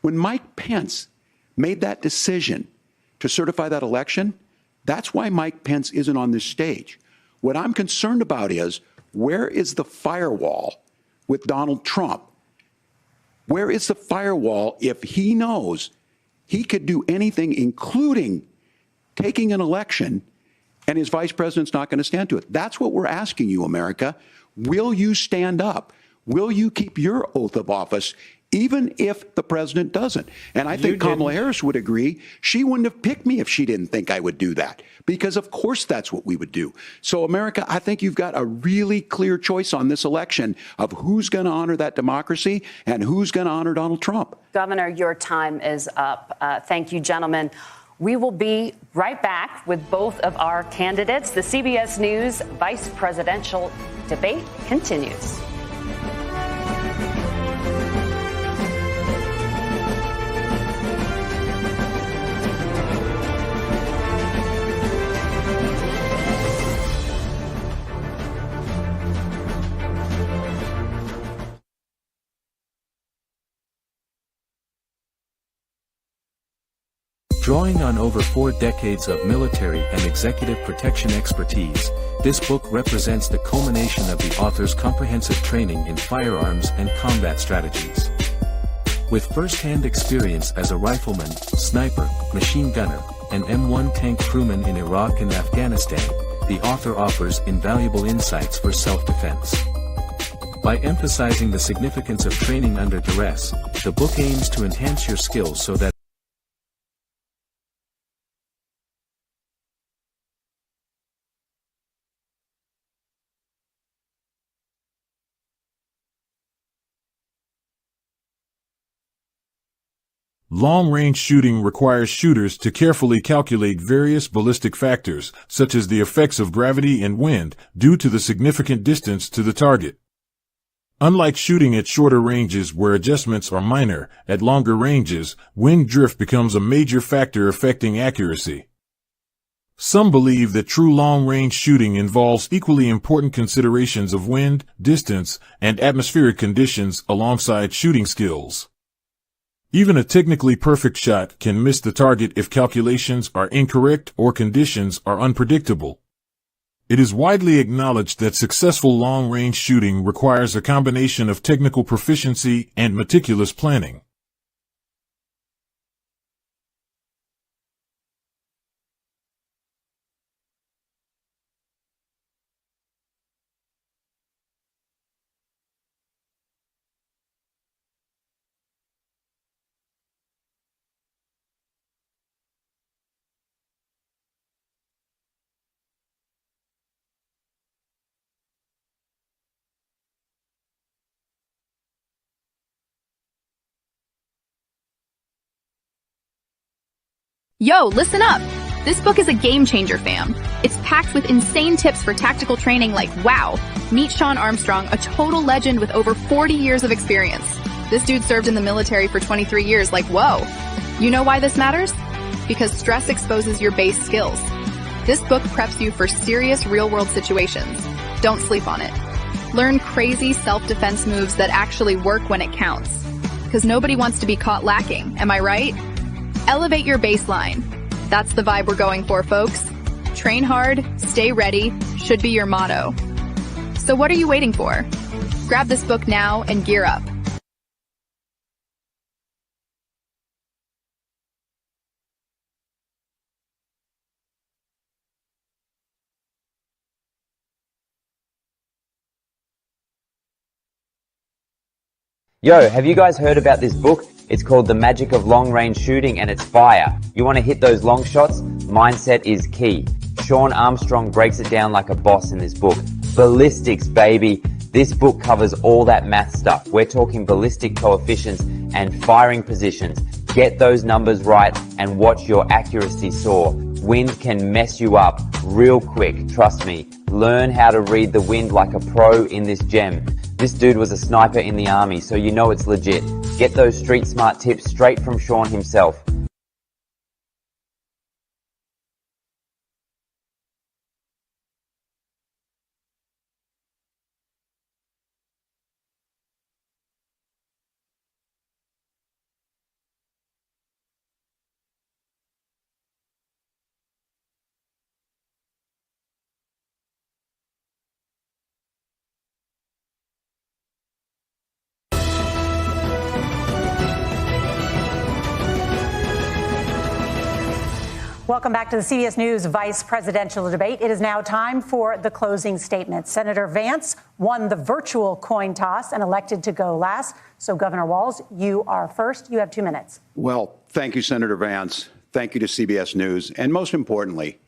when Mike Pence made that decision to certify that election, that's why Mike Pence isn't on this stage. What I'm concerned about is, where is the firewall with Donald Trump? Where is the firewall if he knows he could do anything, including taking an election, and his vice president's not going to stand to it? That's what we're asking you, America. Will you stand up? Will you keep your oath of office, even if the president doesn't? And I think Kamala Harris would agree. She wouldn't have picked me if she didn't think I would do that, because of course that's what we would do. So, America, I think you've got a really clear choice on this election of who's going to honor that democracy and who's going to honor Donald Trump. Governor, your time is up. Thank you, gentlemen. We will be right back with both of our candidates. The CBS News vice presidential debate continues. Drawing on over 4 decades of military and executive protection expertise, this book represents the culmination of the author's comprehensive training in firearms and combat strategies. With first-hand experience as a rifleman, sniper, machine gunner, and M1 tank crewman in Iraq and Afghanistan, the author offers invaluable insights for self-defense. By emphasizing the significance of training under duress, the book aims to enhance your skills so that long-range shooting requires shooters to carefully calculate various ballistic factors, such as the effects of gravity and wind, due to the significant distance to the target. Unlike shooting at shorter ranges where adjustments are minor, at longer ranges, wind drift becomes a major factor affecting accuracy. Some believe that true long-range shooting involves equally important considerations of wind, distance, and atmospheric conditions alongside shooting skills. Even a technically perfect shot can miss the target if calculations are incorrect or conditions are unpredictable. It is widely acknowledged that successful long-range shooting requires a combination of technical proficiency and meticulous planning. Yo, listen up! This book is a game changer, fam. It's packed with insane tips for tactical training like, wow, meet Sean Armstrong, a total legend with over 40 years of experience. This dude served in the military for 23 years, like, whoa. You know why this matters? Because stress exposes your base skills. This book preps you for serious real-world situations. Don't sleep on it. Learn crazy self-defense moves that actually work when it counts. Because nobody wants to be caught lacking, am I right? Elevate your baseline. That's the vibe we're going for, folks. Train hard, stay ready, should be your motto. So what are you waiting for? Grab this book now and gear up. Yo, have you guys heard about this book? It's called The Magic of Long Range Shooting and it's fire. You want to hit those long shots? Mindset is key. Sean Armstrong breaks it down like a boss in this book. Ballistics, baby. This book covers all that math stuff. We're talking ballistic coefficients and firing positions. Get those numbers right and watch your accuracy soar. Wind can mess you up real quick, trust me. Learn how to read the wind like a pro in this gem. This dude was a sniper in the army, so you know it's legit. Get those street smart tips straight from Sean himself. Welcome back to the CBS News Vice Presidential Debate. It is now time for the closing statement. Senator Vance won the virtual coin toss and elected to go last. So, Governor Walz, you are first. You have 2 minutes. Well, thank you, Senator Vance. Thank you to CBS News. And most importantly,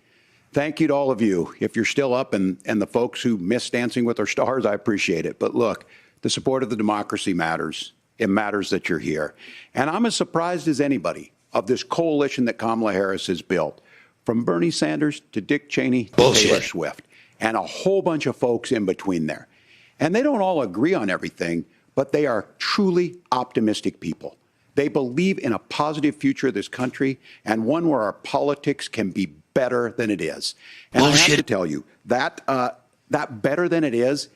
thank you to all of you. If you're still up and the folks who miss Dancing with Our Stars, I appreciate it. But look, the support of the democracy matters. It matters that you're here. And I'm as surprised as anybody of this coalition that Kamala Harris has built, from Bernie Sanders to Dick Cheney to Taylor Swift, and a whole bunch of folks in between there. And they don't all agree on everything, but they are truly optimistic people. They believe in a positive future of this country and one where our politics can be better than it is. And I have to tell you, that better than it is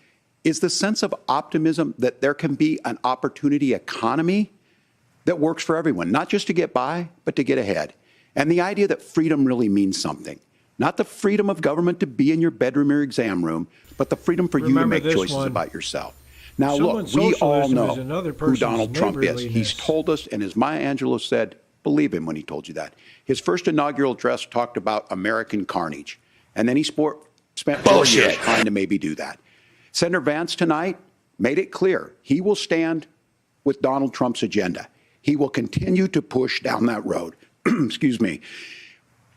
the sense of optimism that there can be an opportunity economy that works for everyone, not just to get by, but to get ahead. And the idea that freedom really means something. Not the freedom of government to be in your bedroom or exam room, but the freedom for you to make choices about yourself. Now, look, we all know who Donald Trump is. He's told us, and as Maya Angelou said, believe him when he told you that. His first inaugural address talked about American carnage. And then he spent 4 years trying to maybe do that. Senator Vance tonight made it clear he will stand with Donald Trump's agenda. He will continue to push down that road. Excuse me.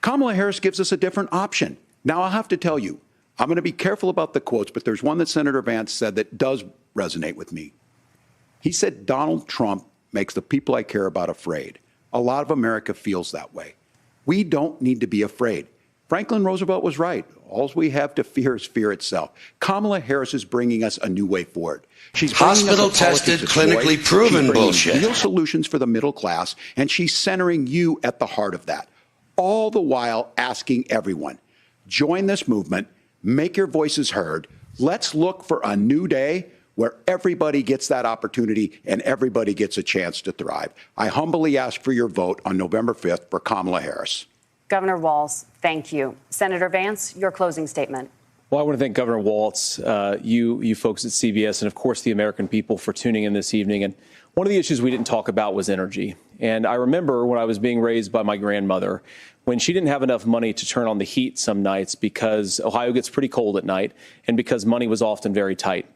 Kamala Harris gives us a different option. Now, I'll have to tell you, I'm going to be careful about the quotes, but there's one that Senator Vance said that does resonate with me. He said, Donald Trump makes the people I care about afraid. A lot of America feels that way. We don't need to be afraid. Franklin Roosevelt was right. All we have to fear is fear itself. Kamala Harris is bringing us a new way forward. She's hospital-tested, clinically proven bullshit. Real solutions for the middle class, and she's centering you at the heart of that. All the while asking everyone, join this movement, make your voices heard. Let's look for a new day where everybody gets that opportunity and everybody gets a chance to thrive. I humbly ask for your vote on November 5th for Kamala Harris. Governor Walz, thank you. Senator Vance, your closing statement. Well, I want to thank Governor Walz, you folks at CBS, and of course the American people for tuning in this evening. And one of the issues we didn't talk about was energy. And I remember when I was being raised by my grandmother, when she didn't have enough money to turn on the heat some nights because Ohio gets pretty cold at night and because money was often very tight.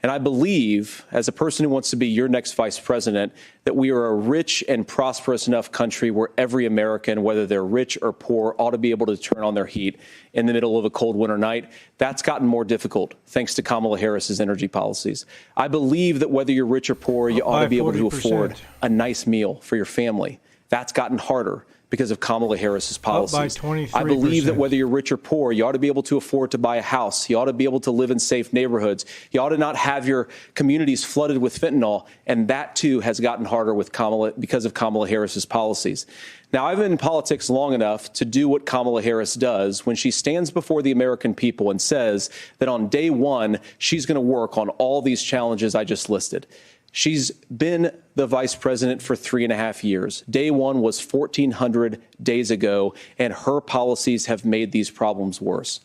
And I believe, as a person who wants to be your next vice president, that we are a rich and prosperous enough country where every American, whether they're rich or poor, ought to be able to turn on their heat in the middle of a cold winter night. That's gotten more difficult thanks to Kamala Harris's energy policies. I believe that whether you're rich or poor, you ought to be able to afford a nice meal for your family. That's gotten harder because of Kamala Harris's policies. I believe that whether you're rich or poor, you ought to be able to afford to buy a house. You ought to be able to live in safe neighborhoods. You ought to not have your communities flooded with fentanyl. And that, too, has gotten harder with because of Kamala Harris's policies. Now, I've been in politics long enough to do what Kamala Harris does when she stands before the American people and says that on day one, she's going to work on all these challenges I just listed. She's been the vice president for 3.5 years. Day one was 1,400 days ago, and her policies have made these problems worse.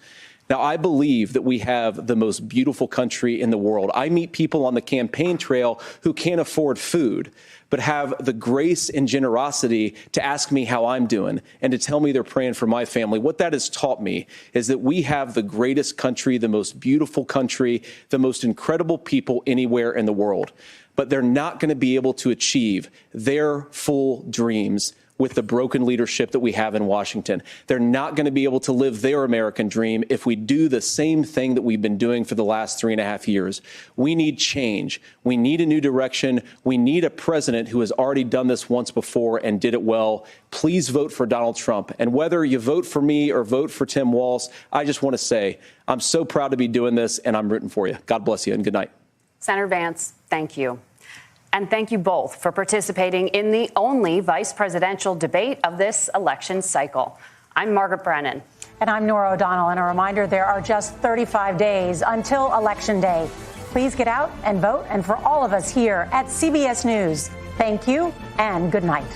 Now, I believe that we have the most beautiful country in the world. I meet people on the campaign trail who can't afford food, but have the grace and generosity to ask me how I'm doing and to tell me they're praying for my family. What that has taught me is that we have the greatest country, the most beautiful country, the most incredible people anywhere in the world. But they're not going to be able to achieve their full dreams with the broken leadership that we have in Washington. They're not going to be able to live their American dream if we do the same thing that we've been doing for the last 3.5 years. We need change. We need a new direction. We need a president who has already done this once before and did it well. Please vote for Donald Trump. And whether you vote for me or vote for Tim Walz, I just want to say I'm so proud to be doing this, and I'm rooting for you. God bless you, and good night. Senator Vance, thank you. And thank you both for participating in the only vice presidential debate of this election cycle. I'm Margaret Brennan. And I'm Nora O'Donnell. And a reminder, there are just 35 days until Election Day. Please get out and vote. And for all of us here at CBS News, thank you and good night.